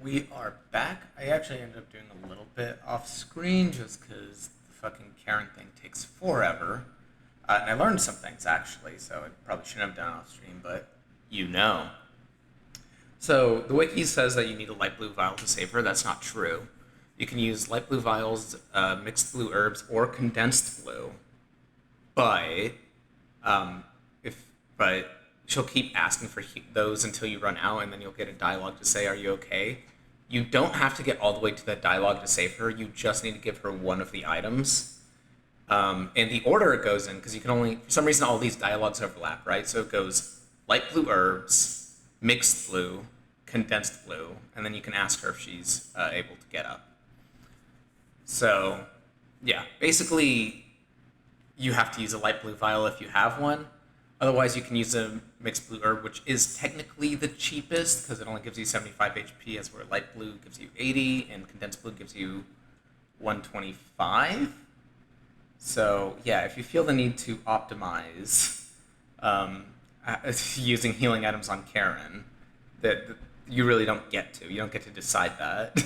We are back. I actually ended up doing a little bit off screen just because the fucking Karen thing takes forever. And I learned some things actually, so I probably shouldn't have done off stream, but you know. So the wiki says that you need a light blue vial to save her. That's not true. You can use light blue vials, mixed blue herbs, or condensed blue. But but she'll keep asking for those until you run out, and then you'll get a dialogue to say, "Are you okay?" You don't have to get all the way to that dialogue to save her. You just need to give her one of the items. And the order it goes in, because you can only, for some reason, all these dialogues overlap, right? So it goes light blue herbs, mixed blue, condensed blue, and then you can ask her if she's able to get up. So, yeah, basically, you have to use a light blue vial if you have one. Otherwise, you can use a mixed blue herb, which is technically the cheapest because it only gives you 75 HP, as where light blue gives you 80 and condensed blue gives you 125. So, yeah, if you feel the need to optimize using healing items on Karen, that you really don't get to. You don't get to decide that.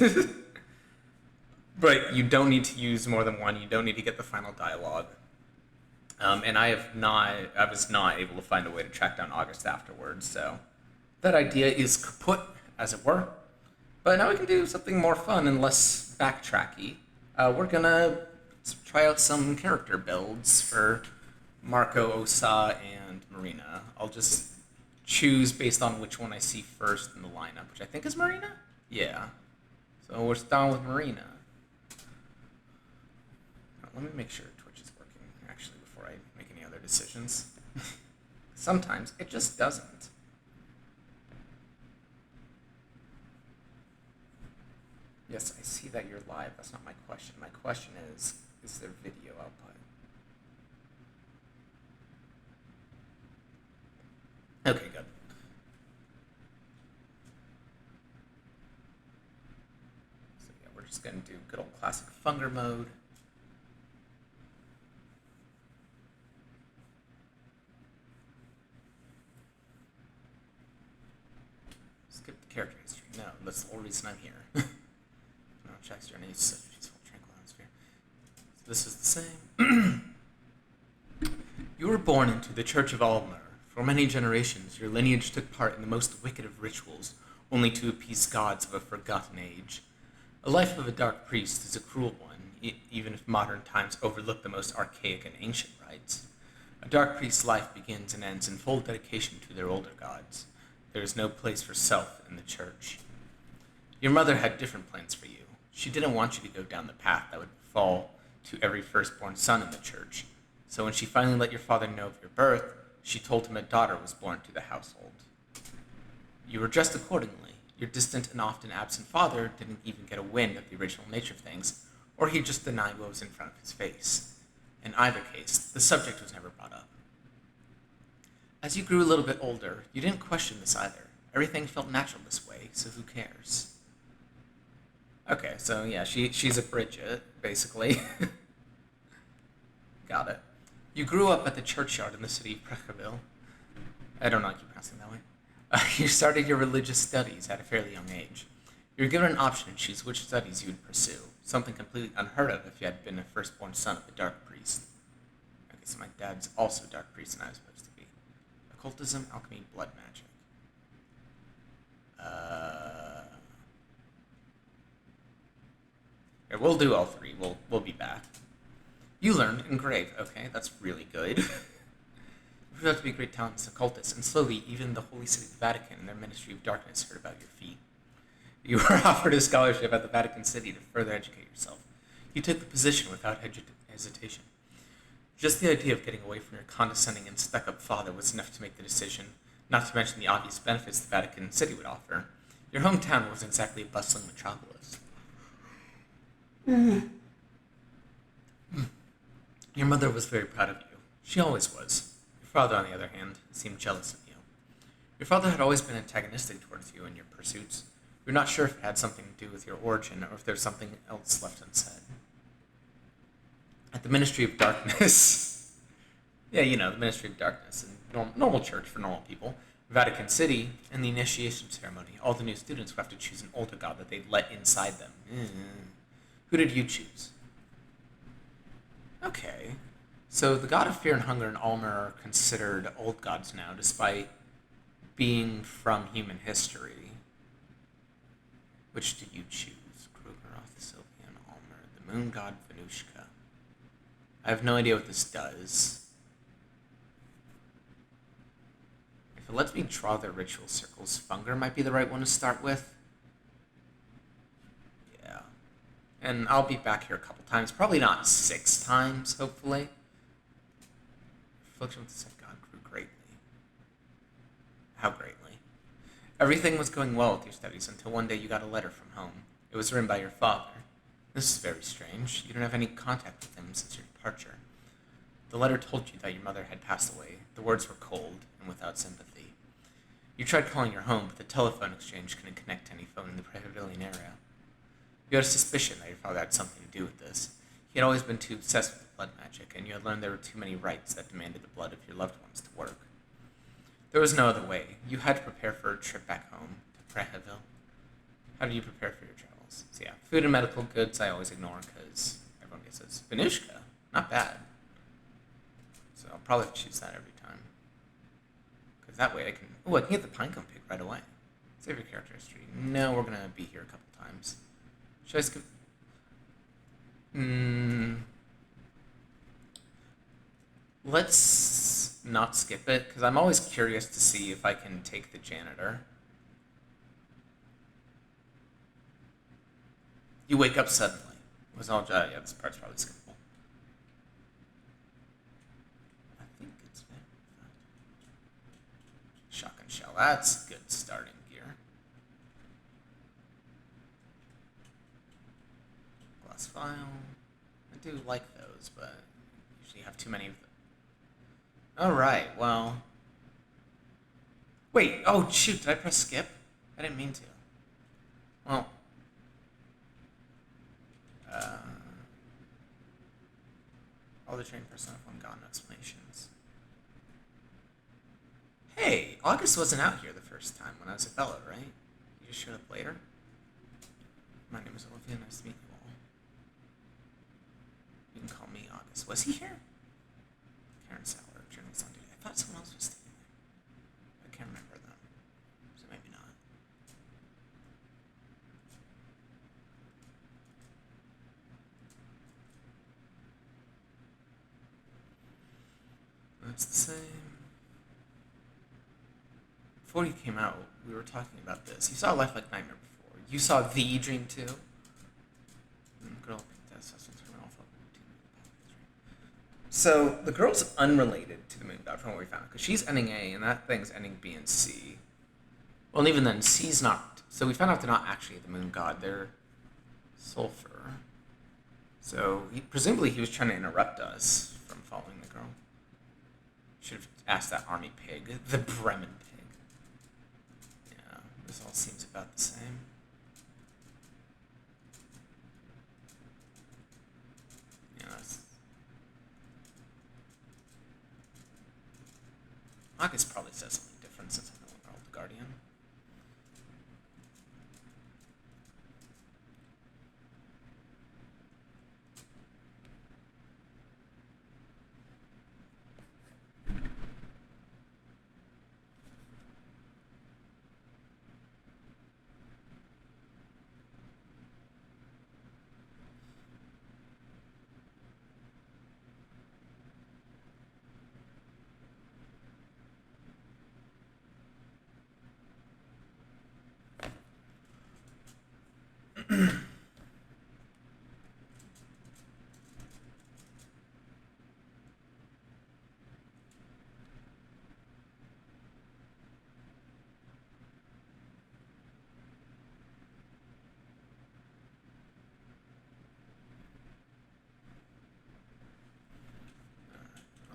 But you don't need to use more than one. You don't need to get the final dialogue. And I was not able to find a way to track down August afterwards, so that idea is kaput, as it were. But now we can do something more fun and less backtracky. We're gonna try out some character builds for Marco, Osa, and Marina. I'll just choose based on which one I see first in the lineup, which I think is Marina? Yeah. So we're starting with Marina. Let me make sure Twitch is working, actually, before I make any other decisions. Sometimes it just doesn't. Yes, I see that you're live. That's not my question. My question is there video output? Okay, good. So yeah, we're just going to do good old classic Funger mode. Skip the character history. No, that's the whole reason I'm here. No, checks your needs, such peaceful, tranquil atmosphere. So this is the same. You were born into the Church of Almer. For many generations, your lineage took part in the most wicked of rituals, only to appease gods of a forgotten age. The life of a dark priest is a cruel one, even if modern times overlook the most archaic and ancient rites. A dark priest's life begins and ends in full dedication to their older gods. There is no place for self in the church. Your mother had different plans for you. She didn't want you to go down the path that would fall to every firstborn son in the church. So when she finally let your father know of your birth, she told him a daughter was born to the household. You were dressed accordingly. Your distant and often absent father didn't even get a wind of the original nature of things, or he just denied what was in front of his face. In either case, the subject was never brought up. As you grew a little bit older, you didn't question this either. Everything felt natural this way, so who cares? Okay, so yeah, she's a Bridget, basically. Got it. You grew up at the churchyard in the city of Preckerville. I don't know how to keep pronouncing that way. You started your religious studies at a fairly young age. You were given an option to choose which studies you would pursue, something completely unheard of if you had been a firstborn son of a dark priest. Okay, so my dad's also a dark priest and I was supposed to be. Occultism, alchemy, blood magic. Here, we'll do all three. We'll be back. You learned engrave. Okay, that's really good. You proved out to be a great talent as occultist, and slowly, even the Holy City of the Vatican and their Ministry of Darkness heard about your feat. You were offered a scholarship at the Vatican City to further educate yourself. You took the position without hesitation. Just the idea of getting away from your condescending and stuck-up father was enough to make the decision, not to mention the obvious benefits the Vatican City would offer. Your hometown wasn't exactly a bustling metropolis. Your mother was very proud of you. She always was. Your father, on the other hand, seemed jealous of you. Your father had always been antagonistic towards you and your pursuits. You're not sure if it had something to do with your origin or if there's something else left unsaid. At the Ministry of Darkness, yeah, you know, the Ministry of Darkness, and normal church for normal people, Vatican City, in the initiation ceremony, all the new students would have to choose an older god that they'd let inside them. Who did you choose? Okay. So the god of fear and hunger and Ulmer are considered old gods now, despite being from human history. Which did you choose? Krogaroth, Sylvian, Ulmer, the moon god Venushka. I have no idea what this does. If it lets me draw their ritual circles, Funger might be the right one to start with. Yeah. And I'll be back here a couple times. Probably not 6 times, hopefully. Affliction with the said god grew greatly. How greatly? Everything was going well with your studies until one day you got a letter from home. It was written by your father. This is very strange. You don't have any contact with him since your departure. The letter told you that your mother had passed away. The words were cold and without sympathy. You tried calling your home, but the telephone exchange couldn't connect to any phone in the Praevilian area. You had a suspicion that your father had something to do with this. He had always been too obsessed with blood magic, and you had learned there were too many rites that demanded the blood of your loved ones to work. There was no other way. You had to prepare for a trip back home to Preheville. How do you prepare for your travels? So yeah, food and medical goods I always ignore because everyone gets this. Venushka, not bad. So I'll probably choose that every time. Because that way I can... Oh, I can get the Pinecone pig right away. Save your character history. No, we're going to be here a couple times. Should I skip... Let's not skip it, because I'm always curious to see if I can take the janitor. You wake up suddenly. Was all yeah, this part's probably skippable. I think it's been shotgun shell. That's good starting gear. Glass vial. I do like those, but usually have too many of them. Alright, well... Wait, oh shoot, did I press skip? I didn't mean to. Well... all the trained personnel have got no explanations. Hey, August wasn't out here the first time when I was a fellow, right? You just showed up later? My name is Olivia, nice to meet you all. You can call me August. Was he here? Karen Sauer, journalist on duty. I thought someone else was staying there. I can't remember them. So maybe not. That's the same. Before you came out, we were talking about this. You saw Life Like Nightmare before. You saw The Dream too. So the girl's unrelated to the moon god from what we found, because she's ending A and that thing's ending B and C. Well, and even then, C's not. So we found out they're not actually the moon god. They're sulfur. So presumably he was trying to interrupt us from following the girl. Should have asked that army pig, the Bremen pig. Yeah, this all seems about the same. Yeah, August probably says something different since I'm the World Guardian.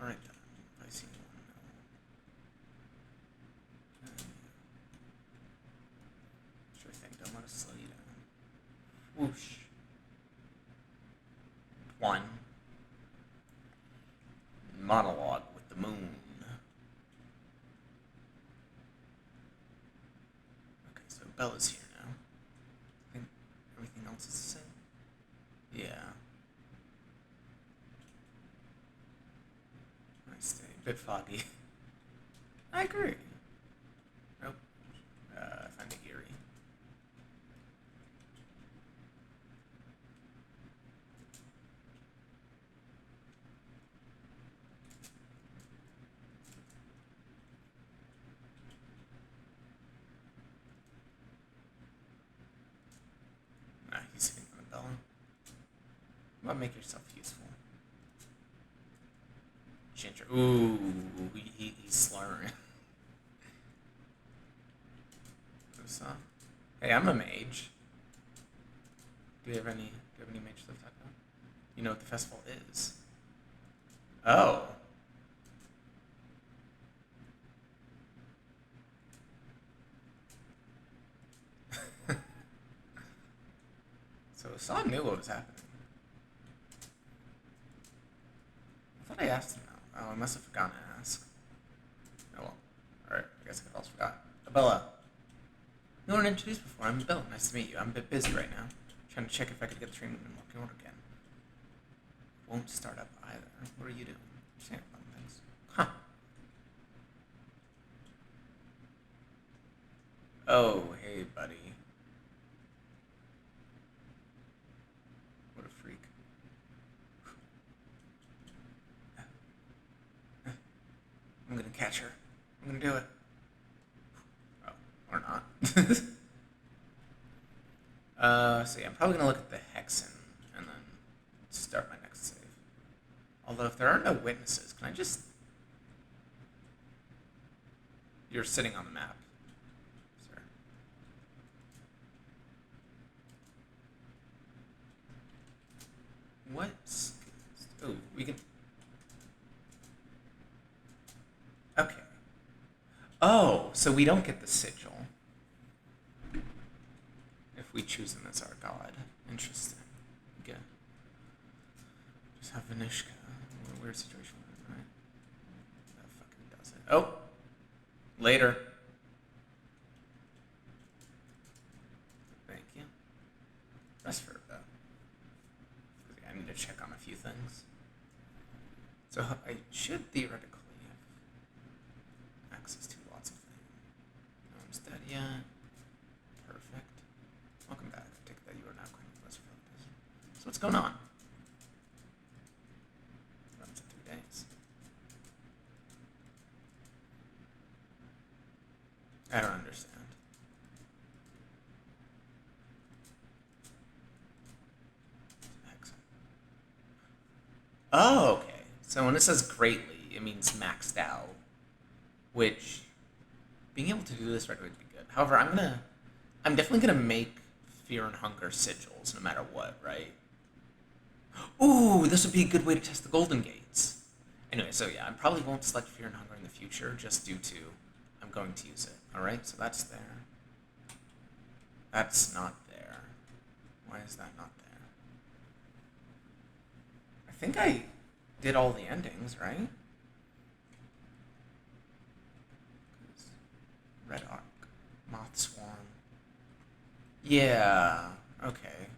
Alright then, I see one now. Sure thing, don't let us slow you down. Whoosh. 1. Monologue with the moon. Bella's here now. I think everything else is the same. Yeah. Nice day. Bit foggy. I agree. Nope. I find it eerie. Nah, he's sitting on the bell. Well, make yourself useful. Ginger. Ooh, he's slurring. Hey, I'm a mage. Do you have any mage stuff to talk about? You know what the festival is? Oh. So Sam knew what was happening. I thought I asked him though. Oh, I must have forgotten to ask. Oh well. Alright, I guess I also forgot. Abella. No one introduced before. I'm Bill. Nice to meet you. I'm a bit busy right now. Trying to check if I could get the train moving working order again. Won't start up either. What are you doing? Saying fun things. Huh. Oh, hey, buddy. What a freak. I'm gonna catch her. I'm gonna do it. Oh, or not. So yeah, I'm probably gonna look at the hexen and then start my next save. Although if there are no witnesses, can I just... You're sitting on the map, sir. What? Oh, we can... Okay. Oh, so we don't get the sigil if we choose him as our god. Interesting. Okay. Just have Vanishka. Weird situation, right? That fucking does it. Oh! Later. Thank you. Rest for it, though. I need to check on a few things. So I should theoretically have access to lots of things. No one's dead yet. Perfect. Welcome back. I take that you are now quite less focused. So what's going on? Runs in 3 days. I don't understand. Oh, okay. So when it says greatly, it means maxed out. Which, being able to do this right away would be good. However, I'm definitely gonna make Fear and Hunger sigils no matter what, right? Ooh, this would be a good way to test the Golden Gates. Anyway, so yeah, I probably won't select Fear and Hunger in the future, just due to I'm going to use it. Alright, so that's there. That's not there. Why is that not there? I think I did all the endings, right? Red Arc. Moth Swarm. Yeah, okay.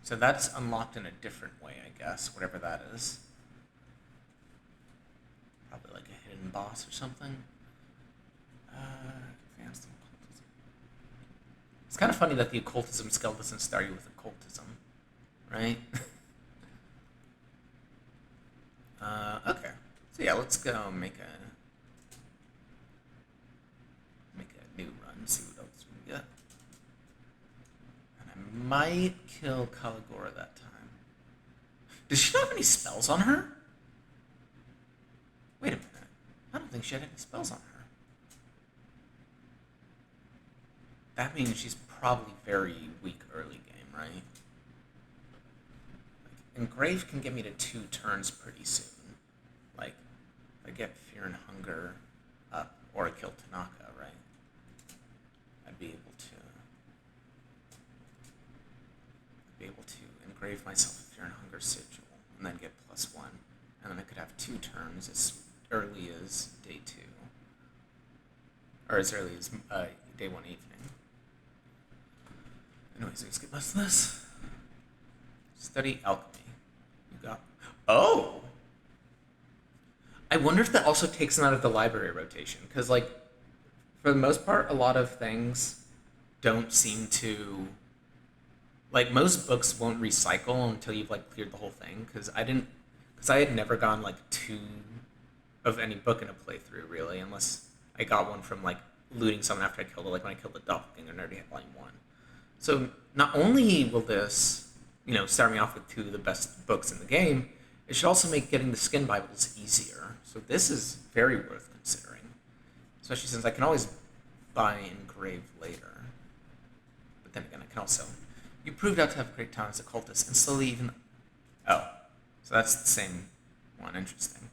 So that's unlocked in a different way, I guess, whatever that is. Probably like a hidden boss or something. Advanced occultism. It's kind of funny that the occultism skill doesn't start you with occultism, right? Okay. So yeah, let's go make a new run, see what else we can get. And I might kill Caligora that time. Does she not have any spells on her? Wait a minute. I don't think she had any spells on her. That means she's probably very weak early game, right? Like, Engrave can get me to 2 turns pretty soon. Like, if I get Fear and Hunger up, or I kill Tanaka, right? I'd be able to engrave myself a Fear and Hunger sigil, and then get +1. And then I could have 2 turns as early as day 2. Or as early as day 1 evening. Anyways, we skip most of this. Study alchemy. You got. Oh! I wonder if that also takes them out of the library rotation. Because, like, for the most part, a lot of things don't seem to. Like, most books won't recycle until you've, like, cleared the whole thing. Because I had never gone, like, two of any book in a playthrough, really. Unless I got one from, like, looting someone after I killed it. Like, when I killed the doppelganger and already had volume 1. So, not only will this, start me off with two of the best books in the game, it should also make getting the skin Bibles easier. So this is very worth considering. Especially since I can always buy engrave later. But then again, I can also... You proved out to have great talent as a cultist, and slowly even... Oh, so that's the same one. Interesting.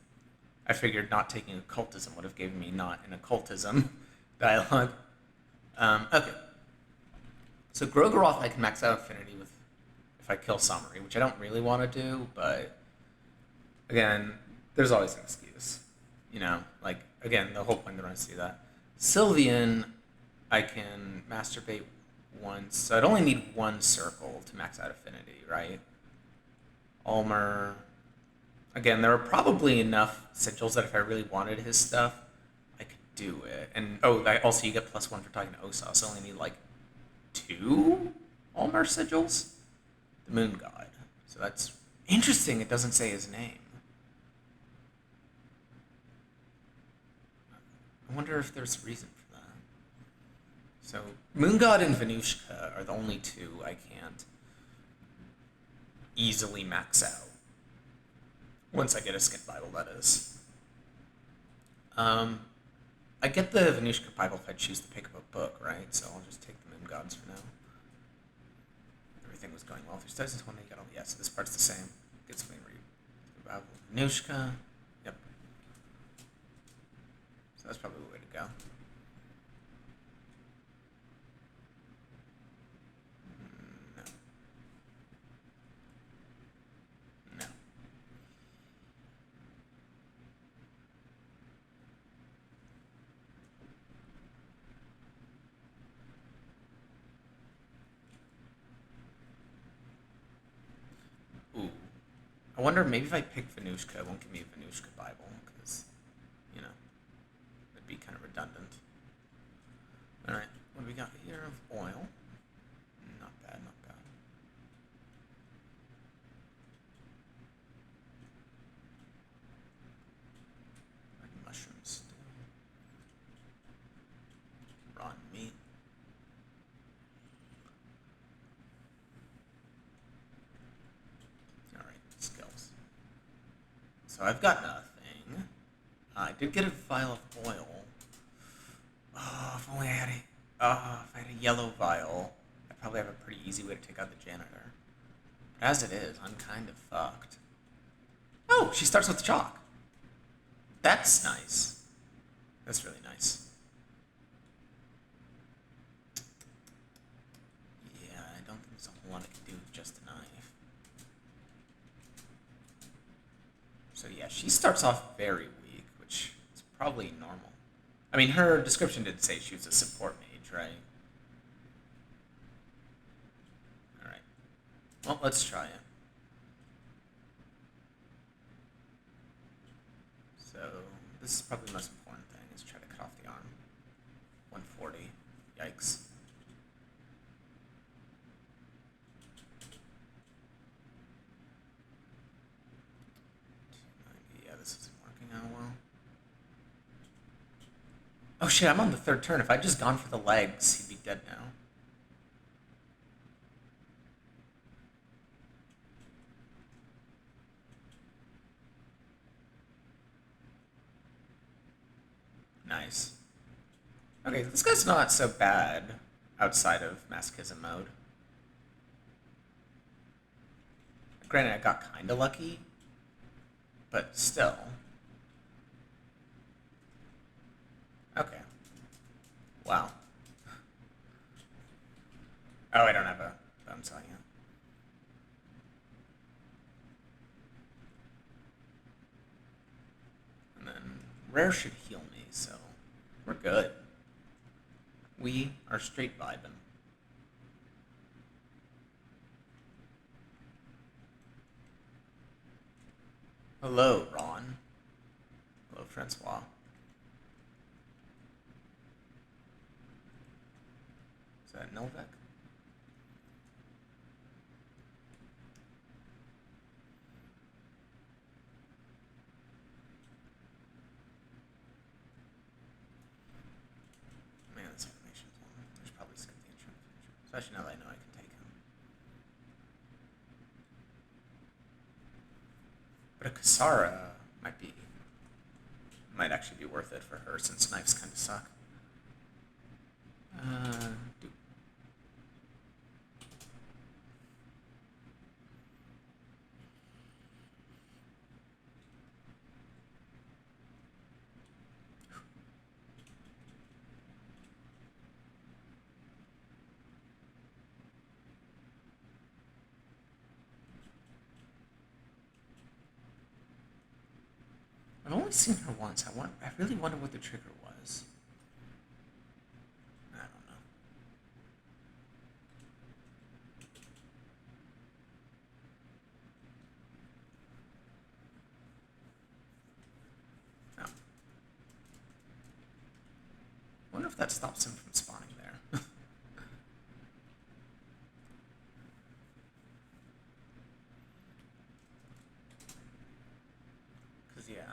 I figured not taking occultism would have given me not an occultism dialogue. Okay. So Grogaroth I can max out affinity with if I kill Summary, which I don't really want to do, but again, there's always an excuse. Like, again, the whole point of the run is to do that. Sylvian, I can masturbate once, so I'd only need one circle to max out affinity, right? Ulmer, again, there are probably enough sigils that if I really wanted his stuff, I could do it. And, also you get +1 for talking to Osa, so I only need, like, 2 Ulmer sigils? The Moon God. So that's interesting, it doesn't say his name. I wonder if there's a reason for that. So, Moon God and Venushka are the only two I can't easily max out. Once I get a skin Bible, that is. I get the Venushka Bible if I choose to pick up a book, right? So I'll just take the Moon Gods for now. Everything was going well through studies until one day you got all... Yeah, so this part's the same. Get something read. About Venushka. Yep. So that's probably the way to go. No. Ooh. I wonder, maybe if I pick Venushka, it won't give me a Venushka Bible, because, it'd be kind of redundant. Alright, what do we got here of oil? Not bad, not bad. Like mushrooms. Raw meat. Alright, skills. So I've got nothing. I did get a vial of oil. Oh, if only I had if I had a yellow vial, I'd probably have a pretty easy way to take out the janitor. But as it is, I'm kind of fucked. Oh, she starts with chalk. That's nice. That's really nice. Yeah, I don't think there's a whole lot I can do with just a knife. So yeah, she starts off very weak, which is probably normal. I mean, her description did say she was a support mage, right? Alright. Well, let's try it. So, this is probably the most important thing, is try to cut off the arm. 140. Yikes. Yeah, this isn't working out well. Oh shit, I'm on the 3rd turn. If I'd just gone for the legs, he'd be dead now. Nice. Okay, this guy's not so bad outside of masochism mode. Granted, I got kinda lucky, but still. Okay. Wow. Oh, I don't have a bone saw yet. And then rare should heal me, so we're good. We are straight vibing. Hello, Ron. Hello, Francois. Is that Novak? Man, this information's long. There's probably skip the intro. Especially now that I know I can take him. But a Kasara might actually be worth it for her since knives kind of suck. Do. I've only seen her once. I really wonder what the trigger was. I don't know. Oh. I wonder if that stops him from spawning there. Because, yeah.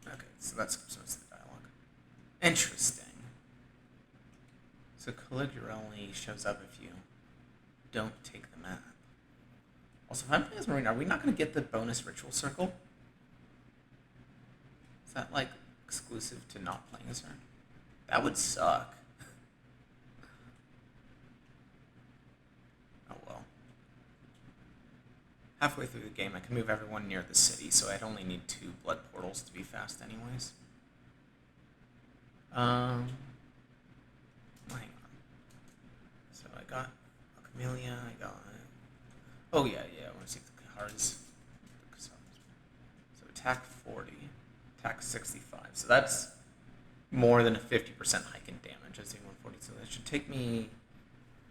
Okay, so that's most of the dialogue. Interesting. So Caligula only shows up if you don't take the map. Also, if I'm playing as Marine, are we not going to get the bonus ritual circle? Is that, like, exclusive to not playing as her? That would suck. Oh well. Halfway through the game, I can move everyone near the city, so I'd only need 2 blood portals to be fast anyways. Hang on. So I got Camellia, I got... Oh yeah, I want to see the cards. So attack 40, attack 65. So that's more than a 50% hike in damage as the 140. So that should take me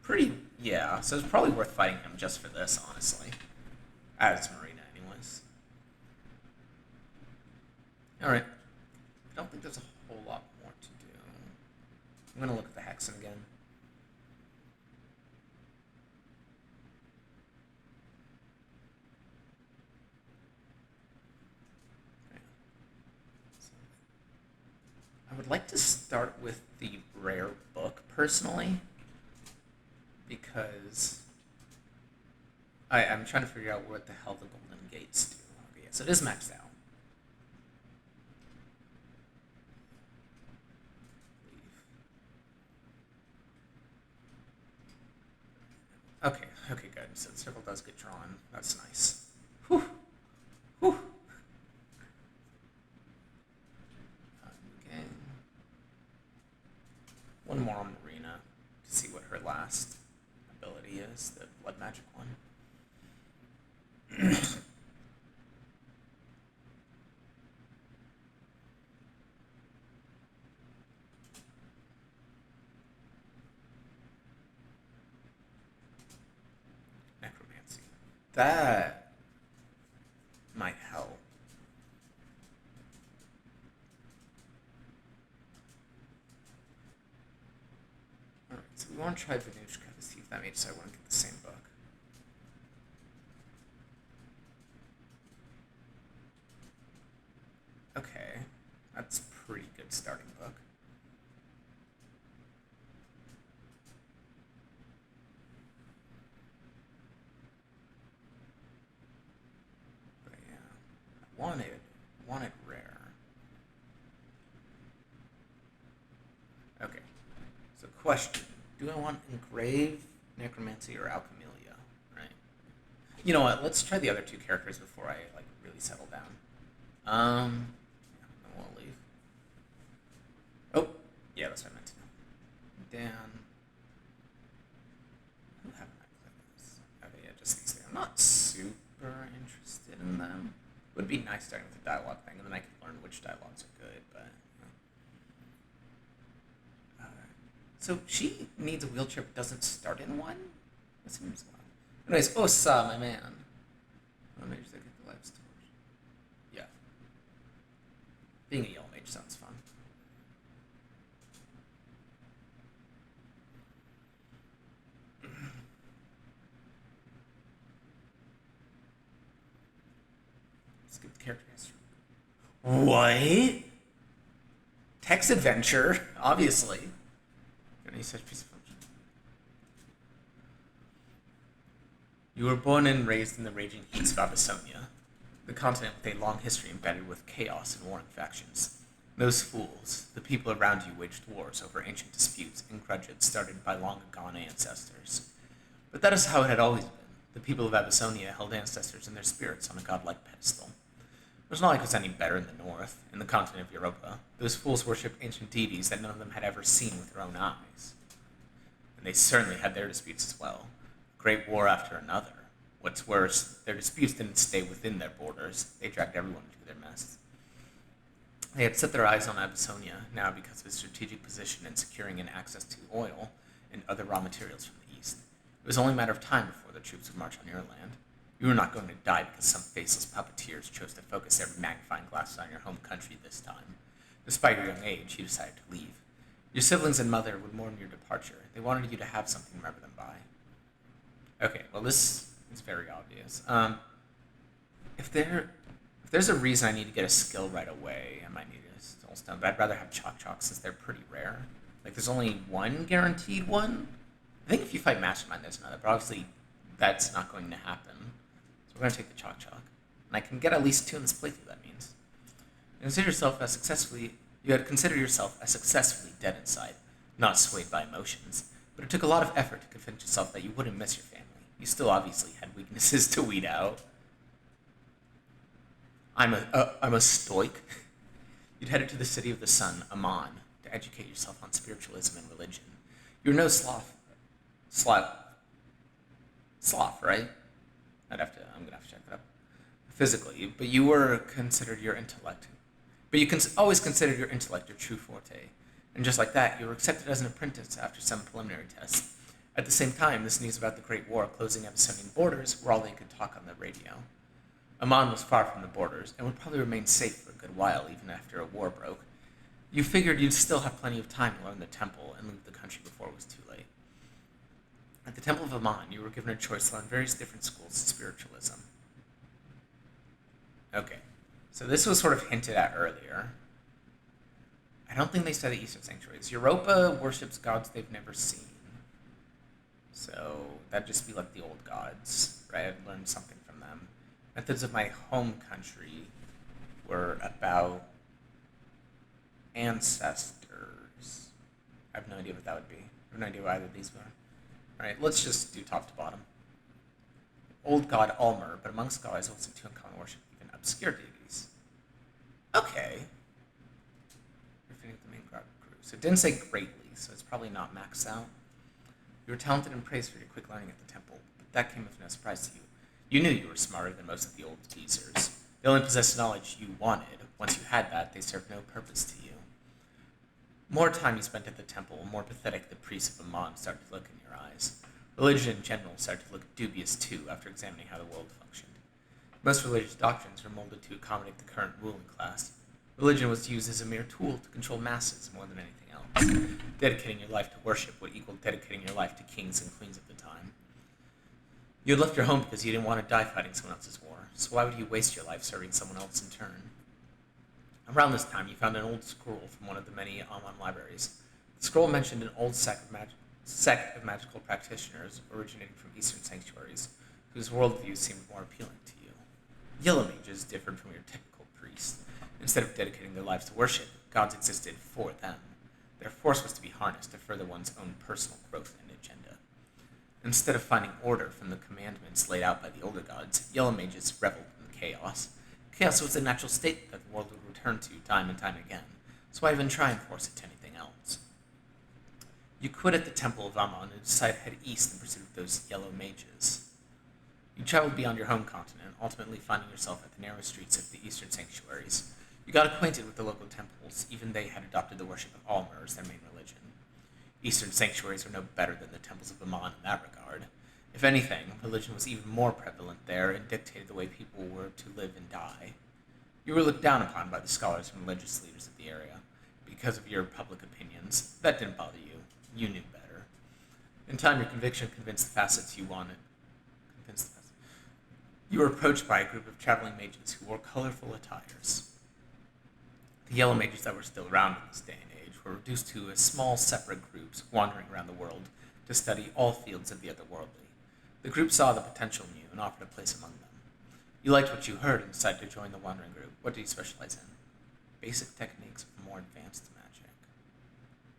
pretty... Yeah, so it's probably worth fighting him just for this, honestly. As Marina, anyways. Alright. I don't think there's a whole lot more to do. I'm going to look at the Hexen again. I would like to start with the rare book, personally, because I'm trying to figure out what the hell the Golden Gates do. Okay, yeah, so it is maxed out. Okay, good. So the circle does get drawn. That's nice. Whew. Whew. Okay. One more on Marina to see what her last ability is, the blood magic one. Necromancy. That might help. Alright, so we want to try Venushka to see if that makes I want to get the same book. Okay, that's a pretty good starting book. But yeah, I wanted rare. Okay, so question, do I want Engrave, Necromancy, or Alchemelia, right? You know what, let's try the other 2 characters before I, like, really settle down. Yeah, then we'll leave. Oh, yeah, that's what I meant to know. Dan. Who haven't I played this? Okay, yeah, just these 3. I'm not super interested in them. It would be nice starting with the dialogue thing, and then I could learn which dialogues are good, but... So she needs a wheelchair but doesn't start in one? That seems odd. Anyways, Osa, my man. Oh, maybe they get the life storage. Yeah. Being a yellow mage sounds fun. Skip the character history. What? Text adventure, obviously. Any such piece of function. You were born and raised in the raging heats of Abyssinia, the continent with a long history embedded with chaos and warring factions. Those fools, the people around you, waged wars over ancient disputes and grudges started by long-gone ancestors. But that is how it had always been. The people of Abyssinia held ancestors and their spirits on a godlike pedestal. It was not like it was any better in the north, in the continent of Europa. Those fools worshipped ancient deities that none of them had ever seen with their own eyes. And they certainly had their disputes as well. A great war after another. What's worse, their disputes didn't stay within their borders. They dragged everyone into their mess. They had set their eyes on Abyssinia, now because of its strategic position in securing an access to oil and other raw materials from the east. It was only a matter of time before the troops would march on your land. You were not going to die because some faceless puppeteers chose to focus their magnifying glasses on your home country this time. Despite your young age, you decided to leave. Your siblings and mother would mourn your departure. They wanted you to have something to remember them by. Okay, well this is very obvious. If there's a reason I need to get a skill right away, I might need a soulstone, but I'd rather have Chalk since they're pretty rare. Like there's only one guaranteed one. I think if you fight Mastermind there's another, but obviously that's not going to happen. We're going to take the Chalk. And I can get at least 2 in this playthrough, that means. You had considered yourself as successfully dead inside, not swayed by emotions. But it took a lot of effort to convince yourself that you wouldn't miss your family. You still obviously had weaknesses to weed out. I'm a stoic. You'd headed to the city of the sun, Amon, to educate yourself on spiritualism and religion. You're no sloth, right? I'm gonna have to check that up physically, but you were considered your intellect. But you always considered your intellect your true forte. And just like that, you were accepted as an apprentice after some preliminary tests. At the same time, this news about the Great War closing Abyssinian borders were all they could talk on the radio. Amon was far from the borders, and would probably remain safe for a good while, even after a war broke. You figured you'd still have plenty of time to learn the temple and leave the country before it was too late. At the Temple of Amon, you were given a choice to learn various different schools of spiritualism. Okay, so this was sort of hinted at earlier. I don't think they said the Eastern Sanctuaries. Europa worships gods they've never seen. So that'd just be like the old gods, right? I've learned something from them. Methods of my home country were about ancestors. I have no idea what that would be. I have no idea what either of these were. Alright, let's just do top to bottom. Old god Ulmer, but amongst gods also too uncommon worship even obscure deities. Okay. Refining the main god crew. So it didn't say greatly, so it's probably not maxed out. You were talented and praised for your quick learning at the temple, but that came as no surprise to you. You knew you were smarter than most of the old geezers. They only possessed knowledge you wanted. Once you had that, they served no purpose to you. More time you spent at the temple, the more pathetic the priests of Amon started to look in your eyes. Religion in general started to look dubious too after examining how the world functioned. Most religious doctrines were molded to accommodate the current ruling class. Religion was used as a mere tool to control masses more than anything else. Dedicating your life to worship would equal dedicating your life to kings and queens of the time. You had left your home because you didn't want to die fighting someone else's war, so why would you waste your life serving someone else in turn? Around this time, you found an old scroll from one of the many Amon libraries. The scroll mentioned an old sect of magical practitioners originating from Eastern Sanctuaries, whose worldviews seemed more appealing to you. Yellow mages differed from your typical priest. Instead of dedicating their lives to worship, gods existed for them. Their force was to be harnessed to further one's own personal growth and agenda. Instead of finding order from the commandments laid out by the older gods, yellow mages reveled in the chaos. Chaos was a natural state that the world would return to time and time again, so why even try and force it to anything else? You quitted the Temple of Ammon and decided to head east in pursuit of those yellow mages. You traveled beyond your home continent, ultimately finding yourself at the narrow streets of the Eastern Sanctuaries. You got acquainted with the local temples, even they had adopted the worship of Ulmer as their main religion. Eastern sanctuaries are no better than the temples of Ammon in that regard. If anything, religion was even more prevalent there and dictated the way people were to live and die. You were looked down upon by the scholars and religious leaders of the area. Because of your public opinions, that didn't bother you. You knew better. In time, your conviction convinced the facets you wanted. You were approached by a group of traveling mages who wore colorful attires. The yellow mages that were still around in this day and age were reduced to a small separate groups wandering around the world to study all fields of the otherworldly. The group saw the potential in you and offered a place among them. You liked what you heard and decided to join the wandering group. What do you specialize in? Basic techniques of more advanced magic.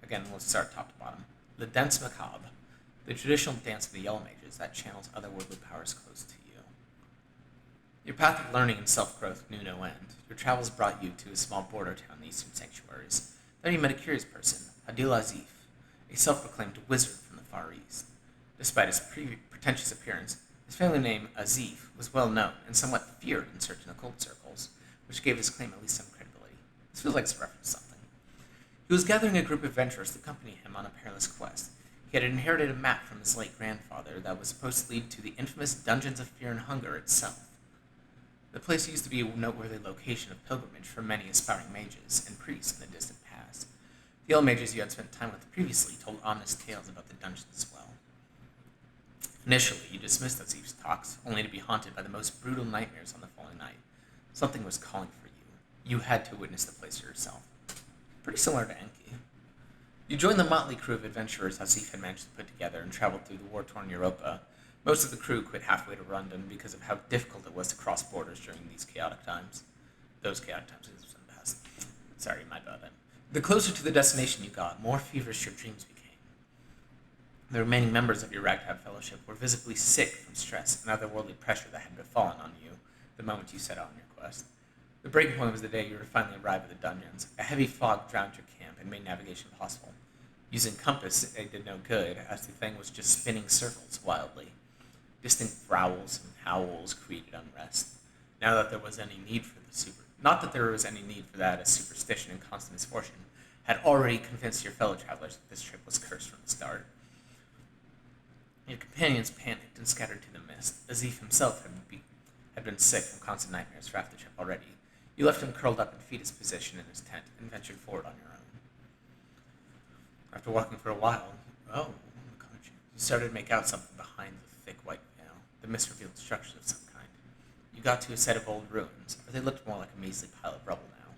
Again, let's start top to bottom. The Dance Macabre, the traditional dance of the Yellow Mages that channels otherworldly powers close to you. Your path of learning and self-growth knew no end. Your travels brought you to a small border town in the Eastern Sanctuaries. There you met a curious person, Adil Azif, a self-proclaimed wizard from the Far East. Despite his pretentious appearance, his family name, Azif, was well known and somewhat feared in certain occult circles, which gave his claim at least some credibility. This feels like it's a reference to something. He was gathering a group of adventurers to accompany him on a perilous quest. He had inherited a map from his late grandfather that was supposed to lead to the infamous Dungeons of Fear and Hunger itself. The place used to be a noteworthy location of pilgrimage for many aspiring mages and priests in the distant past. The Yellow Mages you had spent time with previously told ominous tales about the dungeons as well. Initially, you dismissed Azif's talks, only to be haunted by the most brutal nightmares on the following night. Something was calling for you. You had to witness the place for yourself. Pretty similar to Enki. You joined the motley crew of adventurers Azif had managed to put together and traveled through the war-torn Europa. Most of the crew quit halfway to London because of how difficult it was to cross borders during these chaotic times. Those chaotic times in the past. Sorry, my bad. The closer to the destination you got, more feverish your dreams became. The remaining members of your ragtag fellowship were visibly sick from stress and otherworldly pressure that had befallen on you the moment you set out on your quest. The breaking point was the day you were finally arrived at the dungeons. A heavy fog drowned your camp and made navigation impossible. Using compass, it did no good, as the thing was just spinning circles wildly. Distinct growls and howls created unrest. Not that there was any need for that, as superstition and constant misfortune had already convinced your fellow travelers that this trip was cursed from the start. Your companions panicked and scattered to the mist. Azif himself had been sick from constant nightmares for half the trip already. You left him curled up in fetus position in his tent and ventured forward on your own. After walking for a while, you started to make out something behind the thick white veil. The mist revealed structures of some kind. You got to a set of old ruins, or they looked more like a measly pile of rubble now.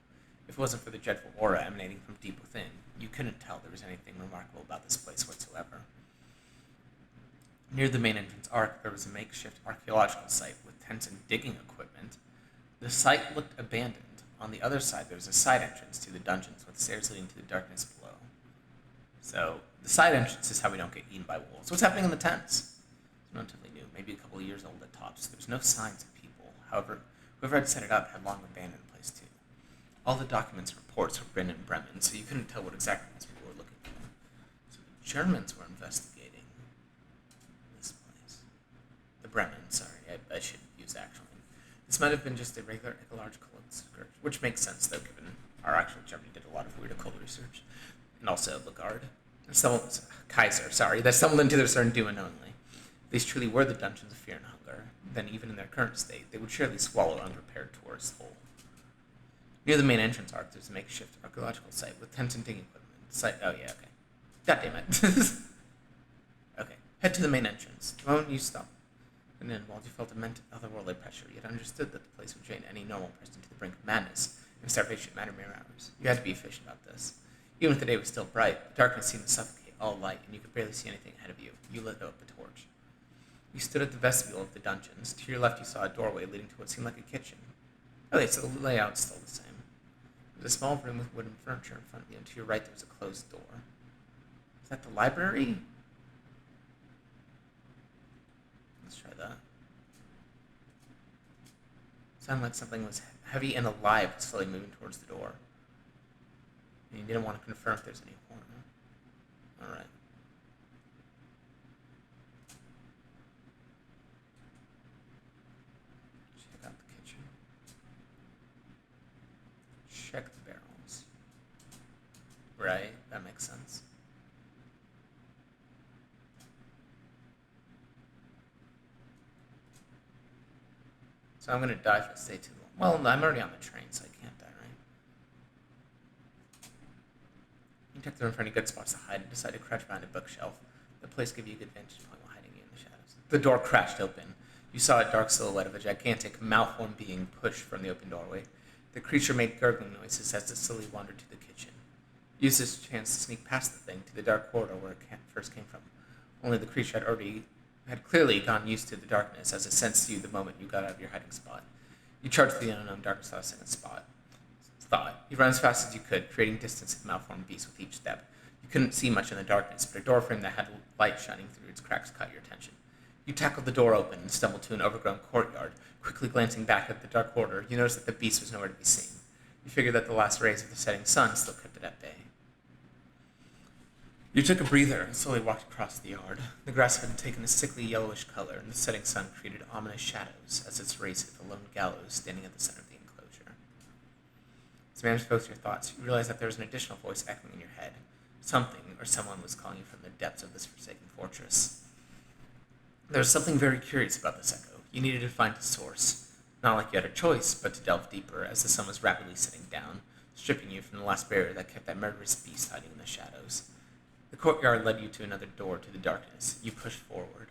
If it wasn't for the dreadful aura emanating from deep within, you couldn't tell there was anything remarkable about this place whatsoever. Near the main entrance arc, there was a makeshift archaeological site with tents and digging equipment. The site looked abandoned. On the other side, there was a side entrance to the dungeons with stairs leading to the darkness below. So, the side entrance is how we don't get eaten by wolves. What's happening in the tents? It's relatively new, maybe a couple of years old at tops. There's no signs of people. However, whoever had set it up had long abandoned the place too. All the documents and reports were written in Bremen, so you couldn't tell what exactly these people were looking for. So the Germans were investigating this place. The Bremen, sorry, I should use actual name. This might have been just a regular ecological scourge, which makes sense though, given our actual Germany did a lot of weird occult research. And also Lagarde. Kaiser, that stumbled into their certain doom unknowingly. If these truly were the dungeons of fear and hunger, then even in their current state, they would surely swallow unprepared tourists whole. Near the main entrance arc, there's a makeshift archaeological site with tents and digging equipment. God damn it. Okay, head to the main entrance. The moment you stop, and then while you felt immense otherworldly pressure, you had understood that the place would drain any normal person to the brink of madness, and starvation mattered mere hours. You had to be efficient about this. Even if the day was still bright, the darkness seemed to suffocate all light, and you could barely see anything ahead of you. You lit up a torch. You stood at the vestibule of the dungeons. To your left, you saw a doorway leading to what seemed like a kitchen. Okay, so the layout's still the same. There was a small room with wooden furniture in front of you, and to your right, there was a closed door. Is that the library? Let's try that. Sounded like something was heavy and alive was slowly moving towards the door. And you didn't want to confirm if there's any horror. Alright. Check out the kitchen. Check the barrels. Right, that makes sense. So I'm going to die if I stay too long. Well, I'm already on the train, so I can't die, right? You check the room for any good spots to hide and decide to crouch behind a bookshelf. The place gave you a good vantage point while hiding in the shadows. The door crashed open. You saw a dark silhouette of a gigantic, malformed being pushed from the open doorway. The creature made gurgling noises as it slowly wandered to the kitchen. Used this chance to sneak past the thing to the dark corridor where it first came from. Only the creature had clearly gotten used to the darkness as it sensed you the moment you got out of your hiding spot. You charged through the unknown darkness without a second thought. You ran as fast as you could, creating distance with the malformed beast with each step. You couldn't see much in the darkness, but a doorframe that had light shining through its cracks caught your attention. You tackled the door open and stumbled to an overgrown courtyard. Quickly glancing back at the dark corridor, you noticed that the beast was nowhere to be seen. You figured that the last rays of the setting sun still kept it at bay. You took a breather and slowly walked across the yard. The grass had taken a sickly yellowish color, and the setting sun created ominous shadows as its rays hit the lone gallows standing at the center of the enclosure. As you managed to focus your thoughts, you realized that there was an additional voice echoing in your head. Something or someone was calling you from the depths of this forsaken fortress. There was something very curious about this echo. You needed to find its source. Not like you had a choice, but to delve deeper as the sun was rapidly setting down, stripping you from the last barrier that kept that murderous beast hiding in the shadows. The courtyard led you to another door to the darkness. You pushed forward.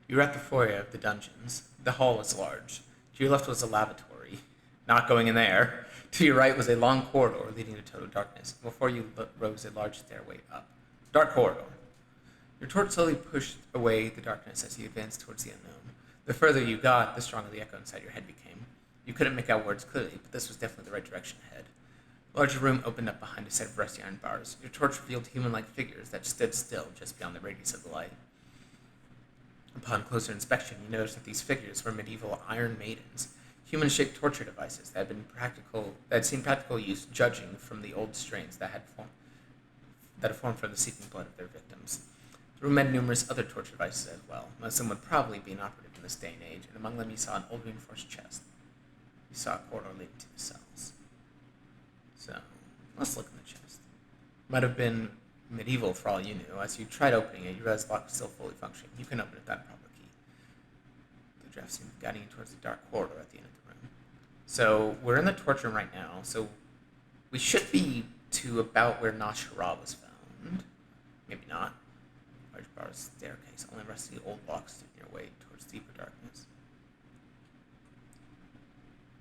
You were at the foyer of the dungeons. The hall was large. To your left was a lavatory. Not going in there. To your right was a long corridor leading to total darkness. Before you rose a large stairway up. Dark corridor. Your torch slowly pushed away the darkness as you advanced towards the unknown. The further you got, the stronger the echo inside your head became. You couldn't make out words clearly, but this was definitely the right direction ahead. A larger room opened up behind a set of rusty iron bars. Your torch revealed human-like figures that stood still just beyond the radius of the light. Upon closer inspection, you noticed that these figures were medieval iron maidens, human-shaped torture devices that had seen practical use, judging from the old strains that had formed from the seeping blood of their victims. The room had numerous other torture devices as well. Most of them would probably be inoperative in this day and age, and among them you saw an old reinforced chest. You saw a corridor leading to the cells. So, let's look in the chest. Might have been medieval for all you knew. As you tried opening it, you realized the lock was still fully functioning. You can open it without a proper key. The draft seemed guiding you towards the dark corridor at the end of the room. So, we're in the torture room right now, so we should be to about where Nashara was found. Maybe not. Large bars, staircase, only rusty old locks stood in your way towards deeper darkness.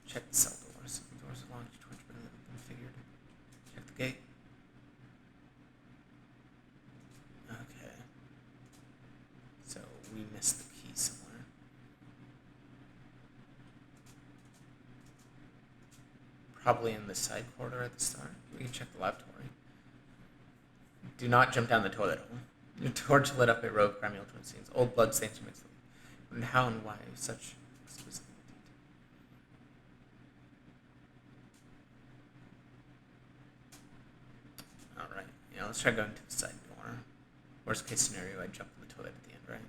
Check the cell doors. The doors are locked, torch barely configured. Check the gate. Okay. So we missed the key somewhere. Probably in the side corridor at the start. We can check the lavatory. Do not jump down the toilet hole. Your torch lit up a row of grimy old scenes. Old blood stains from its and how and why such exquisite detail. Alright, let's try going to the side door. Worst case scenario, I jump in the toilet at the end, right?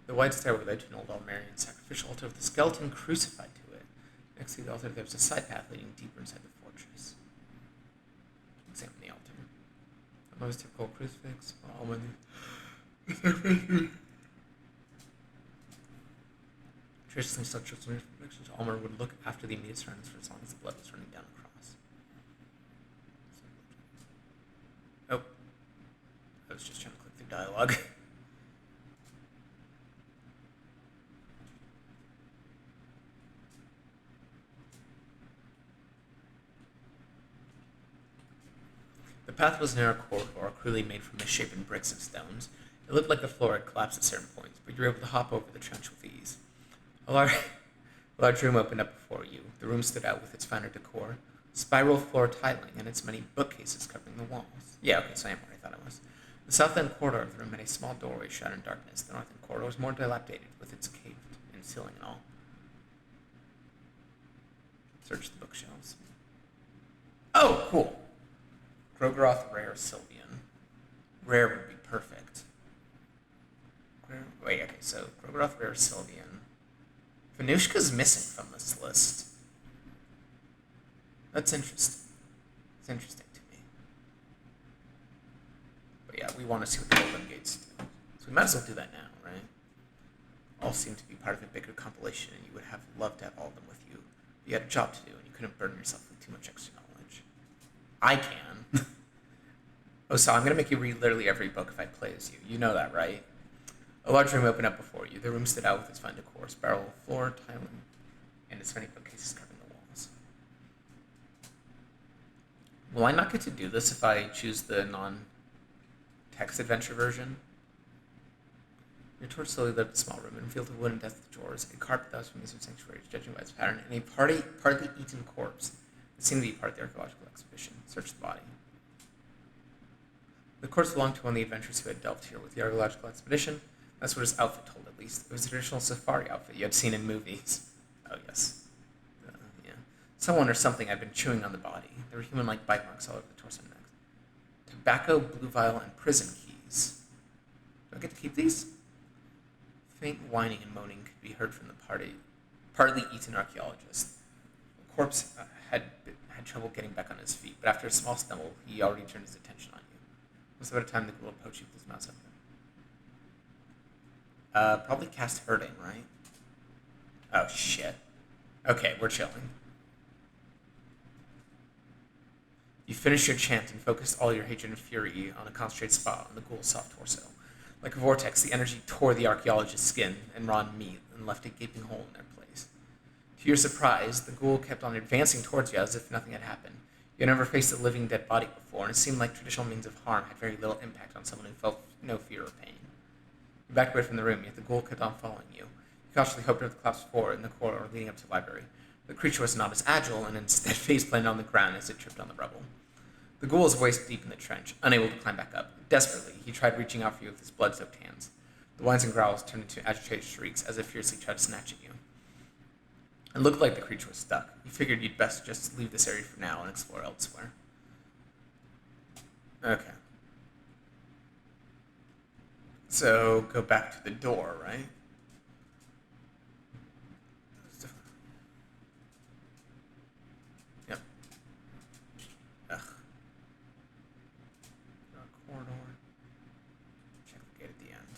The wide stairway led to an old Almerian sacrificial altar with a skeleton crucified to it. Next to the altar, there was a side path leading deeper inside the fortress. Examine the altar. The most typical crucifix, traditionally such reflections, Almer would look after the immediate surroundings for as long as the blood was running down across. Oh. I was just trying to click through dialogue. The path was a narrow corridor, crudely made from misshapen bricks and stones. It looked like the floor had collapsed at certain points, but you were able to hop over the trench with ease. A large room opened up before you. The room stood out with its finer decor, spiral floor tiling, and its many bookcases covering the walls. Yeah, okay, so I am where I thought I was. The south end corridor of the room had a small doorway shrouded in darkness. The north end corridor was more dilapidated, with its caved-in ceiling and all. Search the bookshelves. Oh, cool. Grogroth Rare Sylvian. Rare would be perfect. Wait, okay, so Grogroth Rare Sylvian. Venushka's missing from this list. That's interesting. It's interesting to me. But yeah, we want to see what the golden gates do. So we might as well do that now, right? All seem to be part of a bigger compilation, and you would have loved to have all of them with you. But you had a job to do, and you couldn't burden yourself with too much extra knowledge. I can. Oh, so I'm going to make you read literally every book if I play as you. You know that, right? A large room opened up before you. The room stood out with its fine decor, spiral floor, tiling, and its many bookcases covering the walls. Will I not get to do this if I choose the non-text adventure version? Your torch slowly lit up the small room and revealed a wooden desk with drawers, a carpet that was from Eastern sanctuaries, judging by its pattern, and a partly eaten corpse that seemed to be part of the archaeological expedition. Search the body. The corpse belonged to one of the adventurers who had delved here with the archaeological expedition. That's what his outfit told, at least. It was a traditional safari outfit you had seen in movies. Oh, yes. Yeah. Someone or something had been chewing on the body. There were human-like bite marks all over the torso and neck. Tobacco, blue vial, and prison keys. Do I get to keep these? Faint whining and moaning could be heard from the partly eaten archaeologist. The corpse had trouble getting back on his feet, but after a small stumble, he already turned his attention on you. It was about a time the ghoul approached you with his mouth open. Probably cast hurting, right? Oh, shit. Okay, we're chilling. You finished your chant and focused all your hatred and fury on a concentrated spot on the ghoul's soft torso. Like a vortex, the energy tore the archaeologist's skin and raw meat and left a gaping hole in their place. To your surprise, the ghoul kept on advancing towards you as if nothing had happened. You had never faced a living dead body before, and it seemed like traditional means of harm had very little impact on someone who felt no fear or pain. You backed away from the room, yet the ghoul kept on following you. You cautiously hoped over the collapsed floor in the corridor leading up to the library. The creature was not as agile, and instead face-planted on the ground as it tripped on the rubble. The ghoul was waist deep in the trench, unable to climb back up. Desperately, he tried reaching out for you with his blood-soaked hands. The whines and growls turned into agitated shrieks as it fiercely tried to snatch at you. It looked like the creature was stuck. You figured you'd best just leave this area for now and explore elsewhere. Okay. So, go back to the door, right? Yep. Ugh. Corridor. Check the gate at the end.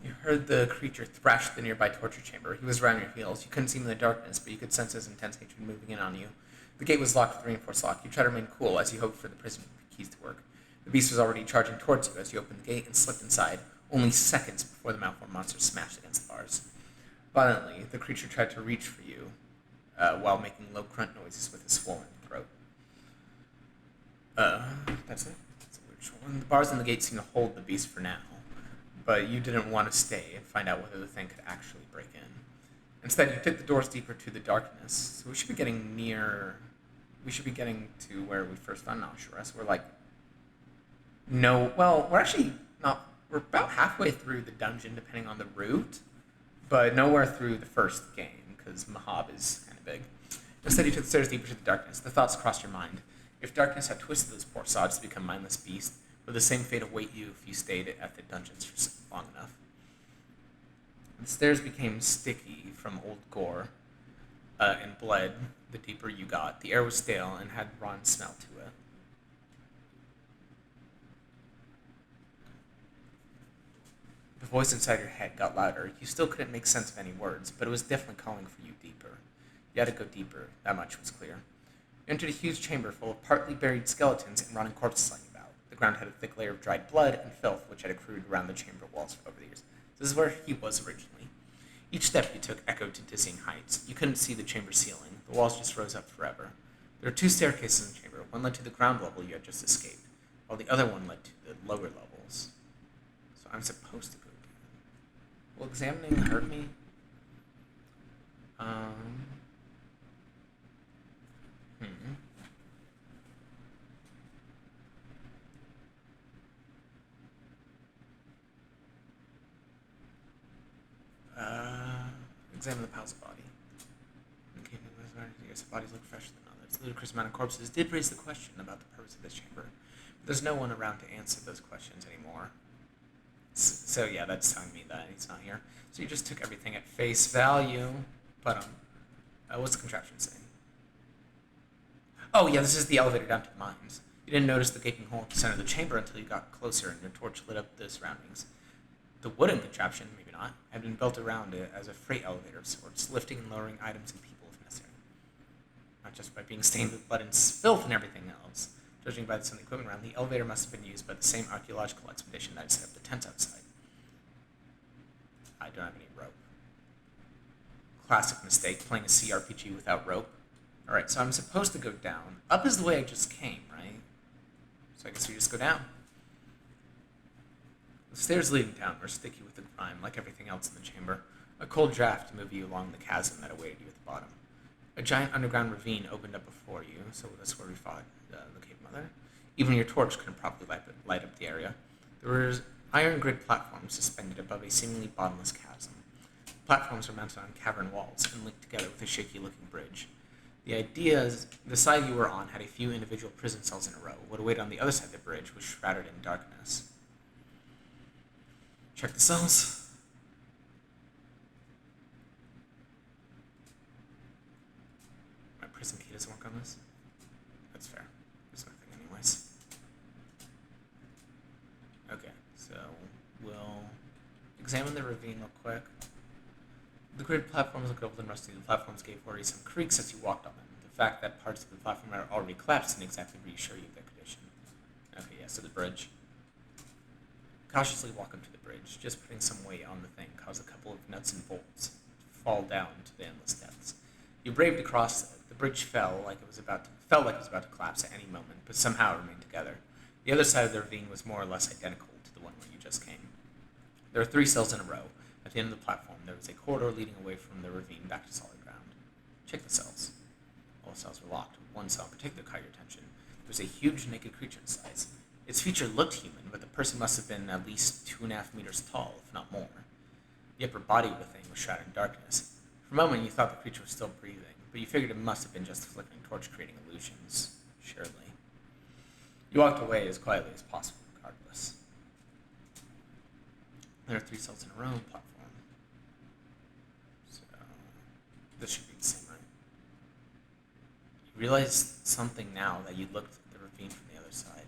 You heard the creature thrash the nearby torture chamber. He was around your heels. You couldn't see him in the darkness, but you could sense his intense hatred moving in on you. The gate was locked with a reinforced lock. You tried to remain cool as you hoped for the prison keys to work. The beast was already charging towards you as you opened the gate and slipped inside, only seconds before the malformed monster smashed against the bars. Violently, the creature tried to reach for you while making low grunt noises with his swollen throat. That's it. That's a weird one. The bars in the gate seemed to hold the beast for now, but you didn't want to stay and find out whether the thing could actually break in. Instead, you took the doors deeper to the darkness, so we should be getting to where we first found Noshura. So we're actually not. We're about halfway through the dungeon, depending on the route, but nowhere through the first game, because Mahab is kind of big. Instead, you took the stairs deeper to the darkness. The thoughts crossed your mind. If darkness had twisted those poor sods to become mindless beasts, would the same fate await you if you stayed at the dungeons for long enough? The stairs became sticky from old gore and bled the deeper you got. The air was stale and had rotten smell to it. The voice inside your head got louder. You still couldn't make sense of any words, but it was definitely calling for you deeper. You had to go deeper, that much was clear. You entered a huge chamber full of partly buried skeletons and rotting corpses lying about. The ground had a thick layer of dried blood and filth which had accrued around the chamber walls over the years. This is where he was originally. Each step you took echoed to dizzying heights. You couldn't see the chamber ceiling. The walls just rose up forever. There were two staircases in the chamber. One led to the ground level you had just escaped, while the other one led to the lower levels. So I'm supposed to go down. Will examining hurt me? Examine the pal's body. Okay, yes, bodies look fresher than others. The ludicrous amount of corpses did raise the question about the purpose of this chamber, but there's no one around to answer those questions anymore. So yeah, that's telling me that he's not here. So you just took everything at face value. But what's the contraption saying? Oh yeah, this is the elevator down to the mines. You didn't notice the gaping hole at the center of the chamber until you got closer and your torch lit up the surroundings. The wooden contraption, maybe not, had been built around it as a freight elevator of sorts, lifting and lowering items and people if necessary. Not just by being stained with blood and filth and everything else. Judging by some of the equipment around, the elevator must have been used by the same archaeological expedition that had set up the tents outside. I don't have any rope. Classic mistake, playing a CRPG without rope. Alright, so I'm supposed to go down. Up is the way I just came, right? So I guess we just go down. The stairs leading down were sticky with the grime, like everything else in the chamber. A cold draft to move you along the chasm that awaited you at the bottom. A giant underground ravine opened up before you, so that's where we fought the Cave Mother. Even your torch couldn't properly light up the area. There were iron grid platforms suspended above a seemingly bottomless chasm. The platforms were mounted on cavern walls and linked together with a shaky-looking bridge. The side you were on had a few individual prison cells in a row. What awaited on the other side of the bridge was shrouded in darkness. Check the cells. My prison key doesn't work on this. That's fair. There's nothing anyways. Okay, so we'll examine the ravine real quick. The grid platforms looked old and rusty. The platforms gave way some creaks as you walked on them. The fact that parts of the platform had already collapsed didn't exactly reassure you of their condition. Okay, yeah, so the bridge. Cautiously walk up to the bridge. Just putting some weight on the thing caused a couple of nuts and bolts to fall down to the endless depths. You braved across it. The bridge felt like it was about to collapse at any moment, but somehow it remained together. The other side of the ravine was more or less identical to the one where you just came. There were 3 cells in a row. At the end of the platform, there was a corridor leading away from the ravine back to solid ground. Check the cells. All the cells were locked. One cell in particular caught your attention. There was a huge naked creature inside. Its feature looked human, but the person must have been at least 2.5 meters tall, if not more. The upper body of the thing was shrouded in darkness. For a moment, you thought the creature was still breathing, but you figured it must have been just a flickering torch creating illusions. Surely. You walked away as quietly as possible, regardless. There are 3 cells in a row on the platform. So, this should be the same, right? You realize something now that you looked at the ravine from the other side.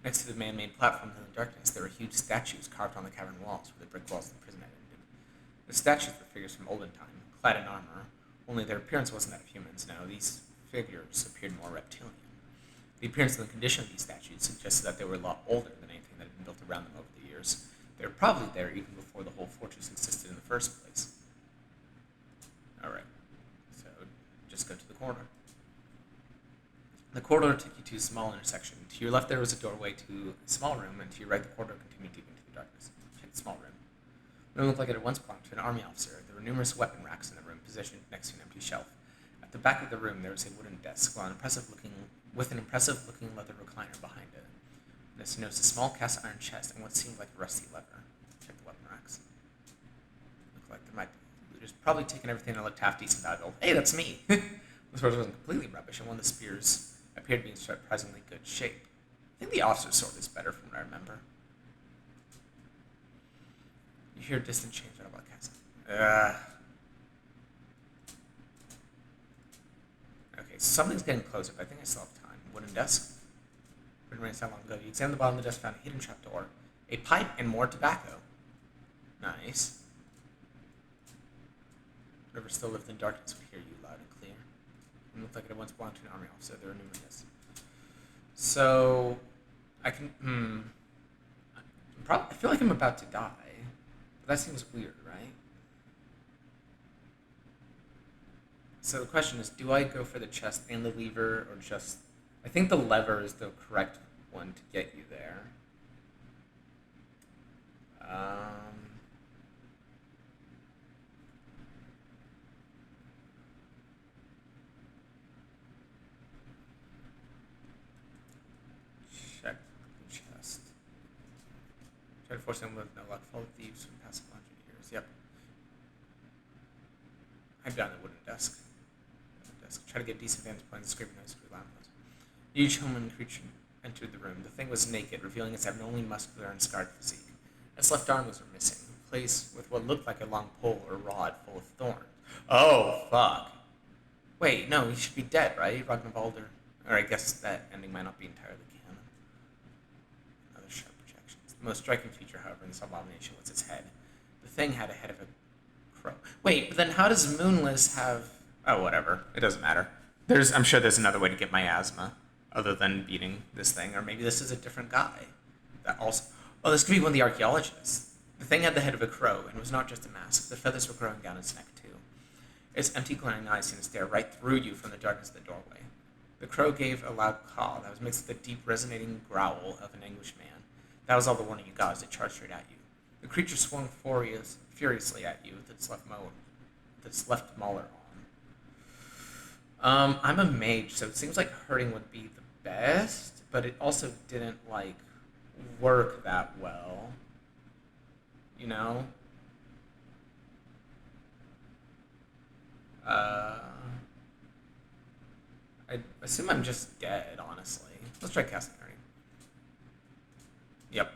Next to the man-made platforms in the darkness, there were huge statues carved on the cavern walls where the brick walls of the prison had ended. The statues were figures from olden time, clad in armor, only their appearance wasn't that of humans. No, these figures appeared more reptilian. The appearance and the condition of these statues suggested that they were a lot older than anything that had been built around them over the years. They were probably there even before the whole fortress existed in the first place. Alright, so just go to the corridor. The corridor took you to a small intersection. To your left there was a doorway to a small room, and to your right the corridor continued deep into the darkness. Check the small room. The room looked like it had once belonged to an army officer. There were numerous weapon racks in the room, positioned next to an empty shelf. At the back of the room there was a wooden desk, with an impressive-looking leather recliner behind it. Next noticed a small cast iron chest and what seemed like a rusty lever. Check the weapon racks. Looked like there might be looters probably taken everything that looked half decent valuable. Hey, that's me! The sword wasn't completely rubbish, and one of the spears appeared to be in surprisingly good shape. I think the officer's sword is better from what I remember. You hear distant change out of our castle. Okay, something's getting closer, but I think I still have time. Wooden desk. Remains that long ago. You examined the bottom of the desk, found a hidden trapdoor, a pipe, and more tobacco. Nice. Whoever still lived in darkness would hear you loud and clear. It looked like it once belonged to an army officer. There were numerous. So, I can. I feel like I'm about to die, but that seems weird, right? So the question is, do I go for the chest and the lever, or just... I think the lever is the correct one to get you there. Check the chest. Try to force them with no luck. Follow thieves from past 100 years. Yep. I'm down the wooden desk. Try to get decent vantage point and scraping noise through loud noise. A huge human creature entered the room. The thing was naked, revealing its abnormally muscular and scarred physique. Its left arm was missing, replaced with what looked like a long pole or rod full of thorns. Oh, fuck. Wait, no, he should be dead, right? Ragnvaldr. Or I guess that ending might not be entirely canon. sharp projections. The most striking feature, however, in this abomination was its head. The thing had a head of a crow. Wait, but then how does Moonless have... Oh, whatever. It doesn't matter. I'm sure there's another way to get miasma other than beating this thing, or maybe this is a different guy. That also... Oh, this could be one of the archaeologists. The thing had the head of a crow, and was not just a mask. The feathers were growing down its neck, too. Its empty, glaring eyes seemed to stare right through you from the darkness of the doorway. The crow gave a loud caw that was mixed with the deep, resonating growl of an English man. That was all the warning you got as it charged straight at you. The creature swung furiously at you with its left molar on. I'm a mage, so it seems like hurting would be the best, but it also didn't, like, work that well. You know? I assume I'm just dead, honestly. Let's try casting already. Yep.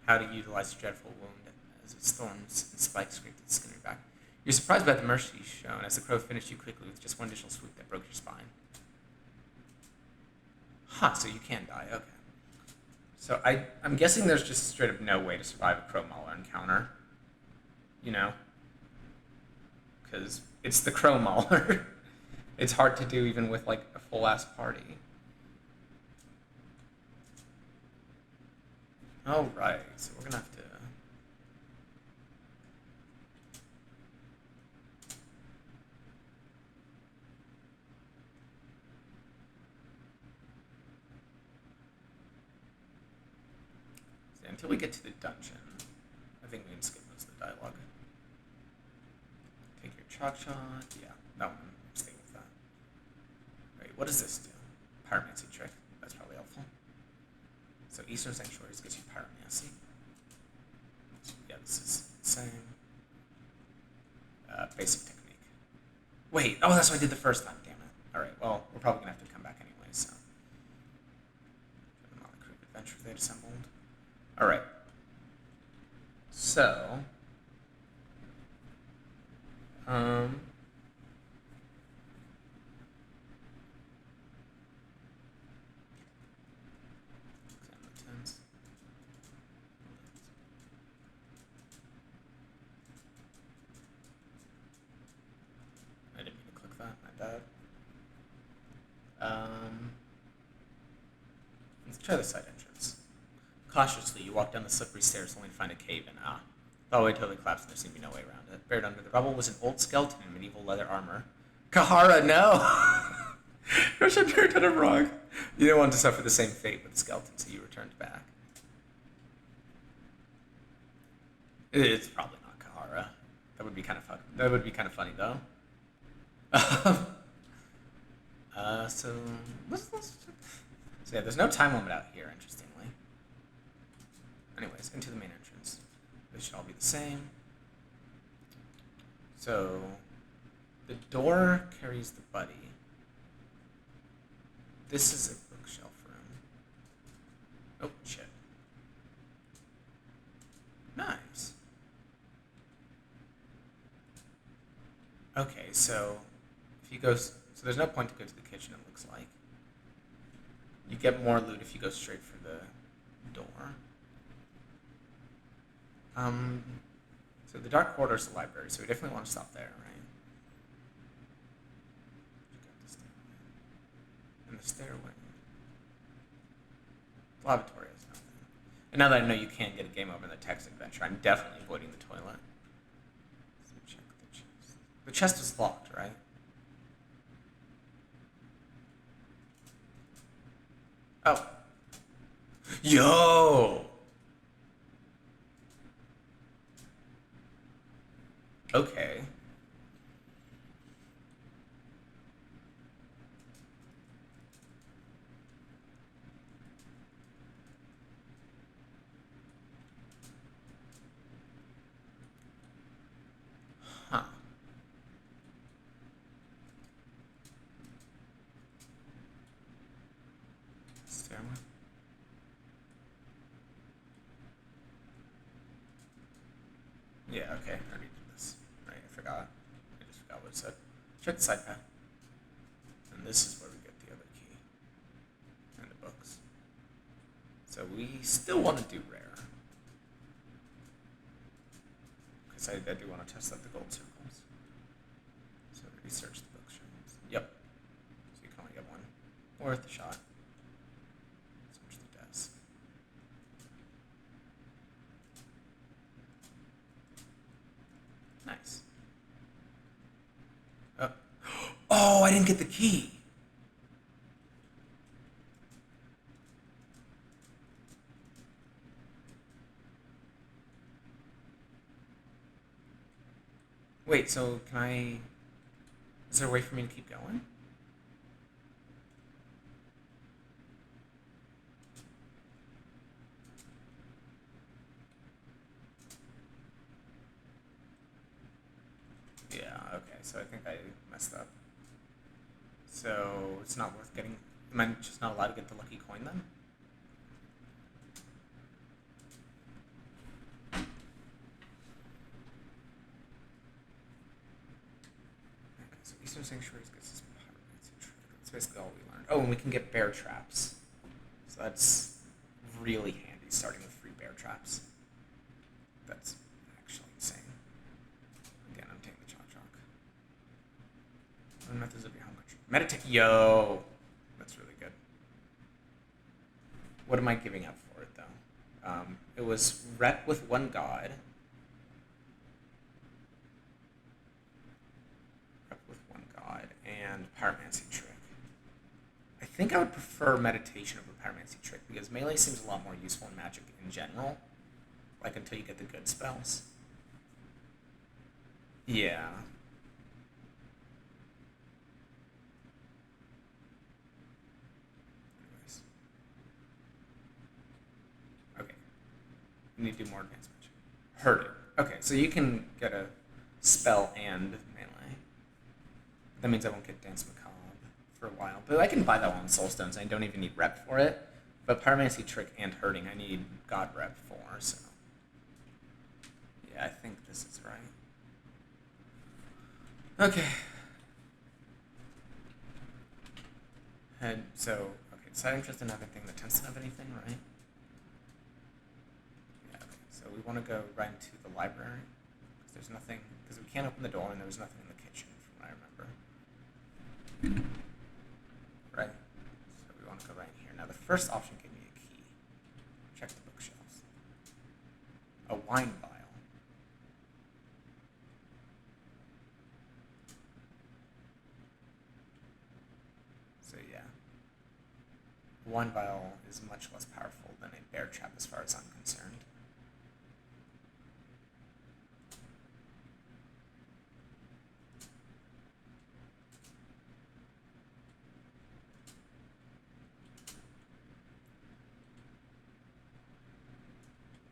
How to utilize a dreadful wound as its thorns and spikes scraped its skin and back. You're surprised by the mercy shown as the crow finished you quickly with just one additional swoop that broke your spine. Huh, so you can die, okay. So I'm guessing there's just straight up no way to survive a crow mauler encounter. You know? Because it's the crow mauler. It's hard to do even with, like, a full-ass party. Alright, so we're gonna have to... So until we get to the dungeon, I think we can skip most of the dialogue. Take your chalk shot. Yeah, that one. Stay with that. Wait, what does this do? Pyromancy trick. That's probably helpful. So Eastern Sanctuaries gives you pyromancy. So yeah, this is the same. Basic technique. Wait, oh, that's what I did the first time. Damn it. All right. Well, we're probably gonna have to come back anyway. So, not the crew of adventure they assembled. All right. So, I didn't mean to click that, my bad. Let's try the side entrance. Cautiously, you walk down the slippery stairs only to find a cave in. The hallway totally collapsed and there seemed to be no way around it. Buried under the rubble was an old skeleton in medieval leather armor. Kahara, no! Gosh, I buried under a rock. You didn't want to suffer the same fate with the skeleton, so you returned back. It's probably not Kahara. That would be kind of fun. That would be kind of funny, though. So yeah, there's no time limit out here, interestingly. Anyways, into the main entrance. They should all be the same. So, the door carries the buddy. This is a bookshelf room. Oh, shit. Nice. Okay, so if you go... So there's no point to go to the kitchen, it looks like. You get more loot if you go straight for the door. So the dark corridor is the library, so we definitely want to stop there, right? And the stairway. The lavatory is nothing. And now that I know you can't get a game over in the text adventure, I'm definitely avoiding the toilet. So check the chest. The chest is locked, right? Oh. Yo! Okay. Huh. Stairway. Yeah, okay. I already did this. Right, I forgot. I just forgot what it said. Check the side path. And this is where we get the other key. And the books. So we still want to do rare. Because I do want to test out the gold circles. So research the bookshelves. Yep. So you can only get one. Worth a shot. Search the desk. Nice. Oh. Oh, I didn't get the key. Wait, so can I... Is there a way for me to keep going? Yeah, okay, so I think I messed up. So it's not worth getting... Am I just not allowed to get the lucky coin then? Okay, so Eastern Sanctuaries gets this pyromancy. That's basically all we learned. Oh, and we can get bear traps. So that's really handy, starting with free bear traps. That's actually insane. Again, I'm taking the chalk. Learn methods of your home country. Meditate. Yo! That's really good. What am I giving up for it, though? It was rep with one god. Rep with one god. And pyromancy trick. I think I would prefer meditation over pyromancy trick because melee seems a lot more useful in magic in general. Like until you get the good spells. Yeah. Anyways. Okay. We need to do more advanced magic. Heard it. Okay, so you can get a spell and melee. That means I won't get Dance Macabre for a while. But I can buy that one on Soulstones. I don't even need rep for it. But Pyromancy Trick and Hurting, I need God rep for, so... Yeah, I think this is right. Okay. And so, okay, decide interest in everything that tends to have anything, right? Yeah, okay. So we want to go right into the library. Because there's nothing, because we can't open the door and there was nothing in the kitchen, from what I remember. Right? So we want to go right in here. Now the first option gave me a key. Check the bookshelves. A wine vial. So yeah. A wine vial is much less powerful than a bear trap as far as I'm concerned.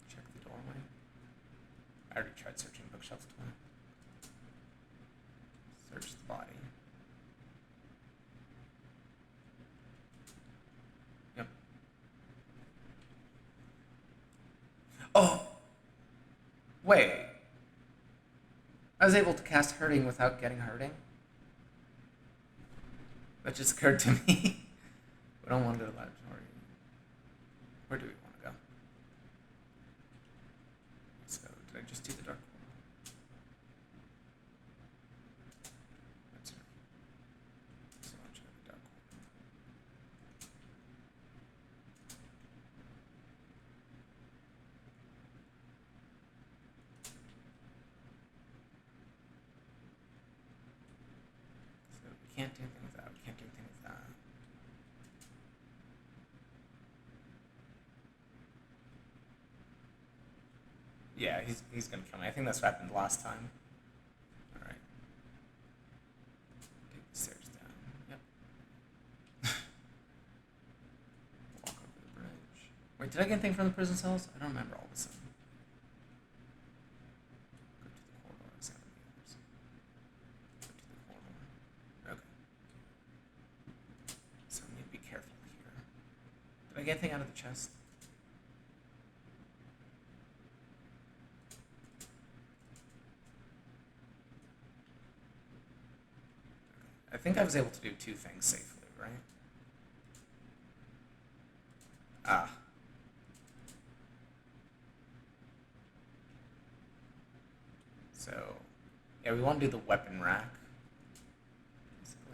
Check the doorway. I already tried searching bookshelves twice. Search the body. Yep. Oh! Wait. I was able to cast Hurting without getting Hurting? That just occurred to me. We don't want to go to the laboratory. Where do we want to go? So, did I just do the dark portal? That's right. So I'll check the dark portal. So we can't do anything with that. We can't do anything with that. Yeah, he's gonna kill me. I think that's what happened last time. Alright. Take the stairs down. Yep. Walk over the bridge. Wait, did I get anything from the prison cells? I don't remember all of a sudden. Go to the corridor, examine the others. Go to the corridor. Okay. So I need to be careful here. Did I get anything out of the chest? I think I was able to do two things safely, right? Ah. So, yeah, we want to do the weapon rack. Basically.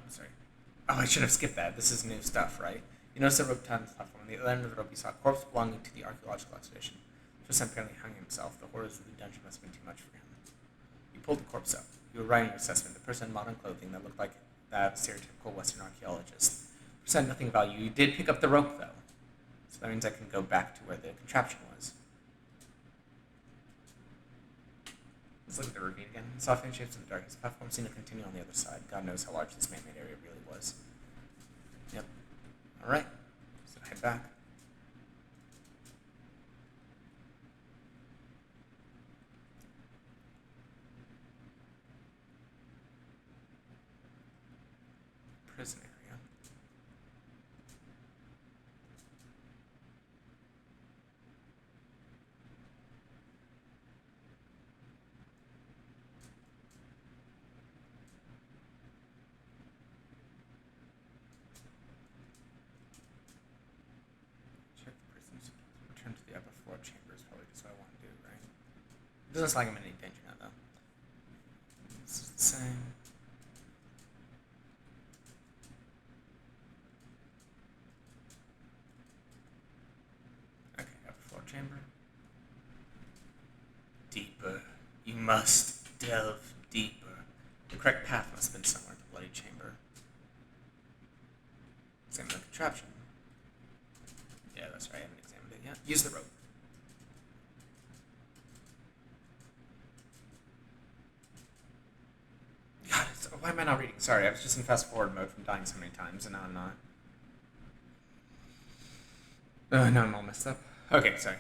Sorry. Oh, I should have skipped that. This is new stuff, right? You notice the rope tied on the platform. On the other end of the rope, you saw a corpse belonging to the archaeological expedition. Just apparently hung himself. The horrors of the dungeon must have been too much for him. You pulled the corpse up. You were writing your assessment. The person in modern clothing that looked like that of a stereotypical Western archaeologist. The person had nothing of value. You did pick up the rope, though. So that means I can go back to where the contraption was. Let's look at the ravine again. The softening shapes in the darkness. The platform seemed to continue on the other side. God knows how large this man-made area really was. Yep. Alright. So head back. Prison area. Check the prisons. Return to the upper floor chamber is probably just what I want to do, right? It doesn't sound like I'm in any danger now, though. This is the same. Okay, upper floor chamber. Deeper. You must delve deeper. The correct path must have been somewhere in the bloody chamber. Examine the contraption. Yeah, that's right, I haven't examined it yet. Use the rope. God, why am I not reading? Sorry, I was just in fast forward mode from dying so many times, and now I'm not. Now I'm all messed up. Okay, sorry.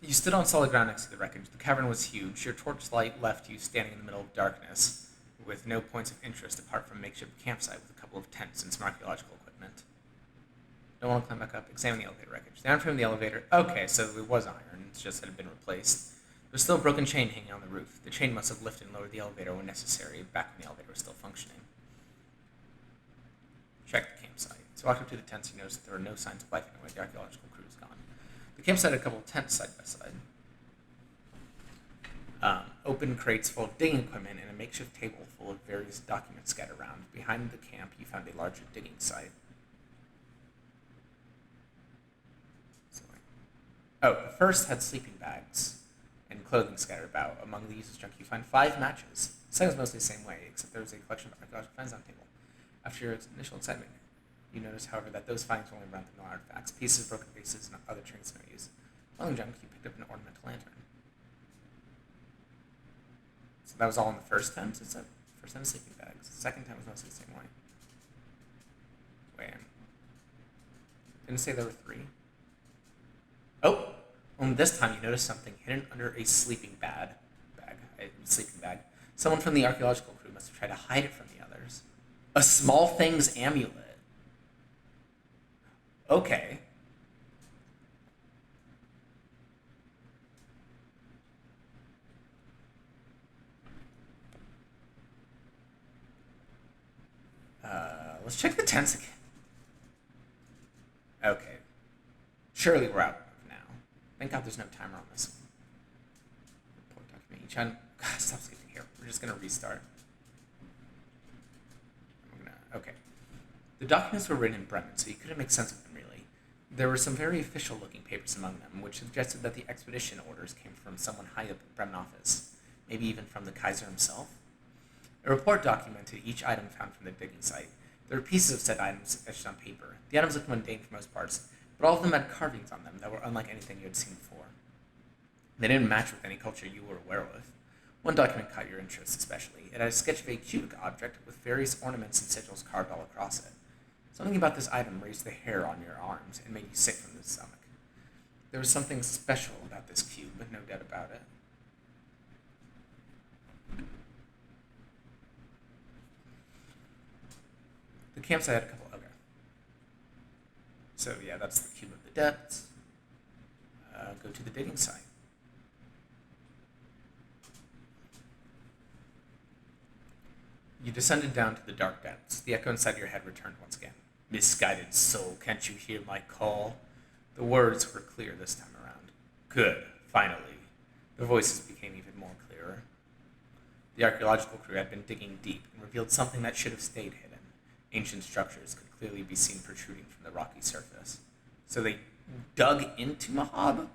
You stood on solid ground next to the wreckage. The cavern was huge. Your torchlight left you standing in the middle of darkness, with no points of interest apart from a makeshift campsite with a couple of tents and some archaeological equipment. Don't want to climb back up. Examine the elevator wreckage. The iron frame of the elevator. Okay, so it was iron. It's just that it had been replaced. There's still a broken chain hanging on the roof. The chain must have lifted and lowered the elevator when necessary, back when the elevator was still functioning. Check the campsite. So walked up to the tents, you noticed that there were no signs of life anyway. The archaeological crew was gone. The campsite had a couple of tents side by side. Open crates full of digging equipment and a makeshift table full of various documents scattered around. Behind the camp, you found a larger digging site. The first had sleeping bags and clothing scattered about. Among the useless junk, you find 5 matches. The second was mostly the same way, except there was a collection of archaeological finds on the table. After your initial excitement, you notice, however, that those findings were only run-of-the-mill artifacts, pieces of broken vases, and other trinkets no use. Among the junk, you picked up an ornamental lantern. So that was all in the first tent, it said? First time sleeping bags. The second time was mostly the same way. Wait. Didn't say there were 3. Oh! Only this time you notice something hidden under a sleeping bag. Someone from the archaeological crew must have tried to hide it from the others. A small thing's amulet. Okay. Let's check the tents again. Okay. Surely we're out now. Thank God there's no timer on this one. Report document each item. God, stop skipping here. We're just gonna restart. Okay. The documents were written in Bremen, so you couldn't make sense of them really. There were some very official-looking papers among them, which suggested that the expedition orders came from someone high up in the Bremen office, maybe even from the Kaiser himself. A report documented each item found from the digging site. There were pieces of said items etched on paper. The items looked mundane for most parts, but all of them had carvings on them that were unlike anything you had seen before. They didn't match with any culture you were aware of. One document caught your interest especially. It had a sketch of a cubic object with various ornaments and sigils carved all across it. Something about this item raised the hair on your arms and made you sick from the stomach. There was something special about this cube, but no doubt about it. The campsite had a couple. Okay. So yeah, that's the cube of the depths. Go to the digging site. You descended down to the dark depths. The echo inside your head returned once again. Misguided soul, can't you hear my call? The words were clear this time around. Good, finally. The voices became even more clearer. The archaeological crew had been digging deep and revealed something that should have stayed hidden. Ancient structures could clearly be seen protruding from the rocky surface. So they dug into Mahab?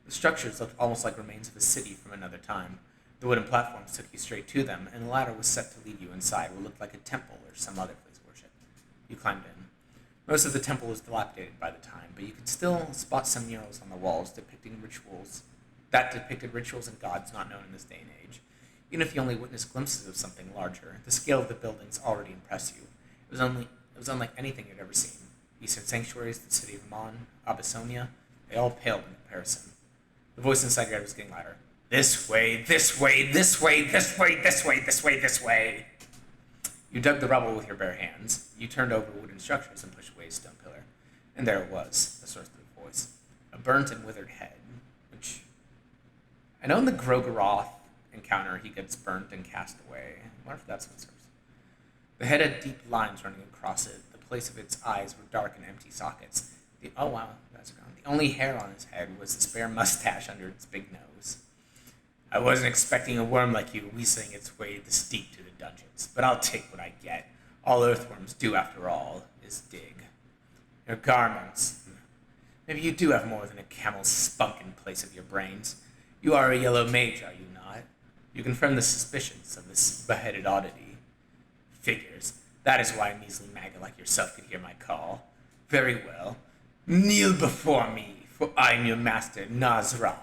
The structures looked almost like remains of a city from another time. The wooden platforms took you straight to them, and a ladder was set to lead you inside what looked like a temple or some other place of worship. You climbed in. Most of the temple was dilapidated by the time, but you could still spot some murals on the walls depicted rituals and gods not known in this day and age. Even if you only witnessed glimpses of something larger, the scale of the buildings already impressed you. It was unlike anything you'd ever seen. Eastern sanctuaries, the city of Mon, Abyssonia, they all paled in comparison. The voice inside your head was getting louder. This way, this way, this way, this way, this way, this way, this way. You dug the rubble with your bare hands. You turned over wooden structures and pushed away a stone pillar. And there it was, the source of the voice. A burnt and withered head, which... I know in the Grogaroth encounter he gets burnt and cast away. I wonder if that's what serves. The head had deep lines running across it. The place of its eyes were dark and empty sockets. Oh wow, that's gone. The only hair on his head was the spare mustache under its big nose. I wasn't expecting a worm like you weaseling its way this deep to the dungeons, but I'll take what I get. All earthworms do, after all, is dig. Your garments. Maybe you do have more than a camel's spunk in place of your brains. You are a yellow mage, are you not? You confirm the suspicions of this beheaded oddity. Figures. That is why a measly maggot like yourself could hear my call. Very well. Kneel before me, for I am your master, Nazra,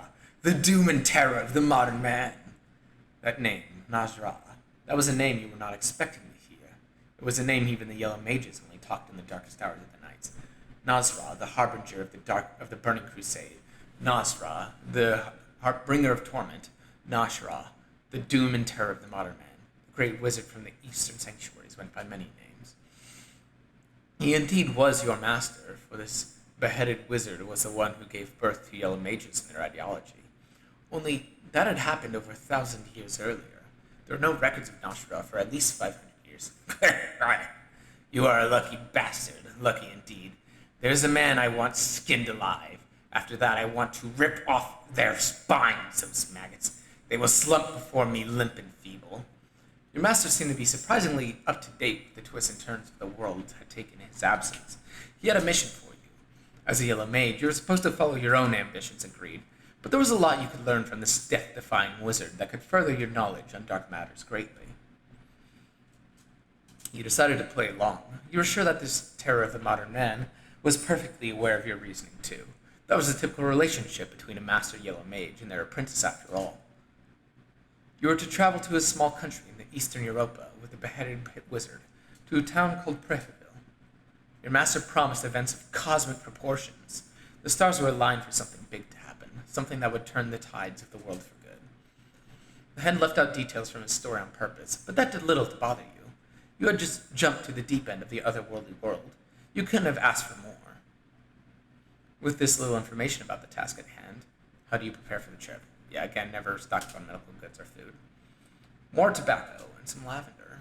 the doom and terror of the modern man. That name, Nazra, that was a name you were not expecting to hear. It was a name even the yellow mages only talked in the darkest hours of the nights. Nazra, the harbinger of the burning crusade. Nazra, the bringer of torment. Nashra, the doom and terror of the modern man. The great wizard from the eastern sanctuaries went by many names. He indeed was your master, for this beheaded wizard was the one who gave birth to yellow mages and their ideology. Only that had happened over 1,000 years earlier. There are no records of Nashra for at least 500 years. You are a lucky bastard, lucky indeed. There's a man I want skinned alive. After that, I want to rip off their spines, those maggots. They will slump before me limp and feeble. Your master seemed to be surprisingly up to date with the twists and turns of the world had taken in his absence. He had a mission for you. As a yellow mage, you were supposed to follow your own ambitions and greed, but there was a lot you could learn from this death-defying wizard that could further your knowledge on dark matters greatly. You decided to play along. You were sure that this terror of the modern man was perfectly aware of your reasoning too. That was a typical relationship between a master yellow mage and their apprentice after all. You were to travel to a small country in the eastern Europa with a beheaded pit wizard, to a town called Prefeville. Your master promised events of cosmic proportions. The stars were aligned for something big to happen, something that would turn the tides of the world for good. The hen left out details from his story on purpose, but that did little to bother you. You had just jumped to the deep end of the otherworldly world. You couldn't have asked for more. With this little information about the task at hand, how do you prepare for the trip? Yeah, again, never stock up on medical goods or food. More tobacco and some lavender.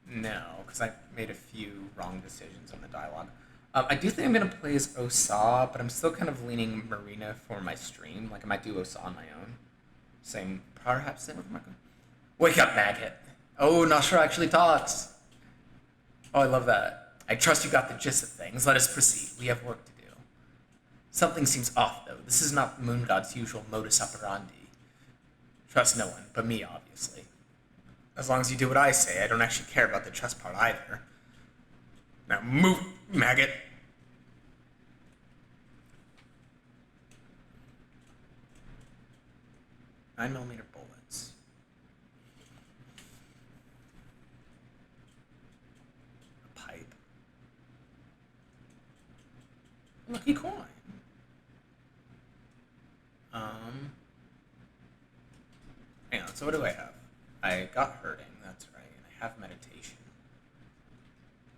No, because I made a few wrong decisions on the dialogue. I do think I'm going to play as Osa, but I'm still kind of leaning Marina for my stream. Like, I might do Osa on my own. Perhaps same with Marco. Wake up, maggot. Oh, Nashra actually talks. Oh, I love that. I trust you got the gist of things. Let us proceed. We have work to do. Something seems off, though. This is not Moon God's usual modus operandi. Trust no one, but me, obviously. As long as you do what I say, I don't actually care about the trust part either. Now move, maggot. 9mm bullets. A pipe. Lucky coin. Hang on, so what do I have? I got hurting, that's right, and I have meditation.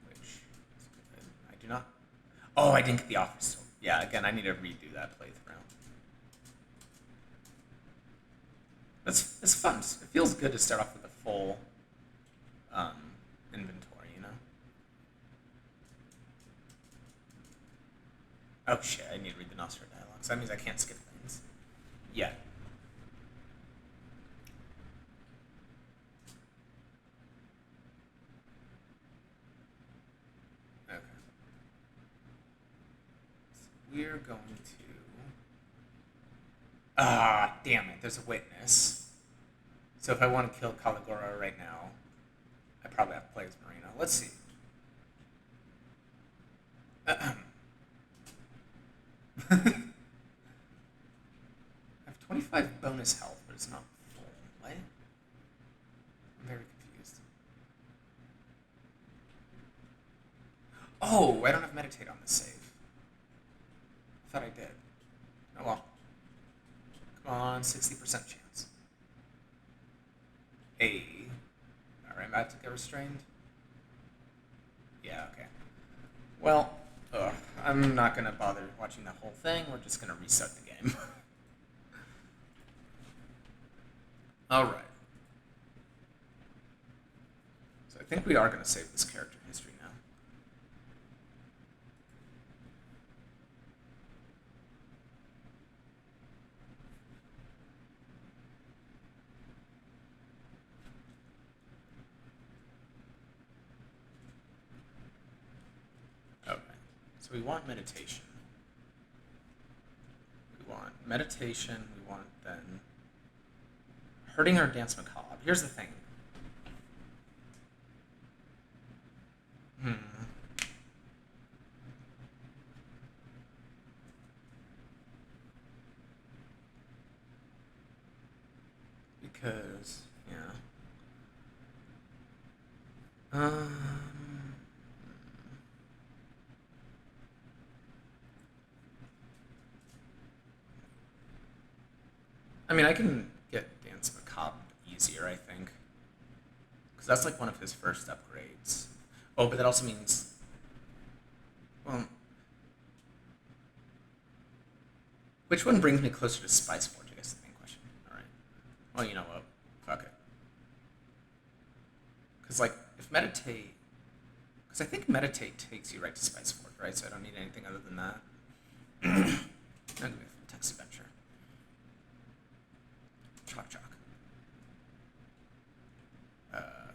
Which is good. I do not... Oh, I didn't get the office. So, yeah, again, I need to redo that playthrough. it's fun. It feels good to start off with a full um, inventory, you know? Oh shit, I need to read the Nostra dialogue, so that means I can't skip things. Yeah. Okay. So we're going to... Ah, damn it, there's a witness. So if I want to kill Caligora right now, I probably have to play as Marina. Let's see. I have 25 bonus health, but it's not full. What? I'm very confused. Oh, I don't have meditate on this save. I thought I did. Oh well. Come on, 60% chance. Hey. Alright, I'm about to get restrained. Yeah, okay. Well, I'm not going to bother watching the whole thing. We're just going to reset the game. Alright. So I think we are going to save this character history now. Okay. So we want meditation. We want meditation. We want then hurting our dance macabre. Here's the thing. Because, yeah. I mean, I can get Dance Macabre easier, I think. Because that's like one of his first upgrades. Oh, but that also means... Well... Which one brings me closer to Spice Forge, I guess is the main question. Alright. Well, you know what? Fuck it. Because, like, if Meditate... Because I think Meditate takes you right to Spice Forge, right? So I don't need anything other than that. I'm going to go for Text Adventure. Chalk.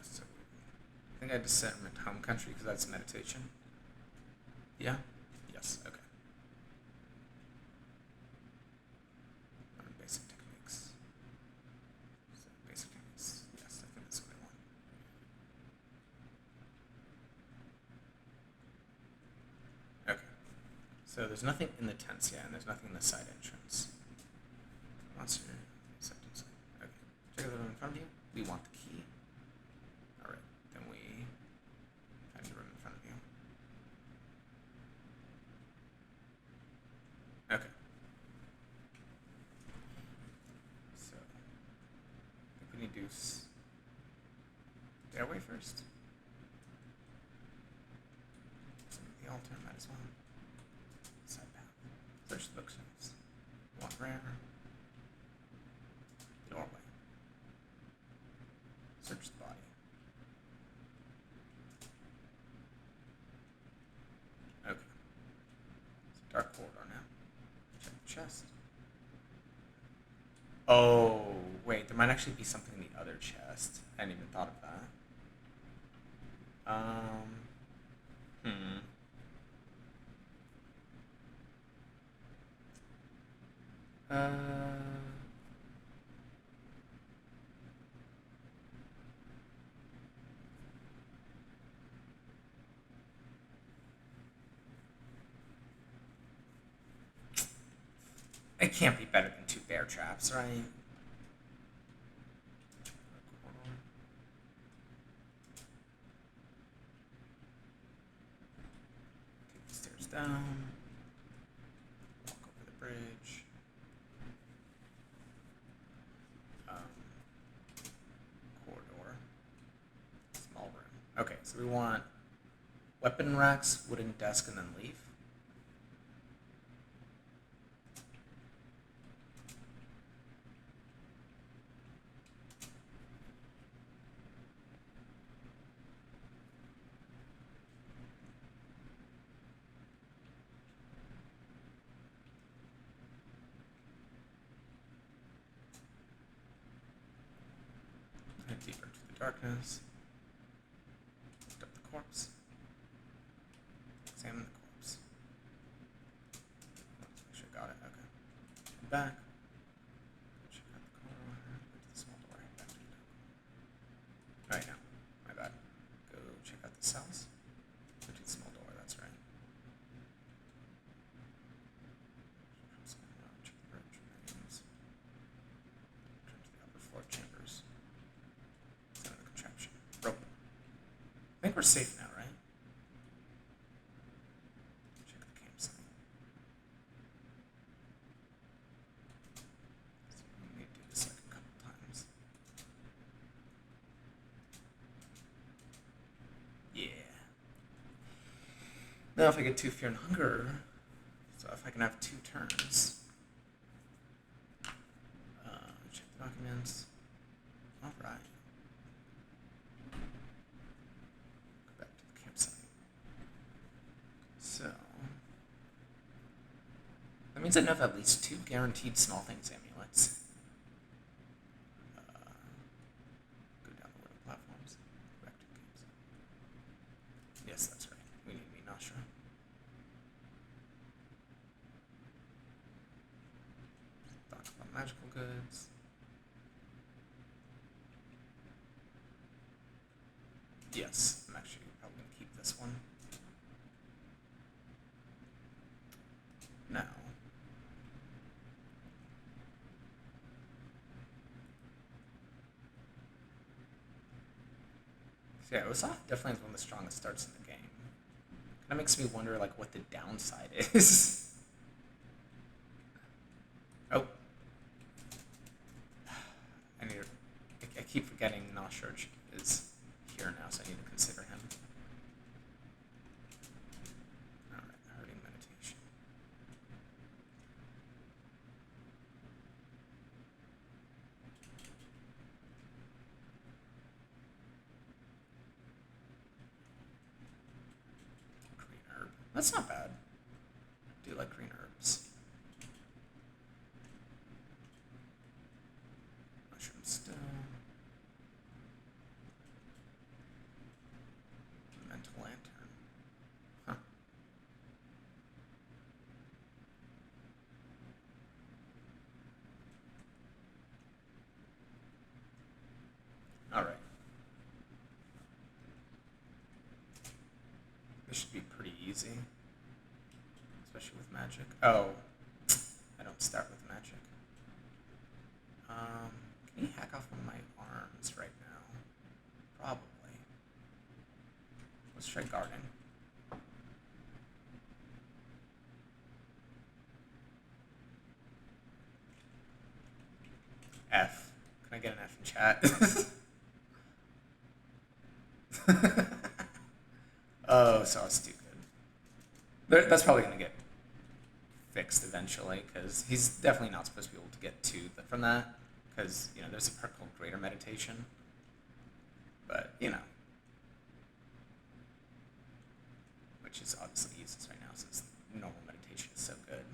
So I think I just set home country because that's meditation. Yeah? Yes, okay. Basic techniques. So basic techniques. Yes, I think that's what I want. Okay. So there's nothing in the tents yet, and there's nothing in the side entrance. Monster. Acceptance. Okay. Check the room in front of you. We want the key. Alright. Then we find the room in front of you. Okay. So I think we need to do stairway first. The altar, might as well. Side path. Search the bookshelves. Want rare. Doorway. Search the body. Okay. It's a dark corridor now. Check the chest. Oh, wait, there might actually be something in the other chest. I hadn't even thought of that. It can't be better than 2 bear traps, right? Take the stairs down. Walk over the bridge. Corridor. Small room. Okay, so we want weapon racks, wooden desk, and then leaf. darkness. Lift up the corpse. Examine the corpse. Let's make sure I got it. Okay. Come back. Check out the corner. Go to the small door. Back to the door. Alright, no. My bad. Go check out the cells. Go to the small door. That's right. Check the bridge remains. Turn to the upper floor chambers. Examine the contraption. Rope. I think we're safe now, right? Check the campsite. So we need to do this like a couple times. Yeah. Now if I get 2 fear and hunger, so if I can have 2 turns. Check the documents. Alright. Go back to the campsite. So that means I know of at least 2 guaranteed small things amulets. Go down the wooden platforms. Go back to the campsite. Yes, that's right. We need to be Nasha. Talk about magical goods. Yes, I'm actually probably going to keep this one. Now, so yeah, Osaka definitely is one of the strongest starts in the game. Kind of makes me wonder, like, what the downside is. Oh. I keep forgetting Noshurch is here now, so I need to consider him. Alright, hurting meditation. Green herb. That's not bad. I do like green herbs. Mushroom stone. Mental lantern. Huh. Alright. This should be pretty easy. Especially with magic. Oh. I don't start with magic. Can you hack off one of my arms right now? Probably. Let's try guarding. F. Can I get an F in chat? Oh, so it's too good. That's probably going to get fixed eventually, because he's definitely not supposed to be able to get 2 from that, because, you know, there's a perk called Greater Meditation. But, you know. Which is obviously useless right now, since normal meditation is so good.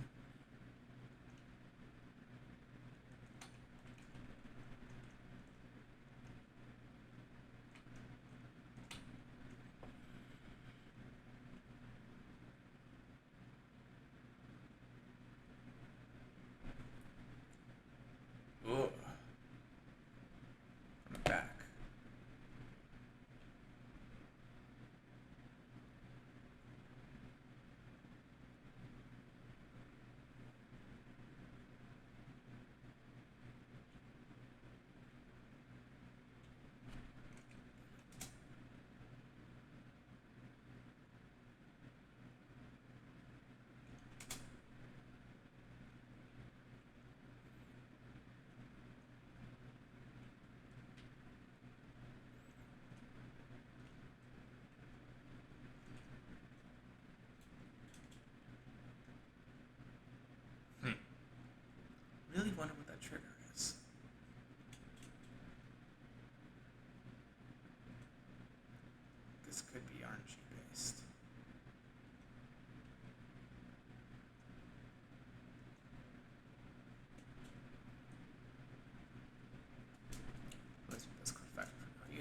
Ooh. From the back.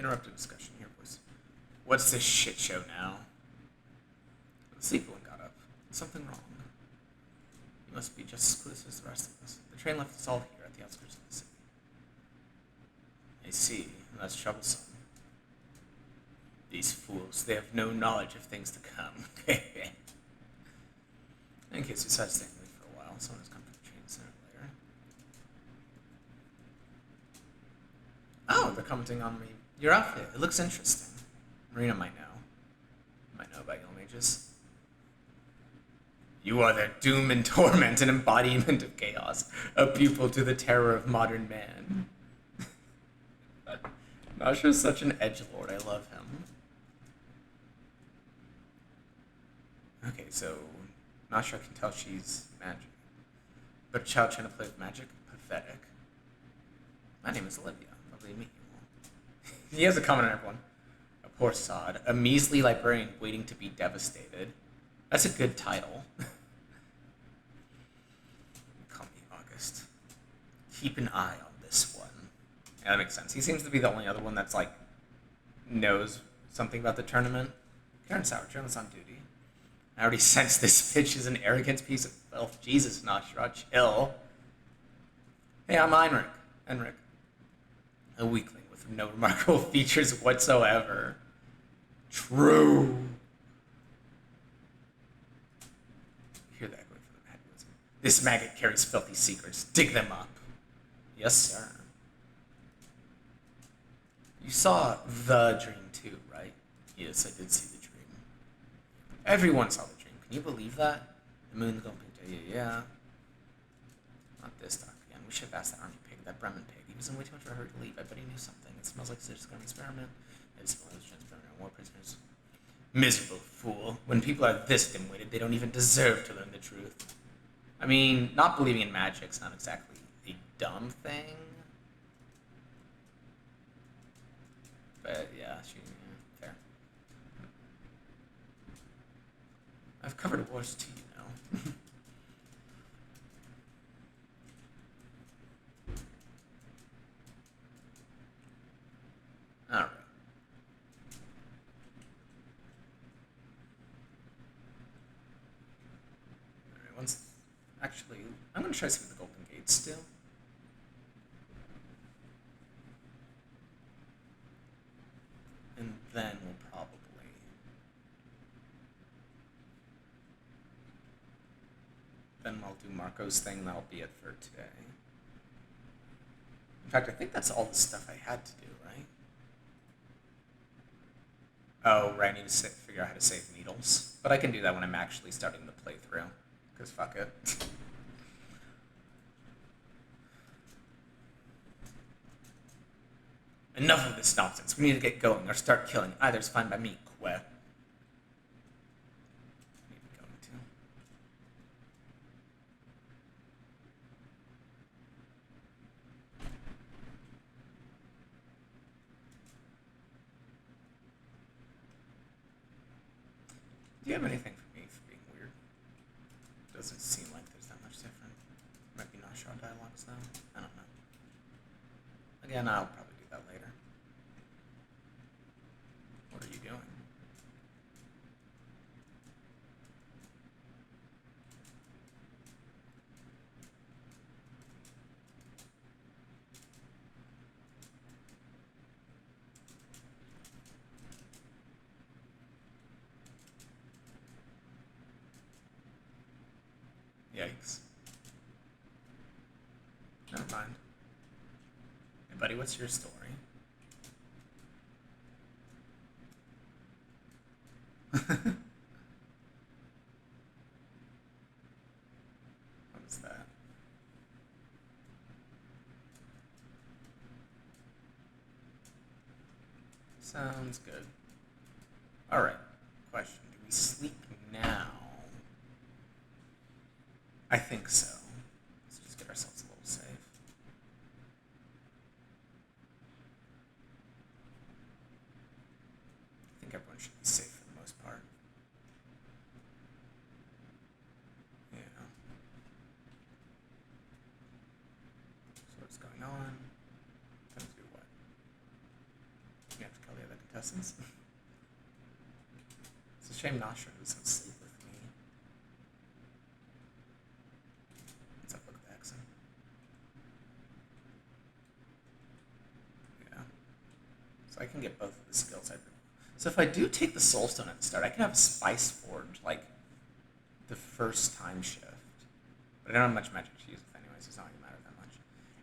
interrupt the discussion here, boys. What's this shit show now? The sleeper one got up. Something wrong. You must be just as clueless as the rest of us. The train left us all here at the outskirts of the city. I see. That's troublesome. These fools, they have no knowledge of things to come. In case you decide to stay and wait for a while, someone has come to the train sooner or later. Oh, they're commenting on me. Your outfit, it looks interesting. Marina might know. Might know about Yellow Mages. You are their doom and torment, an embodiment of chaos, a pupil to the terror of modern man. Nasha's such an edgelord, I love him. Okay, so Nasha can tell she's magic. But a child trying to play with magic? Pathetic. My name is Olivia. Lovely to meet you all. He has a comment on everyone. A poor sod. A measly librarian waiting to be devastated. That's a good title. Call me August. Keep an eye on this one. Yeah, that makes sense. He seems to be the only other one that's like knows something about the tournament. Karen Sauer, journalist on duty. I already sense this bitch is an arrogant piece of filth. Jesus, Nashra, chill. Hey, I'm Enric. A weakling with no remarkable features whatsoever. True. Hear that going from the mad wizard. This maggot carries filthy secrets. Dig them up. Yes, sir. You saw the dream too, right? Yes, I did see the dream. Everyone saw the dream. Can you believe that? The moon, the golden pig. Yeah. Not this duck again. We should have asked that army pig, that Bremen pig. He was in way too much of a hurry to leave. I bet he knew something. It smells like it's going to experiment. It's one of those transparent war prisoners. Miserable fool. When people are this dim-witted, they don't even deserve to learn the truth. I mean, not believing in magic's not exactly a dumb thing. But yeah, fair. I've covered wars too, you know. All right. Actually, I'm gonna try to see the Golden Gate still. And then we'll probably I'll do Marco's thing, and that'll be it for today. In fact, I think that's all the stuff I had to do, right? Oh, right, I need to figure out how to save needles. But I can do that when I'm actually starting the playthrough, because fuck it. Enough of this nonsense. We need to get going or start killing. Either's fine by me, Que. Do you have anything for me for being weird? Doesn't seem like there's that much different. Might be not Shaw dialogues though. I don't know. Again, I'll probably do that later. What are you doing? Yikes. Never mind. Hey buddy, what's your story? What is that? Sounds good. Alright. Question. Do we sleep now? I think so. Let's just get ourselves a little safe. I think everyone should be safe for the most part. Yeah. So what's going on? Gonna do what? We have to cussings. It's a shame Noshra doesn't sleep with me. Let's have a look at the accent. Yeah. So I can get both of the skills I bring. So if I do take the Soulstone at the start, I can have Spice Forge, like, the first time shift. But I don't have much magic to use with anyways, so it's not going to matter that much.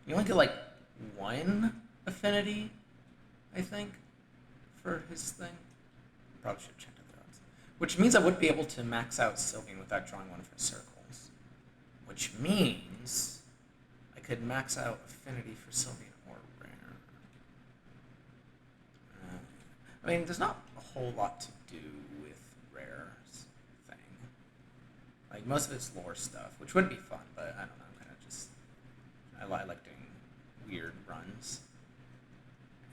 You only get, like, 1 affinity, I think, for his thing. Probably should have checked out the odds. Which means I would be able to max out Sylvian without drawing one of her circles. Which means I could max out affinity for Sylvian or rare. I mean, there's not a whole lot to do with rare's thing. Like, most of it's lore stuff, which would be fun, but I don't know, kind of just... I like doing weird runs.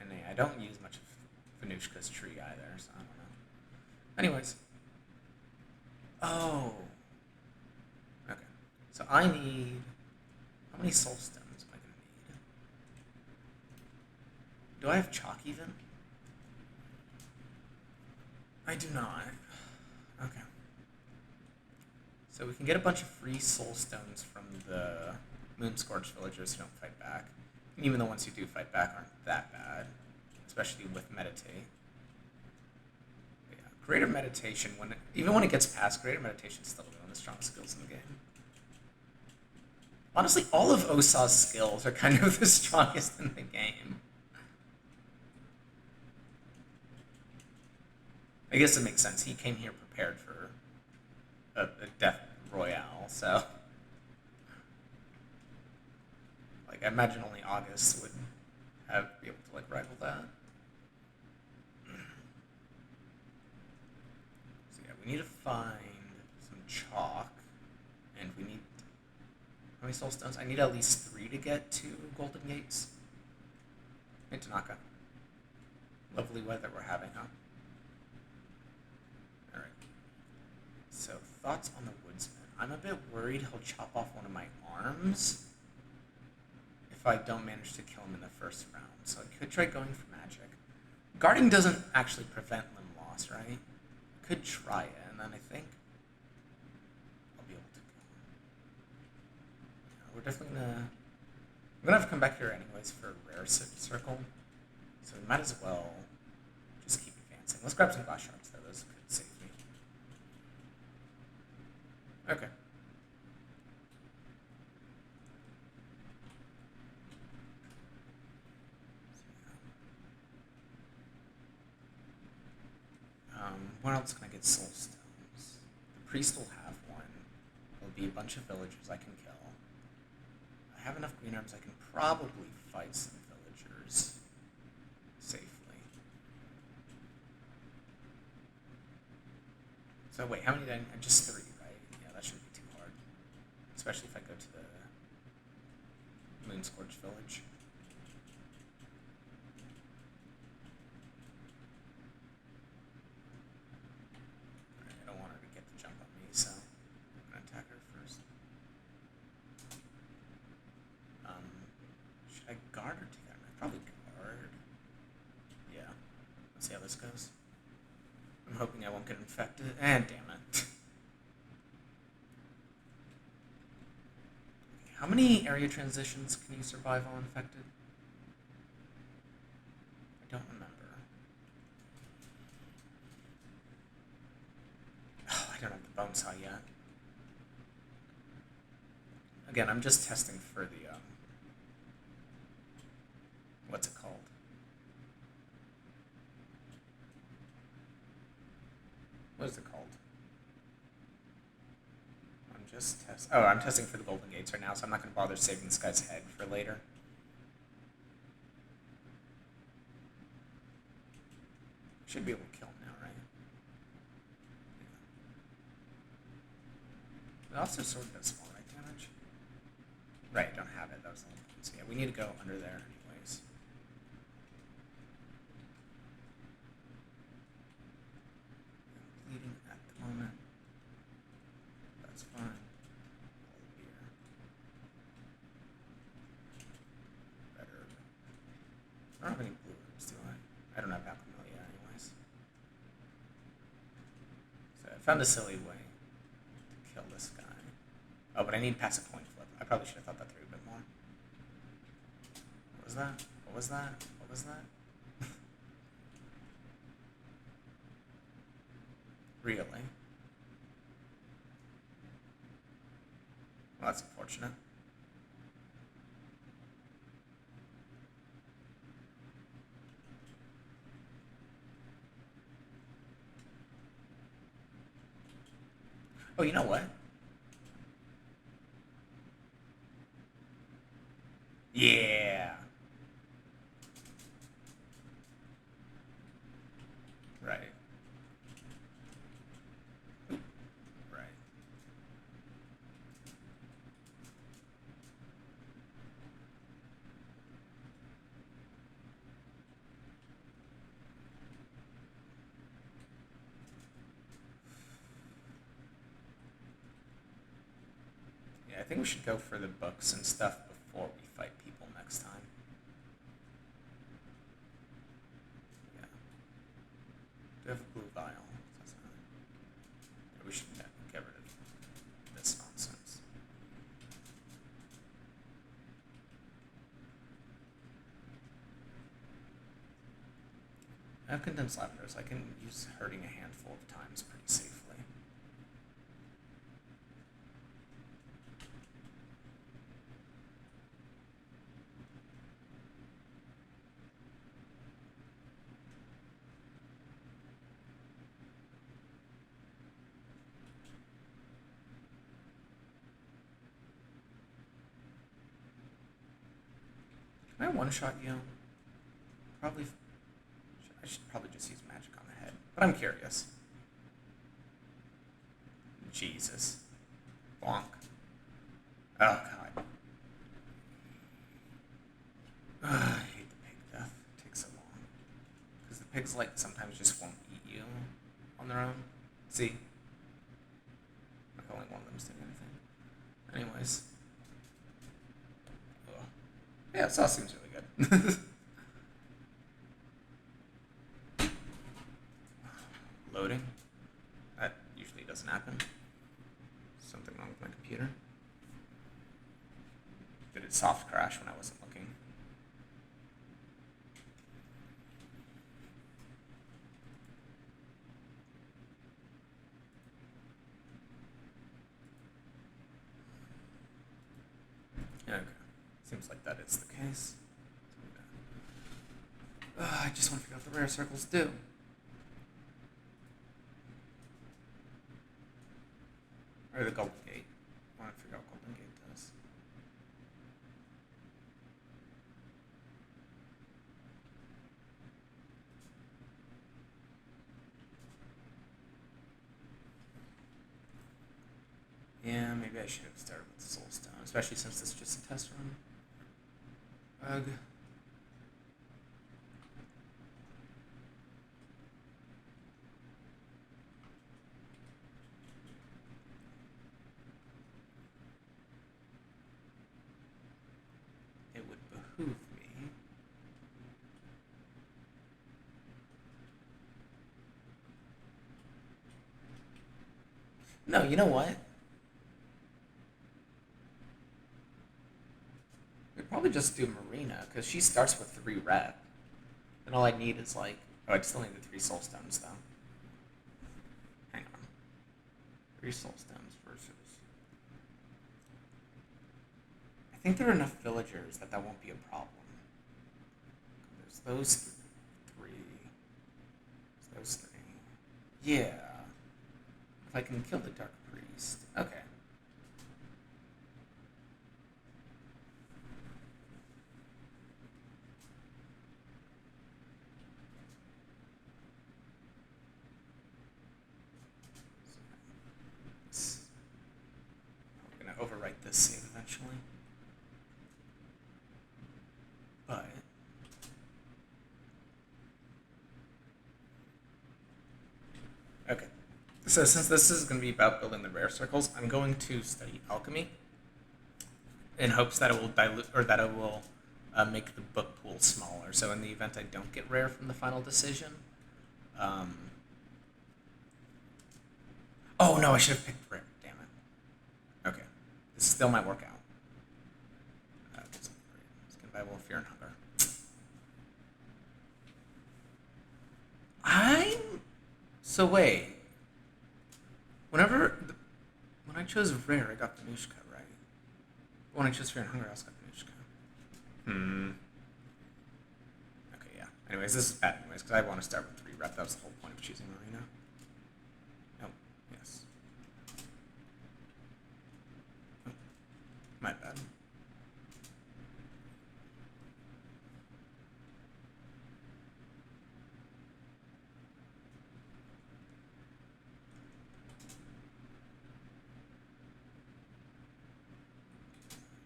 And I don't use much of Venushka's tree either, so I don't know. Anyways. Oh. Okay. So I need... How many soul stones am I going to need? Do I have chalk even? I do not. Okay. So we can get a bunch of free soul stones from the Moonscorched villagers who don't fight back. And even the ones who do fight back aren't that bad. Especially with Meditate. But yeah, Greater Meditation, even when it gets past, Greater Meditation is still one of the strongest skills in the game. Honestly, all of Osa's skills are kind of the strongest in the game. I guess it makes sense. He came here prepared for a death royale, so... Like, I imagine only August would be able to, like, rival that. So yeah, we need to find some chalk, and we need... How many soul stones? I need at least 3 to get to Golden Gates. Hey, Tanaka. Lovely weather we're having, huh? Alright. So, thoughts on the Woodsman. I'm a bit worried he'll chop off one of my arms if I don't manage to kill him in the first round. So I could try going for magic. Guarding doesn't actually prevent limb loss, right? I could try it, and then I think I'll be able to go. Yeah, we're definitely gonna... We're gonna have to come back here anyways for a rare circle. So we might as well just keep advancing. Let's grab some glass shards though, those could save me. Okay. Where else can I get soul stones? The priest will have one. There'll be a bunch of villagers I can kill. I have enough green herbs I can probably fight some villagers safely. So wait, how many did I... Just 3, right? Yeah, that shouldn't be too hard. Especially if I go to the Moonscorched village. I don't want her to get the jump on me, so I'm going to attack her first. Should I guard or take that? Probably guard. Yeah. Let's see how this goes. I'm hoping I won't get infected. And damn it. How many area transitions can you survive while infected? I don't remember. Oh, I don't have the bone saw yet. Again, I'm just testing for the, what's it called? What is it called? I'm testing for the Golden Gates right now, so I'm not going to bother saving this guy's head for later. Should be able to kill him now, right? Yeah. It also sort of does small right damage. Right, don't have it. That was the only point. So yeah, we need to go under there anyways. I'm bleeding at the moment. That's fine. Better. I don't have any blue herbs, do I? I don't have Aquimelia anyways. found a silly way to kill this guy. Oh, but I need past a coin flip. I probably should have thought that through a bit more. What was that? What was that? What was that? Really? Well, that's unfortunate. Oh, you know what? Yeah. Right. Right. Yeah, I think we should go for the books and stuff before we fight people next time. Yeah. Do have a blue vial. That's not... We should get rid of this nonsense. I have condensed lavenders. I can use hurting a handful of times pretty safely. Can I one-shot you? Probably. I should probably just use magic on the head. But I'm curious. Jesus. Bonk. Oh, God. Ugh, I hate the pig death. It takes so long. Because the pigs, like, sometimes just won't eat you on their own. See? Like, only one of them's doing anything. Anyways. Ugh. Yeah, sauce seems really good. Loading. That usually doesn't happen. Something wrong with my computer. Did it soft crash when I wasn't looking? Okay. Seems like that is the case. I just want to figure out what the rare circles do. Or the Golden Gate. I want to figure out what Golden Gate does. Yeah, maybe I should have started with the Soul Stone, especially since this is just a test run. Ugh. It would behoove me. No, you know what? We'd probably just do Marina, because she starts with 3 red. And all I need is like... Oh, I still need the 3 Soul Stones, though. Hang on. 3 Soul Stones versus... I think there are enough villagers that won't be a problem. There's those 3. There's those 3. Yeah. If I can kill the Dark Priest. Okay. I'm going to overwrite this save eventually. But... Okay. So since this is going to be about building the rare circles, I'm going to study alchemy in hopes that it will dilute, or that it will make the book pool smaller. So in the event I don't get rare from the final decision, Oh no, I should have picked rare. Damn it. Okay. This still might work out. Skin Bible, Fear and Hunger. So wait. Whenever... When I chose rare, I got Venushka, right? But when I chose Fear and Hunger, I also got Venushka. Okay, yeah. Anyways, this is bad anyways, because I want to start with 3 rep. That was the whole point of choosing Marina. Oh, yes. Oh, my bad.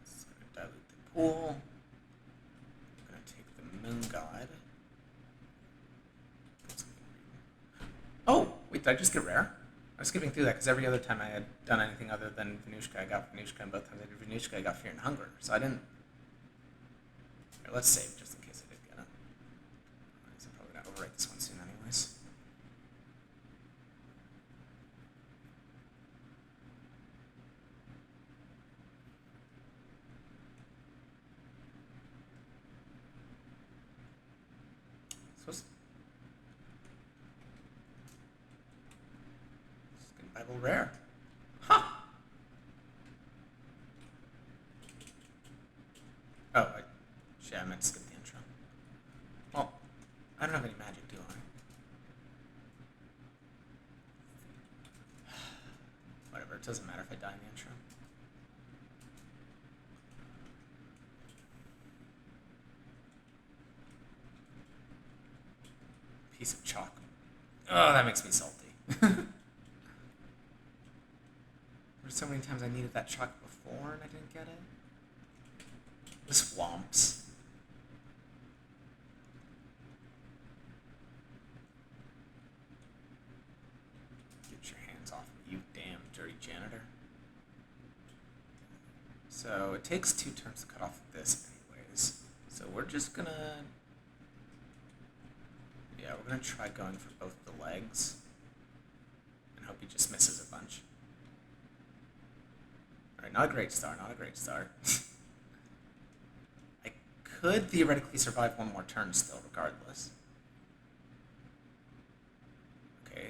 Just gonna dilute the pool. I'm gonna take the Moon God. Oh, wait, did I just get rare? I was skipping through that because every other time I had done anything other than Venushka, I got Venushka, and both times I did Venushka, I got Fear and Hunger. So I didn't... Here, let's save just in case I did get it. I'm probably going to overwrite this one soon anyways. Skin Bible rare. Huh! Oh, I meant to skip the intro. Well, I don't have any magic, do I? Whatever, it doesn't matter if I die in the intro. Piece of chalk. Oh, that makes me salty. There's so many times I needed that chalk before and I didn't get it. The swamps. Get your hands off me, you damn dirty janitor. So it takes 2 turns to cut off this anyways. So we're just gonna... Yeah, we're gonna try going for both the legs. And hope he just misses a bunch. Alright, not a great start, not a great start. I could theoretically survive 1 more turn still, regardless. Okay.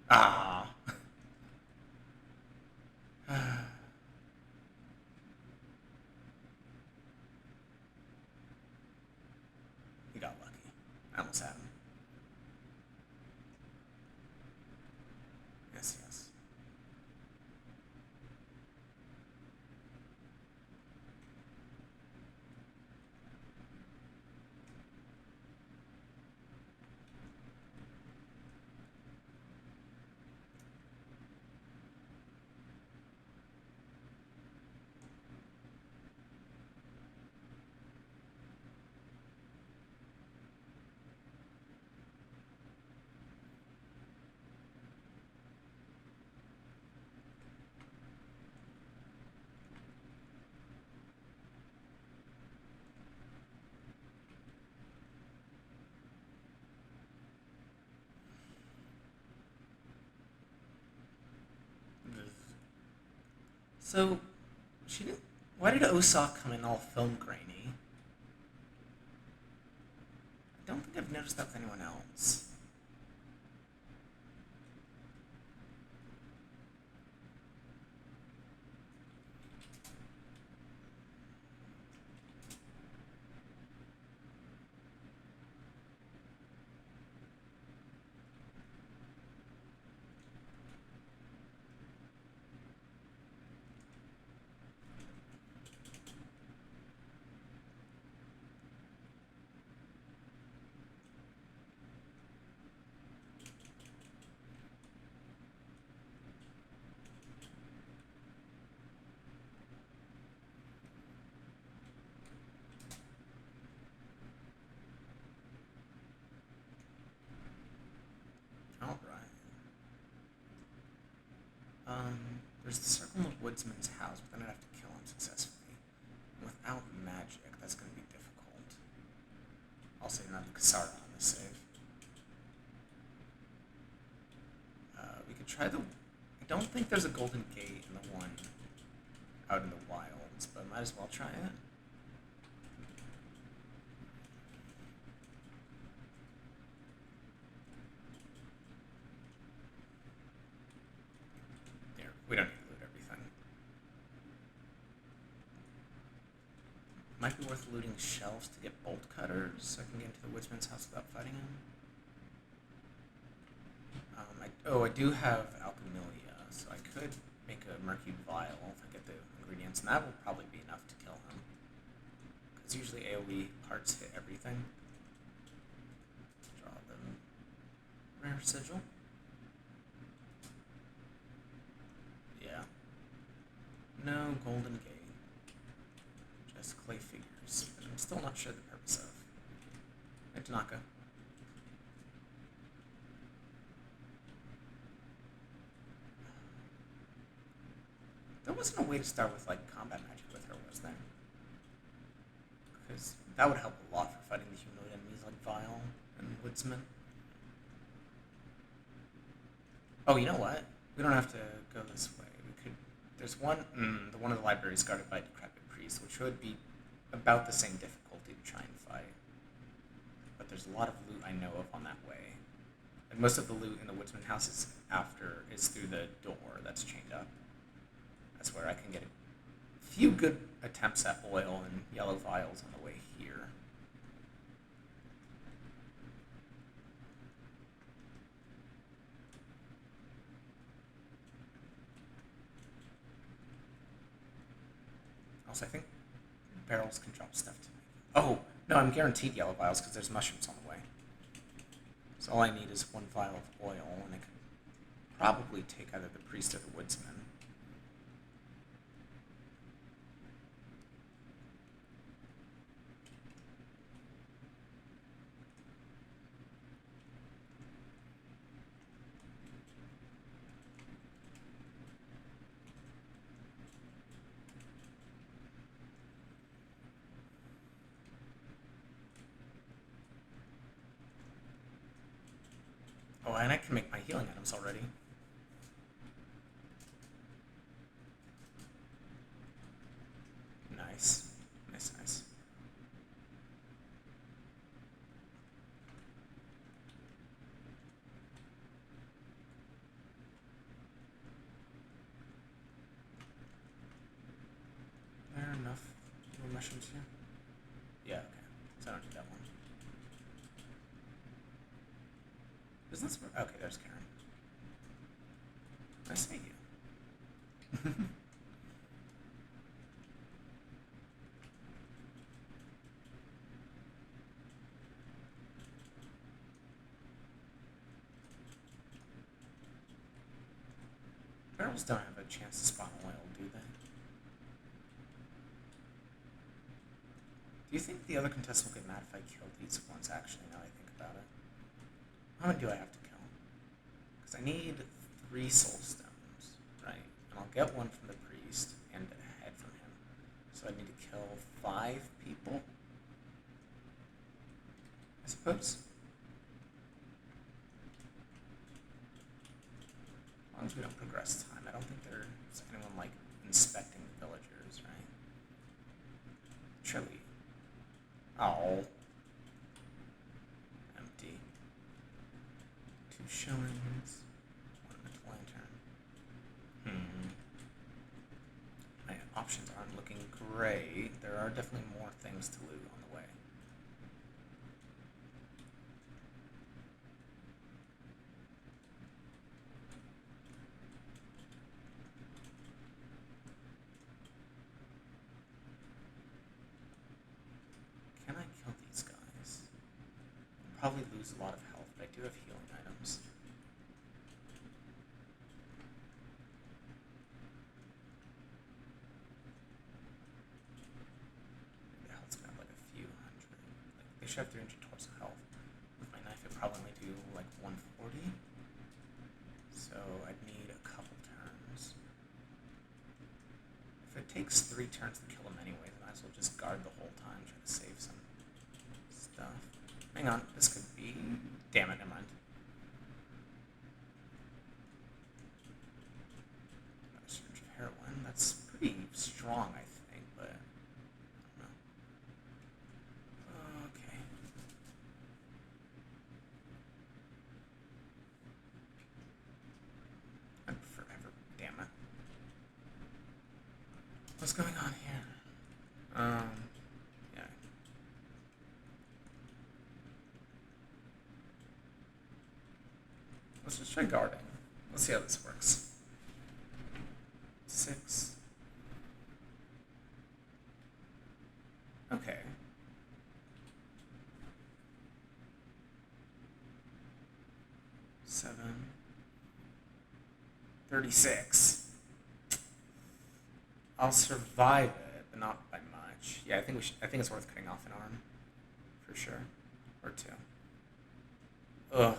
Ah! He got lucky. I almost had him. Yes, yes. So, she didn't... Why did Osaka come in all film grainy? I don't think I've noticed that with anyone else. There's the Circle of Woodsman's house, but then I'd have to kill him successfully. Without magic, that's going to be difficult. I'll save another Kasara on this save. We could try the... I don't think there's a golden gate in the one out in the wilds, but might as well try it. There, we don't need to loot everything. Might be worth looting shelves to get bolt cutters so I can get into the woodsman's house without fighting him. I do have alchemilia, so I could make a murky vial if I get the ingredients, and that will probably be enough to kill him. Because usually AoE parts hit everything. Draw the rare sigil. Yeah. No golden gate. Just clay figures. But I'm still not sure the purpose of. Right, Tanaka. There wasn't a way to start with, like, combat magic with her, was there? Because that would help a lot for fighting the humanoid enemies like Vile and Woodsman. Oh, you know what? We don't have to go this way. We could... There's one... the one of the libraries guarded by a decrepit priest, which would be about the same difficulty to try and fight. But there's a lot of loot I know of on that way. And most of the loot in the Woodsman house is through the door that's chained up. That's where I can get a few good attempts at oil and yellow vials on the way here. Also, I think barrels can drop stuff to me. Oh, no, I'm guaranteed yellow vials because there's mushrooms on the way. So all I need is one vial of oil, and I can probably take either the priest or the woodsman. Oh, and I can make my healing items already. Nice. Nice, nice. Are there enough little mushrooms here? Yeah, okay. So I don't need that one. Isn't this... Okay, there's Karen. Nice to meet you. Barrels don't have a chance to spawn oil, do they? Do you think the other contestants will get mad if I kill these ones, actually, now I think about it? How many do I have to kill? Because I need 3 soul stones, right? And I'll get one from the priest and a head from him. So I need to kill 5 people? I suppose. As long as we don't progress time. I don't think there's anyone, like, inspecting the villagers, right? Chili. Oh. Empty. 2 shillings. 1 metal lantern. My options aren't looking great. There are definitely more things to loot on the way. Can I kill these guys? I'll probably lose a lot of health, but I do have healing items. The health's gonna have like a few hundred. Like, they should have 300 torso health. With my knife, it probably only do like 140. So I'd need a couple turns. If it takes 3 turns to kill them anyway, then I might as well just guard the whole time, try to save some stuff. Hang on, this could be... Damn it, never mind. What's going on here? Yeah. Let's just try guarding. Let's see how this works. 6. Okay. 7. 36. I'll survive it, but not by much. Yeah, I think it's worth cutting off an arm, for sure, or 2. Ugh.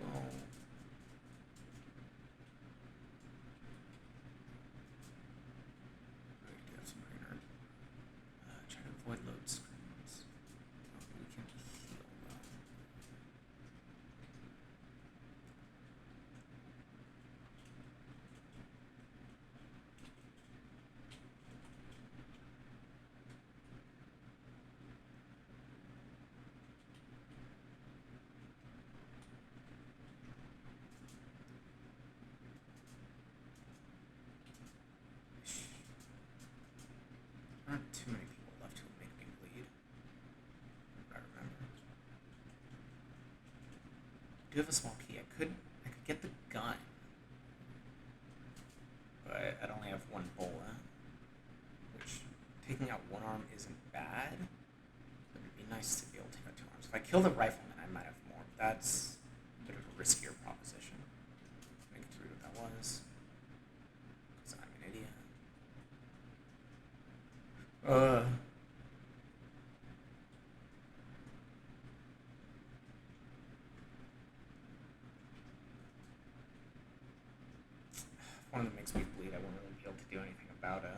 Well, we do have some greener. Try to avoid load screens. We can heal though. There aren't too many people left who will make me bleed. If I remember. I do have a small key. I could get the gun, but I'd only have 1 bullet, which taking out 1 arm isn't bad. But it'd be nice to be able to take out 2 arms. If I kill the rifleman, I might have more. But that's a bit of a riskier proposition. I can read what that was, because I'm an idiot. If one of them makes me bleed, I won't really be able to do anything about it.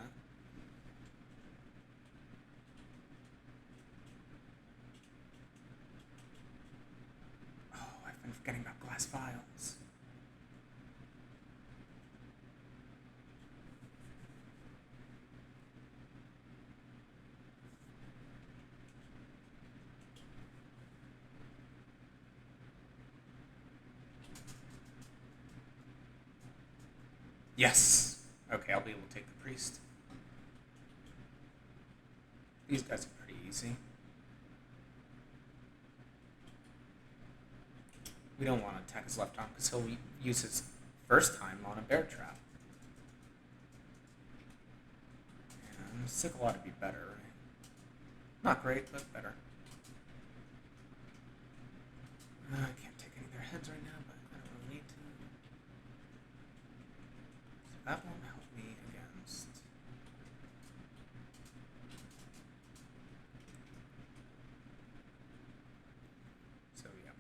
Oh, I've been forgetting about glass vials. Yes! Okay, I'll be able to take the priest. These guys are pretty easy. We don't want to attack his left arm because he'll use his first time on a bear trap. And sickle ought to be better, right? Not great, but better. I can't take any of their heads right now, but I don't really need to. So that won't help me against... So yeah,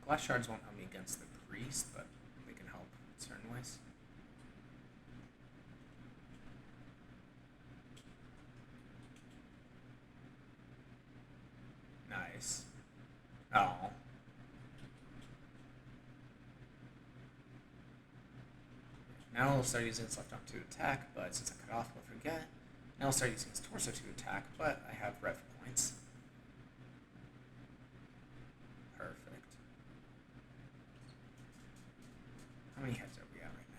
glass shards won't help me against the priest, but they can help in certain ways. Nice. Oh. Now he'll start using his left arm to attack, but since I cut off, he'll forget. Now he'll start using his torso to attack, but I have rev points. Perfect. How many heads are we at right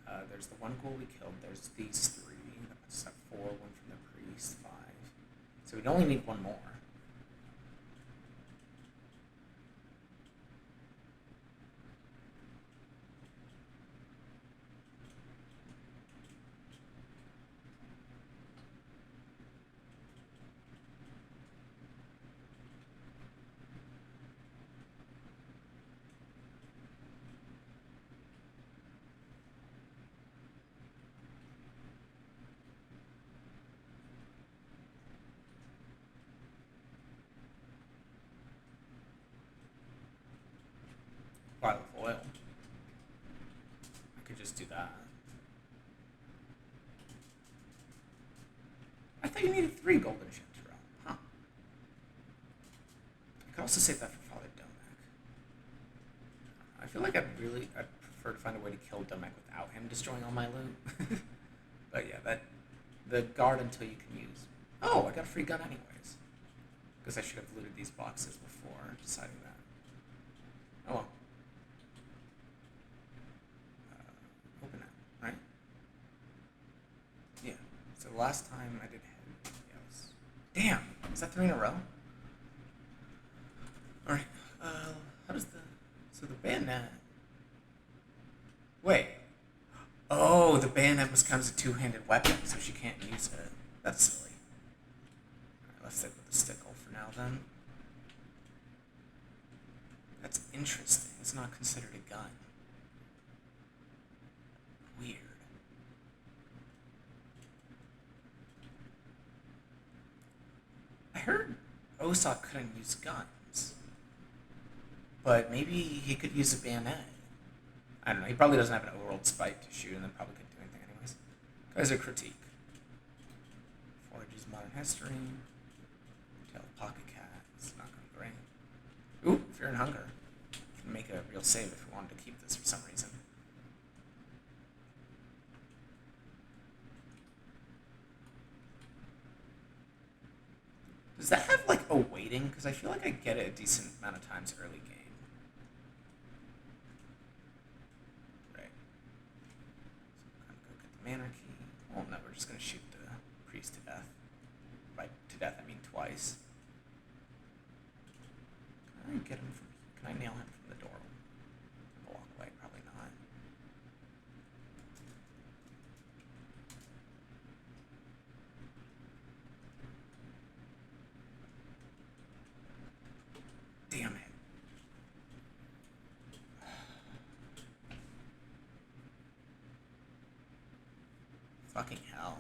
now? There's the 1 ghoul we killed. There's these 3. That puts us at 4. 1 from the priest. 5. So we'd only need 1 more. Vial of oil. I could just do that. I thought you needed 3 golden ships, bro. Huh. I could also save that for Father Domek. I feel like I'd prefer to find a way to kill Domek without him destroying all my loot. But yeah, the guard until you can use Oh, I got a free gun anyways. Because I should have looted these boxes before deciding that. Oh well. Open it, right? Yeah. So last time I did head. Yes. Damn! Is that 3 in a row? Alright. How does the. So the bayonet. Wait. Oh, the bayonet becomes a two-handed weapon, so she can't use it. That's silly. Alright, let's stick with the stickle for now then. That's interesting. It's not considered a gun. Weird. I heard Osok couldn't use guns. But maybe he could use a bayonet. I don't know. He probably doesn't have an overworld spike to shoot, and then probably couldn't do anything anyways. Kaiser critique. Forage's modern history. Tale of Pocket Cat. It's not going great. Ooh, Fear and Hunger. Can make a real save if we wanted to keep this for some reason. Does that have like a weighting? Because I feel like I get it a decent amount of times early game. Right. So I'm gonna go get the mana key. Oh no, we're just gonna shoot the priest to death. By to death I mean twice. Can I get him from? Can I nail him from the door? I'll walk away, probably not. Damn it. Fucking hell.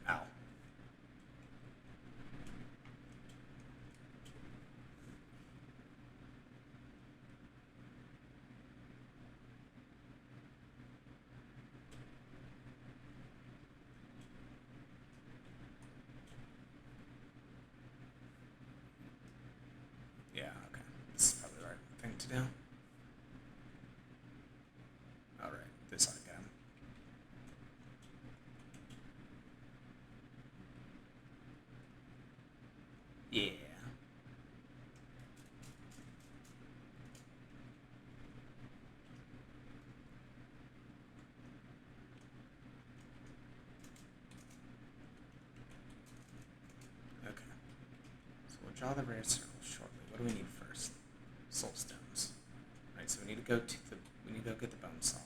Ow. Yeah, okay. This is probably the right thing to do. Alright, this ought to get him. Yeah. Okay. So we'll draw the rare circle shortly. What do we need first? Soul stones. Alright, so we need to go get the bone saw.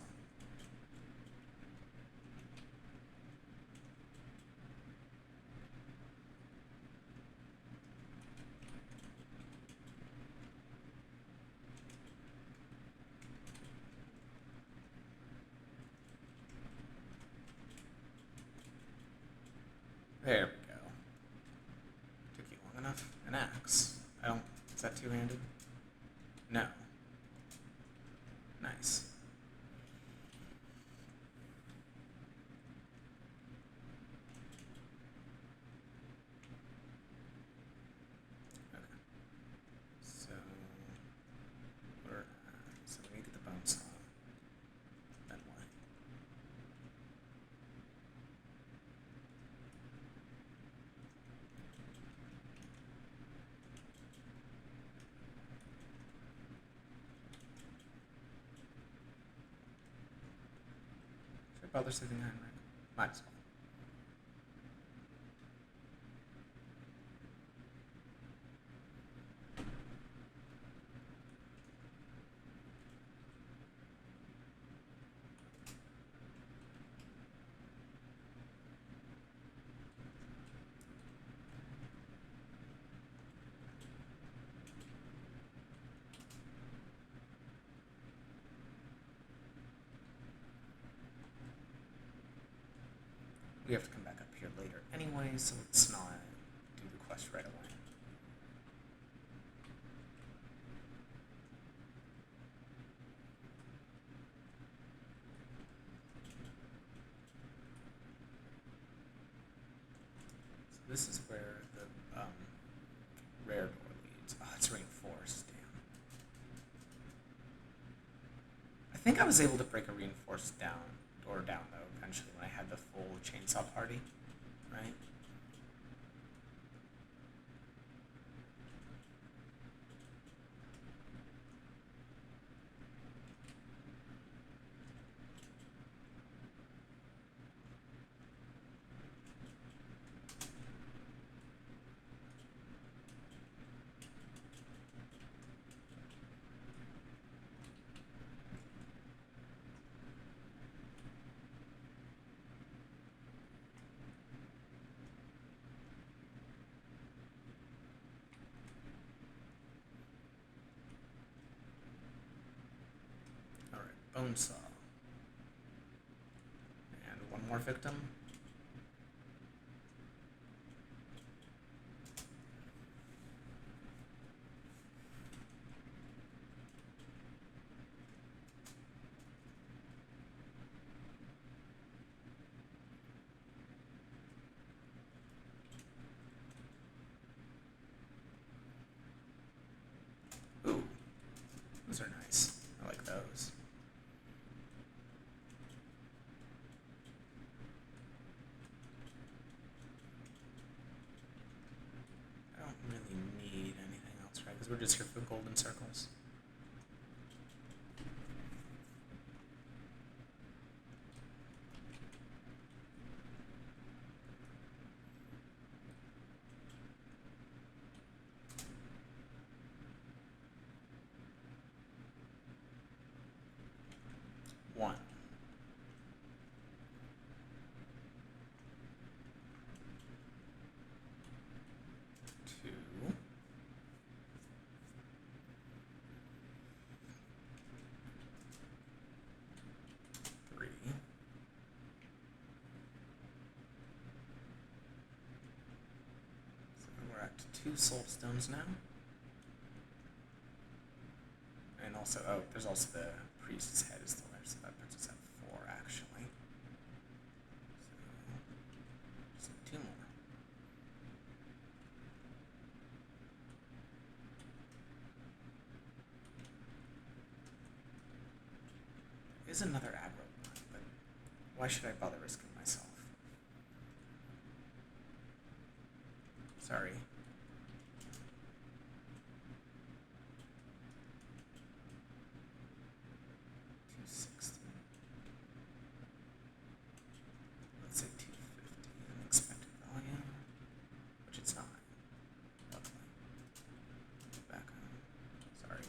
There we go. Took you long enough. An axe. Is that two-handed? No. Nice. Okay. So let me get the bone saw. Then what? Should I bother saving Iron Ring? Might as well. We have to come back up here later anyway, so let's not do the quest right away. So this is where the rare door leads. Oh, think I was able to break a reinforced door down though eventually when I had the full chainsaw party, right? Bone saw. And one more victim. Ooh, those are nice. I like those. I don't really need anything else, right? Because we're just here for golden circles. One. Two. Three. So we're at 2 soul stones now. And also, oh, there's also the priest's head is still there, so that puts us at 4 actually. So, just need 2 more. There is another aggro one, but why should I bother risking myself? Sorry. Let's say 250 unexpected volume, which it's not. Luckily. Back home. Sorry.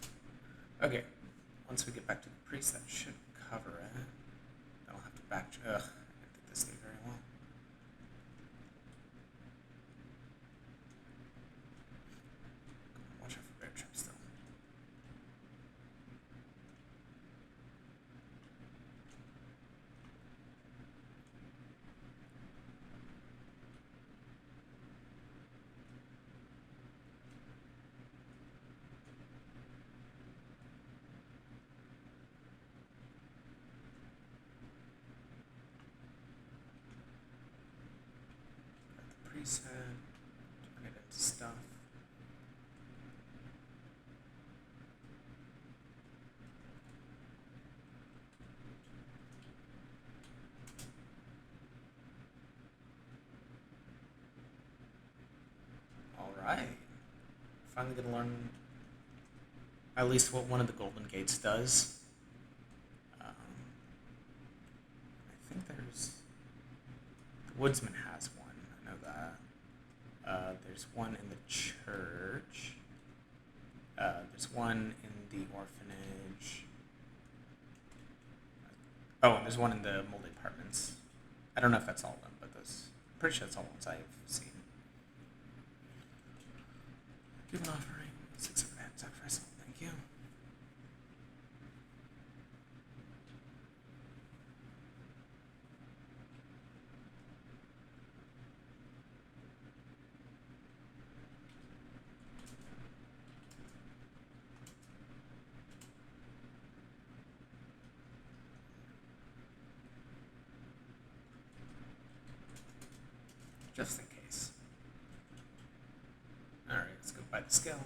Okay. Once we get back to the priest, that should cover it. I don't have to back. Ugh. I didn't think this thing very well. Watch out for bear traps, though. Got the preset. Turn it into stuff. Alright. Finally gonna learn at least what one of the golden gates does. I think there's... The woodsman has one, I know that. There's one in the church. There's one in the orphanage. Oh, and there's one in the mold apartments. I don't know if that's all of them, but those... I'm pretty sure that's all the ones I've seen. Give an offering. 6 overhead sacrifice. Thank you. Just in case. Alright, let's go buy the skill.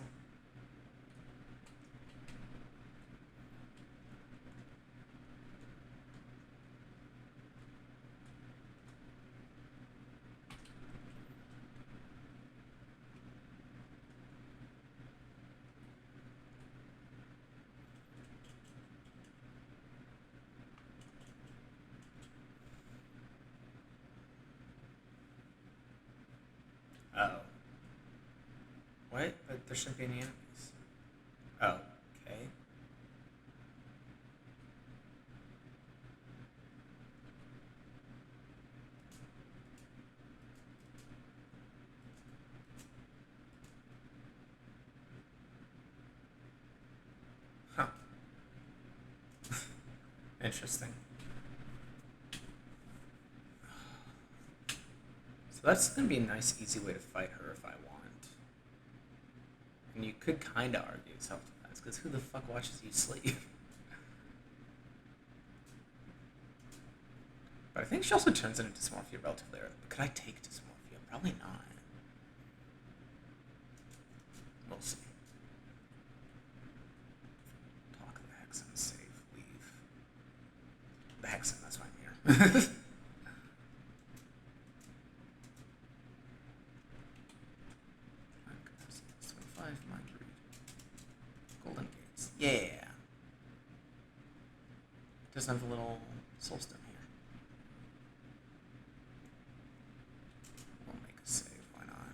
What? But there shouldn't be any enemies. Oh, okay. Huh. Interesting. So that's going to be a nice, easy way to fight her if I want. And you could kind of argue self-defense, because who the fuck watches you sleep? But I think she also turns into dysmorphia relatively early. Could I take dysmorphia? Probably not. We'll see. Talk to the Hexen, save, leave. The Hexen, that's why I'm here. 25, mind read. Golden gates. Yeah. Doesn't have a little soulstone here. We'll make a save, why not?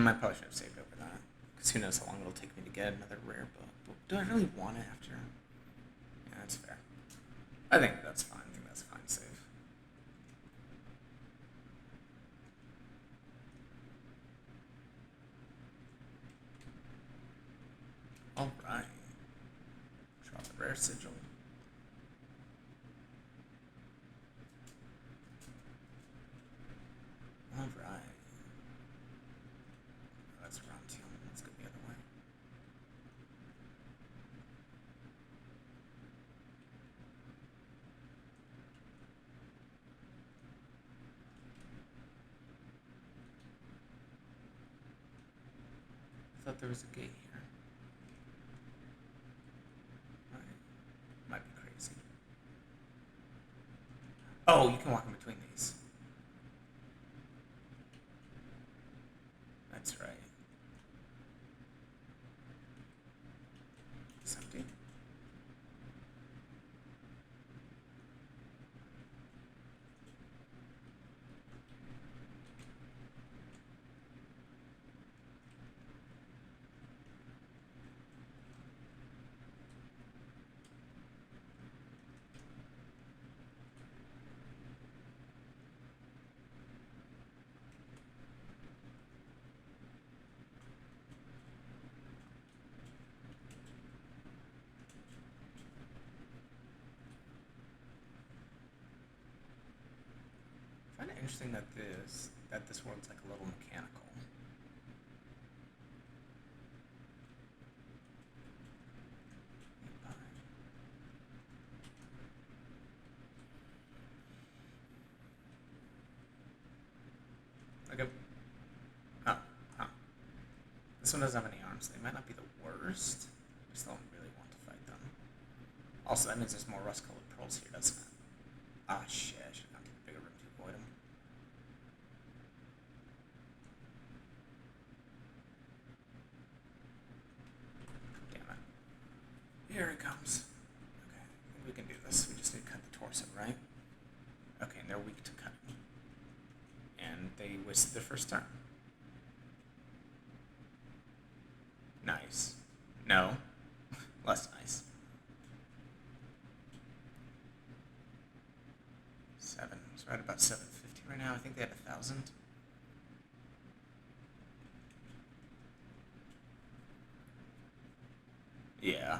I probably should have saved over that. Because who knows how long it'll take me to get another rare book. But do I really want it after? Yeah, that's fair. I think that's fine. I think that's a fine save. Alright. Draw the rare sigil. Alright. That's around 2. Let's go the other way. I thought there was a gate here. Might be crazy. Oh, you can walk in between these. That's right. It's empty. I find it interesting that this world's like a little mechanical. Like a This one doesn't have any arms. They might not be the worst. I just don't really want to fight them. Also, that means there's more rust-colored pearls here, doesn't it? Ah, shit. I should have gone to the bigger room to avoid them. Damn it. Here it comes. Okay, I think we can do this. We just need to cut the torso, right? Okay, and they're weak to cutting. And they wasted their first turn. Nice. No. Less nice. 7. It's right about 750 right now. I think they had 1,000. Yeah.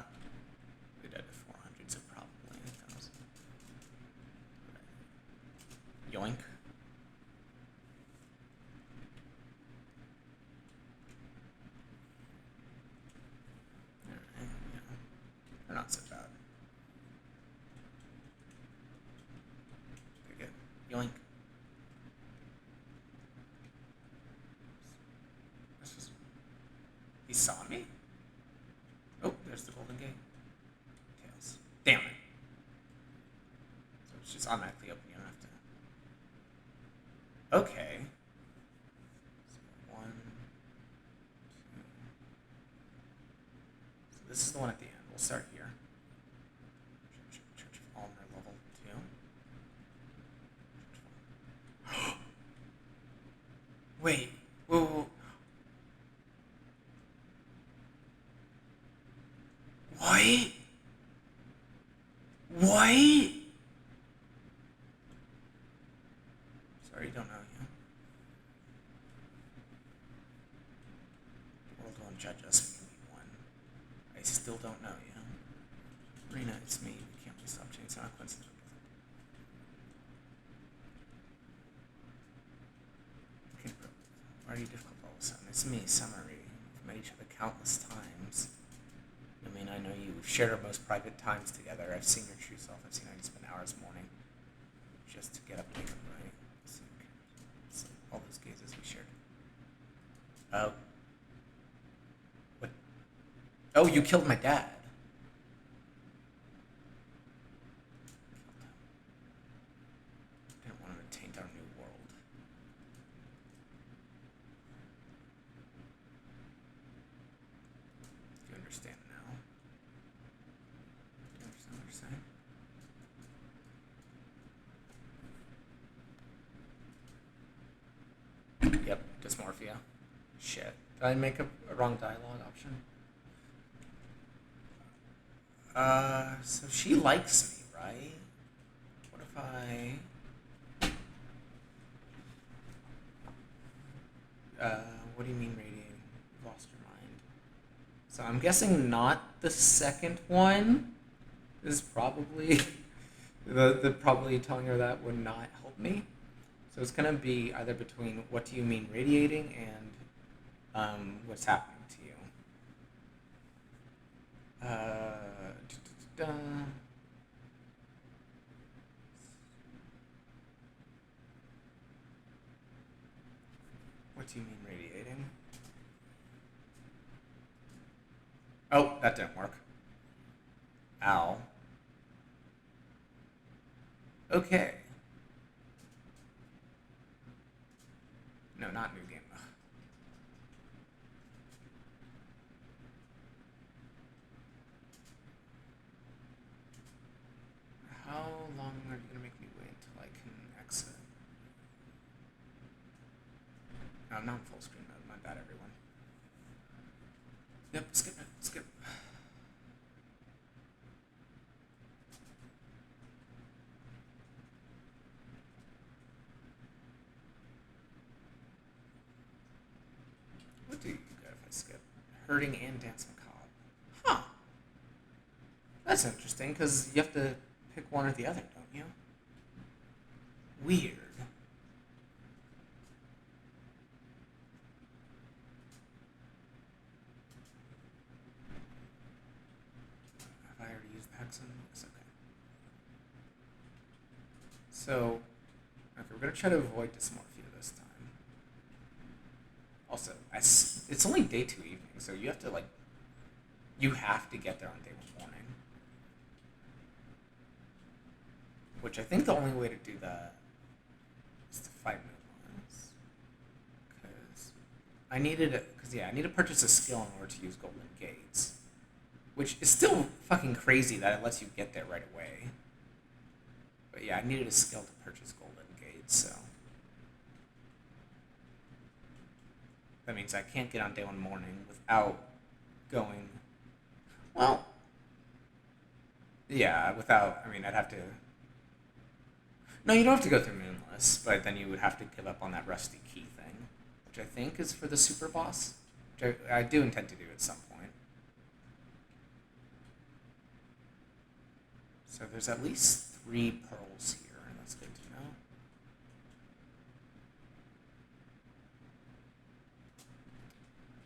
They died at 400, so probably 1,000. Yoink. They're not so bad. Pretty good. Yoink. He saw me? Oh, there's the golden gate. Tails. Damn it. So it's just automatically open. You don't have to. Okay. So 1, 2. So this is the one at the end. We'll start here. Church of Almer level 2. Wait. What? What? Sorry, don't know you. The world won't judge us when we won. I still don't know you. Rena, it's me. We can't just stop changing. It's not a coincidence. Okay, bro. Why are you difficult all of a sudden? It's me, Summary. We've met each other countless times. I mean, I know you. We've shared our most private times together. I've seen your true self. I've seen how you spend hours mourning just to get up later, right? So all those gazes we shared. What? Oh, you killed my dad. Didn't want him to taint our new world. Do you understand now? Do you understand what you're saying? Yep, dysmorphia. Shit. Did I make a wrong dialogue option? So she likes me, right? What if what do you mean radiating? You've lost your mind. So I'm guessing not the second one is probably, the probably telling her that would not help me. So it's going to be either between what do you mean radiating and what's happening to you. What do you mean radiating? Oh, that didn't work. Ow. Okay. No, not new game. How long are you gonna make me wait until I can exit? No, I'm not in full screen mode. My bad, everyone. Yep, skip it. Skip. What do you get if I skip? Herding and dance macabre. Huh. That's interesting, because you have to pick one or the other, don't you? Weird. Have I already used the hexen? It's okay. So, okay, we're going to try to avoid dysmorphia this time. Also, it's only day 2 evening, so you have to, like, you have to get there on day 1 morning. Which I think the only way to do that is to fight moonlines. Because I need to purchase a skill in order to use golden gates. Which is still fucking crazy that it lets you get there right away. But yeah, I needed a skill to purchase golden gates, so. That means I can't get on day 1 morning without going, well, yeah, I'd have to, no, you don't have to go through Moonless, but then you would have to give up on that rusty key thing, which I think is for the super boss, which I do intend to do at some point. So there's at least 3 pearls here, and that's good to know.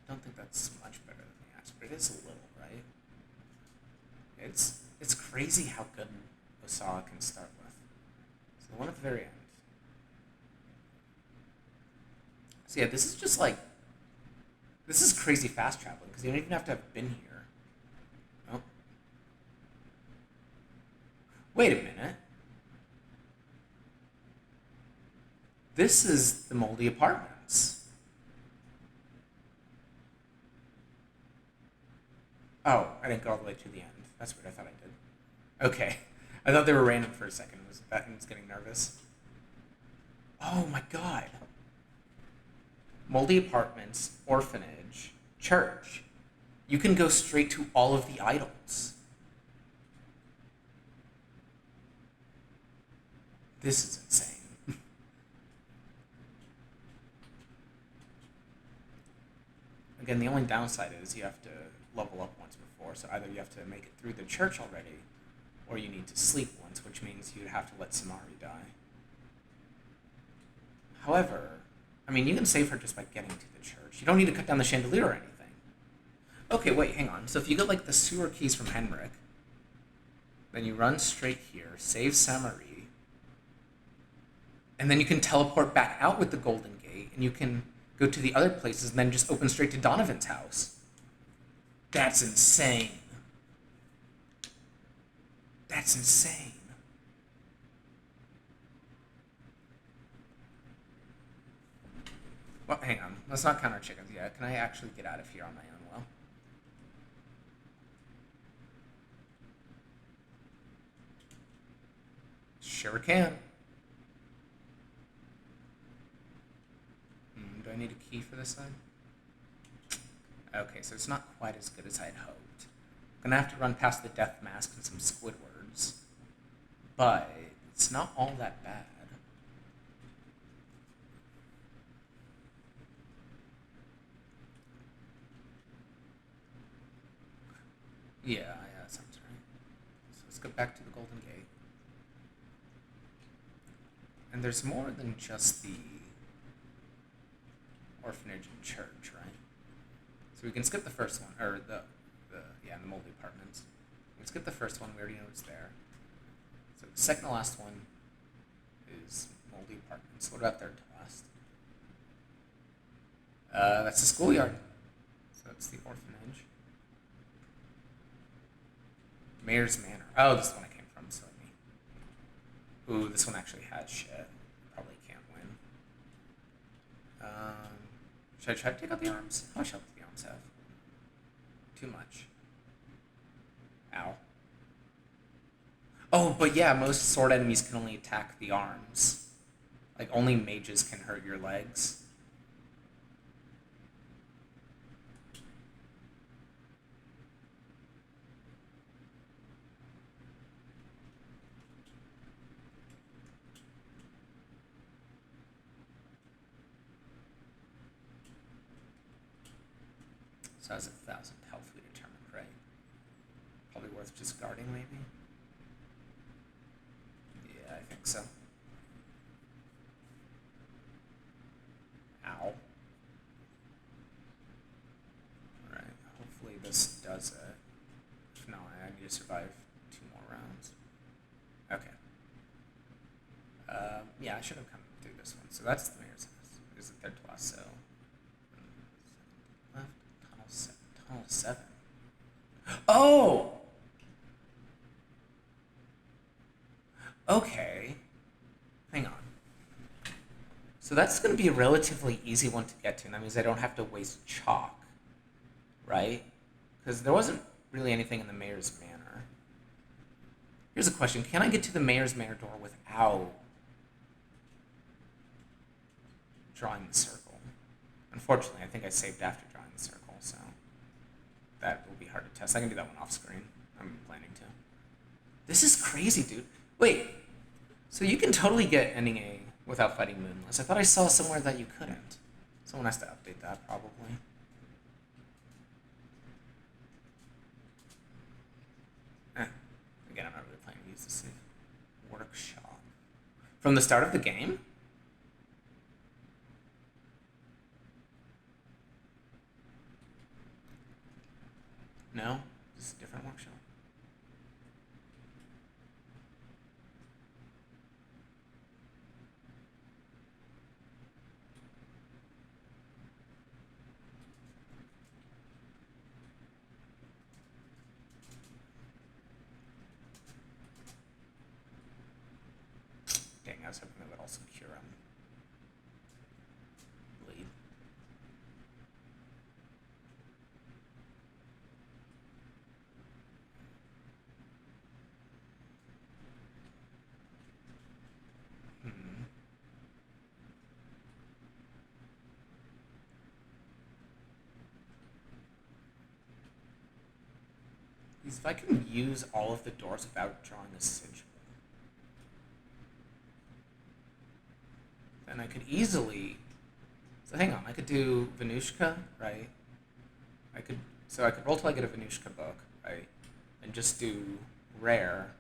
I don't think that's much better than the axe, but it is a little, right? It's crazy how good Osawa can start with. So the one at the very end. So yeah, this is just like, this is crazy fast traveling, because you don't even have to have been here. Oh. Wait a minute. This is the Moldy Apartments. Oh, I didn't go all the way to the end. That's weird. I thought I did. Okay. I thought they were random for a second. I was getting nervous. Oh my god. Moldy Apartments, Orphanage, Church. you can go straight to all of the idols. This is insane. Again, the only downside is you have to level up once before, so either you have to make it through the church already, or you need to sleep once, which means you'd have to let Samari die. However, I mean, you can save her just by getting to the church. You don't need to cut down the chandelier or anything. Okay, wait, hang on. So if you get, like, the sewer keys from Henrik, then you run straight here, save Samari, and then you can teleport back out with the Golden Gate, and you can go to the other places, and then just open straight to Donovan's house. That's insane. That's insane. Well, hang on. Let's not count our chickens yet. Can I actually get out of here on my own well? Sure can. Do I need a key for this side? Okay, so it's not quite as good as I'd hoped. I'm gonna have to run past the death mask and some Squidwards. But it's not all that bad. Yeah, that sounds right. So let's go back to the Golden Gate. And there's more than just the orphanage and church, right? So we can skip the first one, or the moldy apartments. We can skip the first one, we already know it's there. So the second to last one is moldy apartments. What about third to last? That's the schoolyard. So that's the orphanage. Mayor's Manor. Oh, this is the one I came from, so ooh, this one actually has shit. Probably can't win. Should I try to take out the arms? How much health do the arms have? Too much. Ow. Oh, but yeah, most sword enemies can only attack the arms. Like, only mages can hurt your legs. So has 1,000 health, we determined, right? Probably worth just guarding, maybe? Yeah, I think so. Ow. Alright, hopefully this does it. If not, I need to survive 2 more rounds. Okay. Yeah, I should have come through this one. So that's the mayor's house. Is it third to last, so... Left, tunnel 7. Oh! Okay. Hang on. So that's going to be a relatively easy one to get to, and that means I don't have to waste chalk. Right? Because there wasn't really anything in the mayor's manor. Here's a question. Can I get to the mayor's manor door without drawing the circle? Unfortunately, I think I saved after drawing the circle, so that will be hard to test. I can do that one off screen. I'm planning to. This is crazy, dude. Wait, so you can totally get ending A without fighting Moonless. I thought I saw somewhere that you couldn't. Someone has to update that, probably. Again, I'm not really planning to use this workshop. From the start of the game? No? This is a different workshop. Dang, I was hoping that would also cure him. Bleed. is if I can use all of the doors without drawing a sigil, then I could easily... So hang on, I could do Venushka, right? So I could roll till I get a Venushka book, right? And just do rare.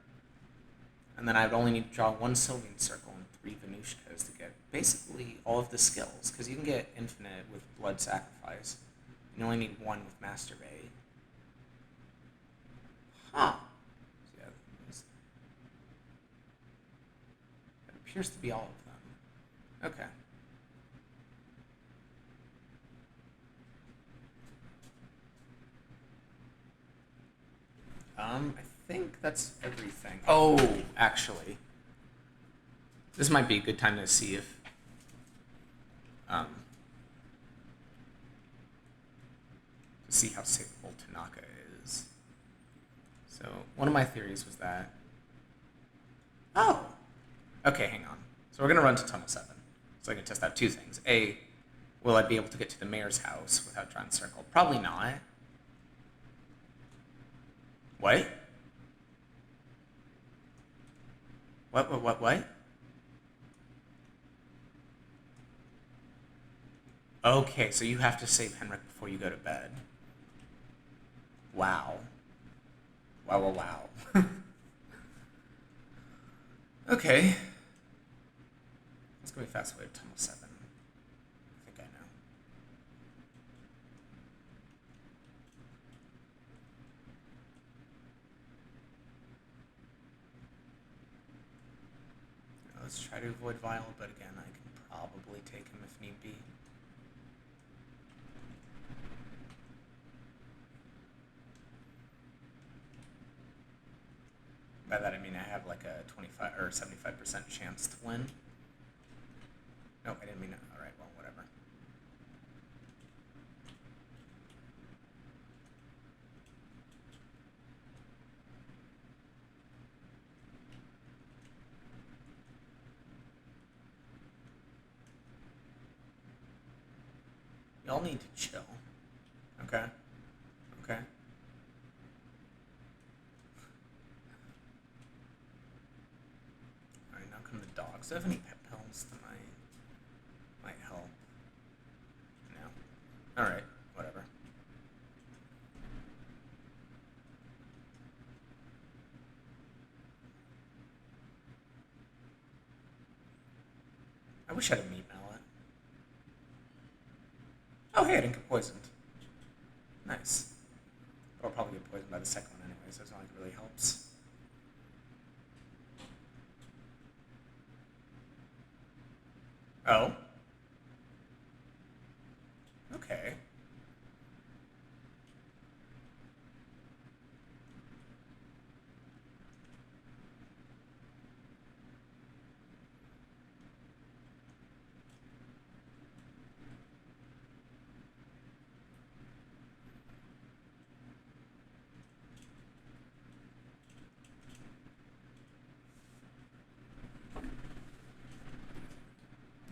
And then I would only need to draw one Sylvian circle and 3 Venushkas to get basically all of the skills, because you can get infinite with Blood Sacrifice. You only need 1 with Masturbate. Huh. So yeah, that appears to be all of them. Okay. I think that's everything. Oh, actually. This might be a good time to see if... to see how savable Tanaka is. So, one of my theories was that... Oh! Okay, hang on. So we're going to run to Tunnel 7. So I can test out 2 things. A, will I be able to get to the mayor's house without drawing a circle? Probably not. What? What? Okay, so you have to save Henrik before you go to bed. Wow. Wow. Okay. Let's go fast way to Tunnel 7. I think I know. Let's try to avoid Vile, but again, I can probably take him if need be. By that I mean I have like a 25 or 75% chance to win. No, I didn't mean it. Alright, well, whatever. Y'all need to chill. Okay? Okay? Alright, now come the dogs. Do I have any pet pills that might help? No. Alright, whatever. I wish I had a meat mallet. Oh, hey, I didn't get poisoned. Nice. But I'll probably get poisoned by the second one anyway, so it's not like it really helps. Oh? Okay.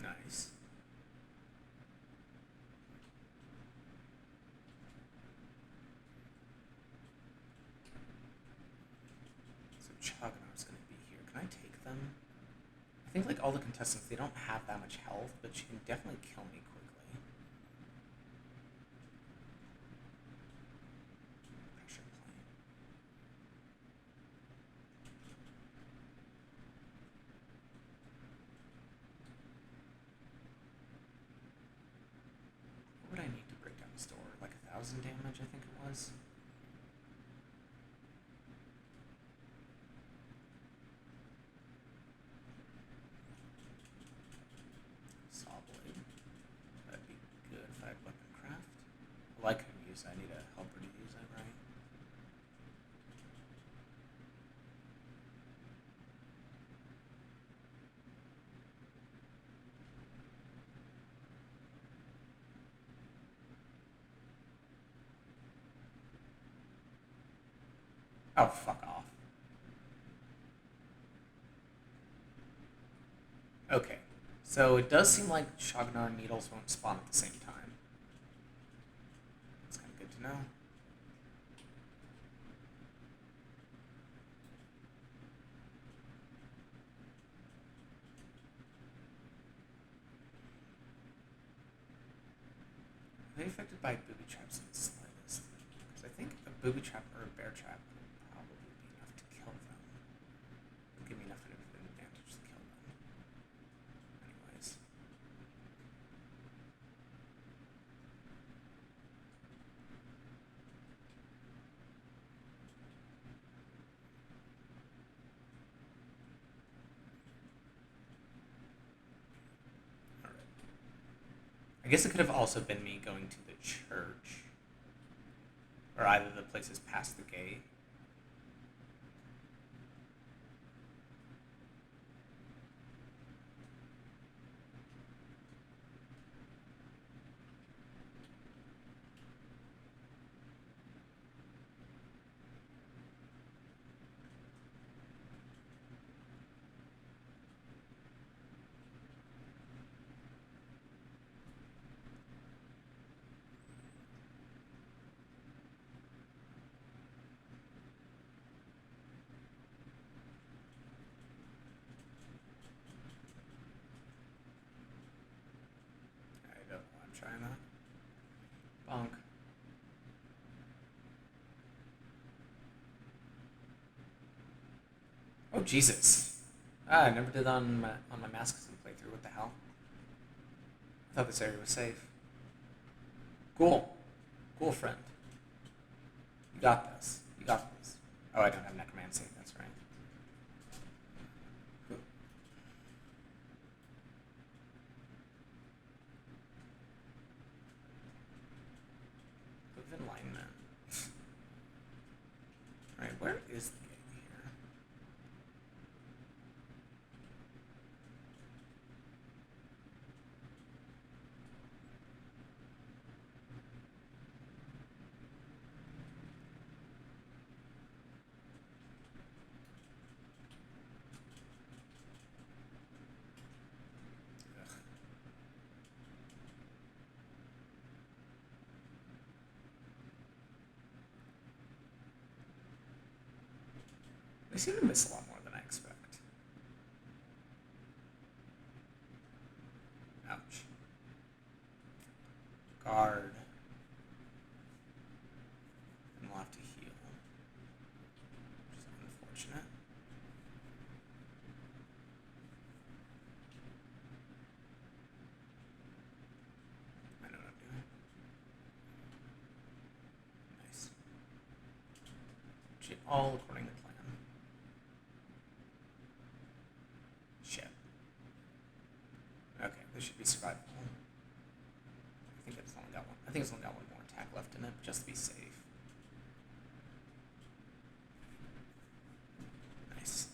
Nice. So Chagano's gonna be here. Can I take them? I think like all the contestants, they don't have that much health, but she can definitely kill me quickly. Pressure plane. What would I need to break down the store? Like 1,000 damage, I think it was. Saw blade. That'd be good if I had weapon craft. Well, I couldn't use it. I need a helper to use it, right? Oh, fuck off. Okay, so it does seem like Shagnar and Needles won't spawn at the same time. That's kind of good to know. buy booby traps in the slightest. Because I think a booby trap or a bear trap will probably be enough to kill them. It'll give me enough of an advantage to kill them. Anyways. I guess it could have also been me going to the church. Or either the places past the gate. Trying that. Bonk. Oh Jesus! I never did that on my Mascot playthrough. What the hell? I thought this area was safe. Cool, cool friend. You got this. You got this. Oh, I don't have necromancy. That's right. Alignment. Alright, where is the gate here? They seem to miss a lot more than I expect. Ouch. Guard. And we'll have to heal. Which is unfortunate. I know what I'm doing. Nice. All according to plan. Should be survivable. I think it's only got one. I think it's only got one more attack left in it, just to be safe. Nice.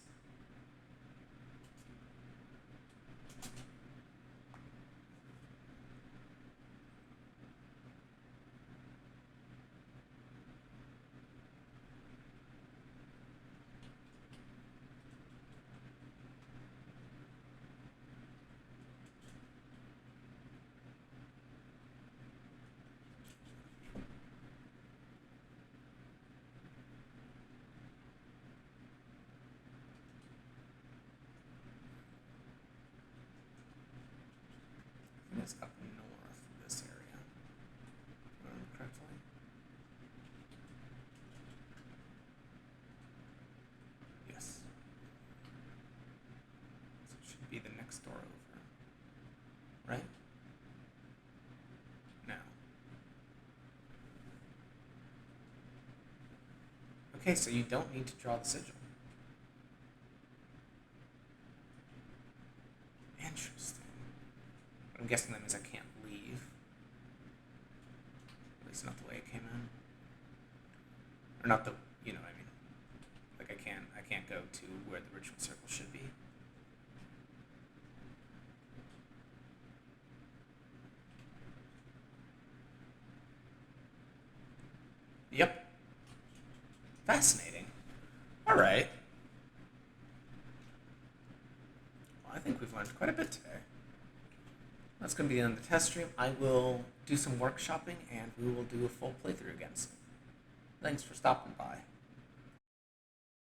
It's up north of this area. If I remember correctly. Yes. So it should be the next door over. Right? No. Okay, so you don't need to draw the sigil. Interesting. I'm guessing that means I can't leave. At least not the way it came in. Or not the, you know what I mean. Like I can't go to where the ritual circle should be. Yep. Fascinating. All right. Well, I think we've learned quite a bit today. That's going to be the end of the test stream. I will do some workshopping, and we will do a full playthrough again soon. Thanks for stopping by.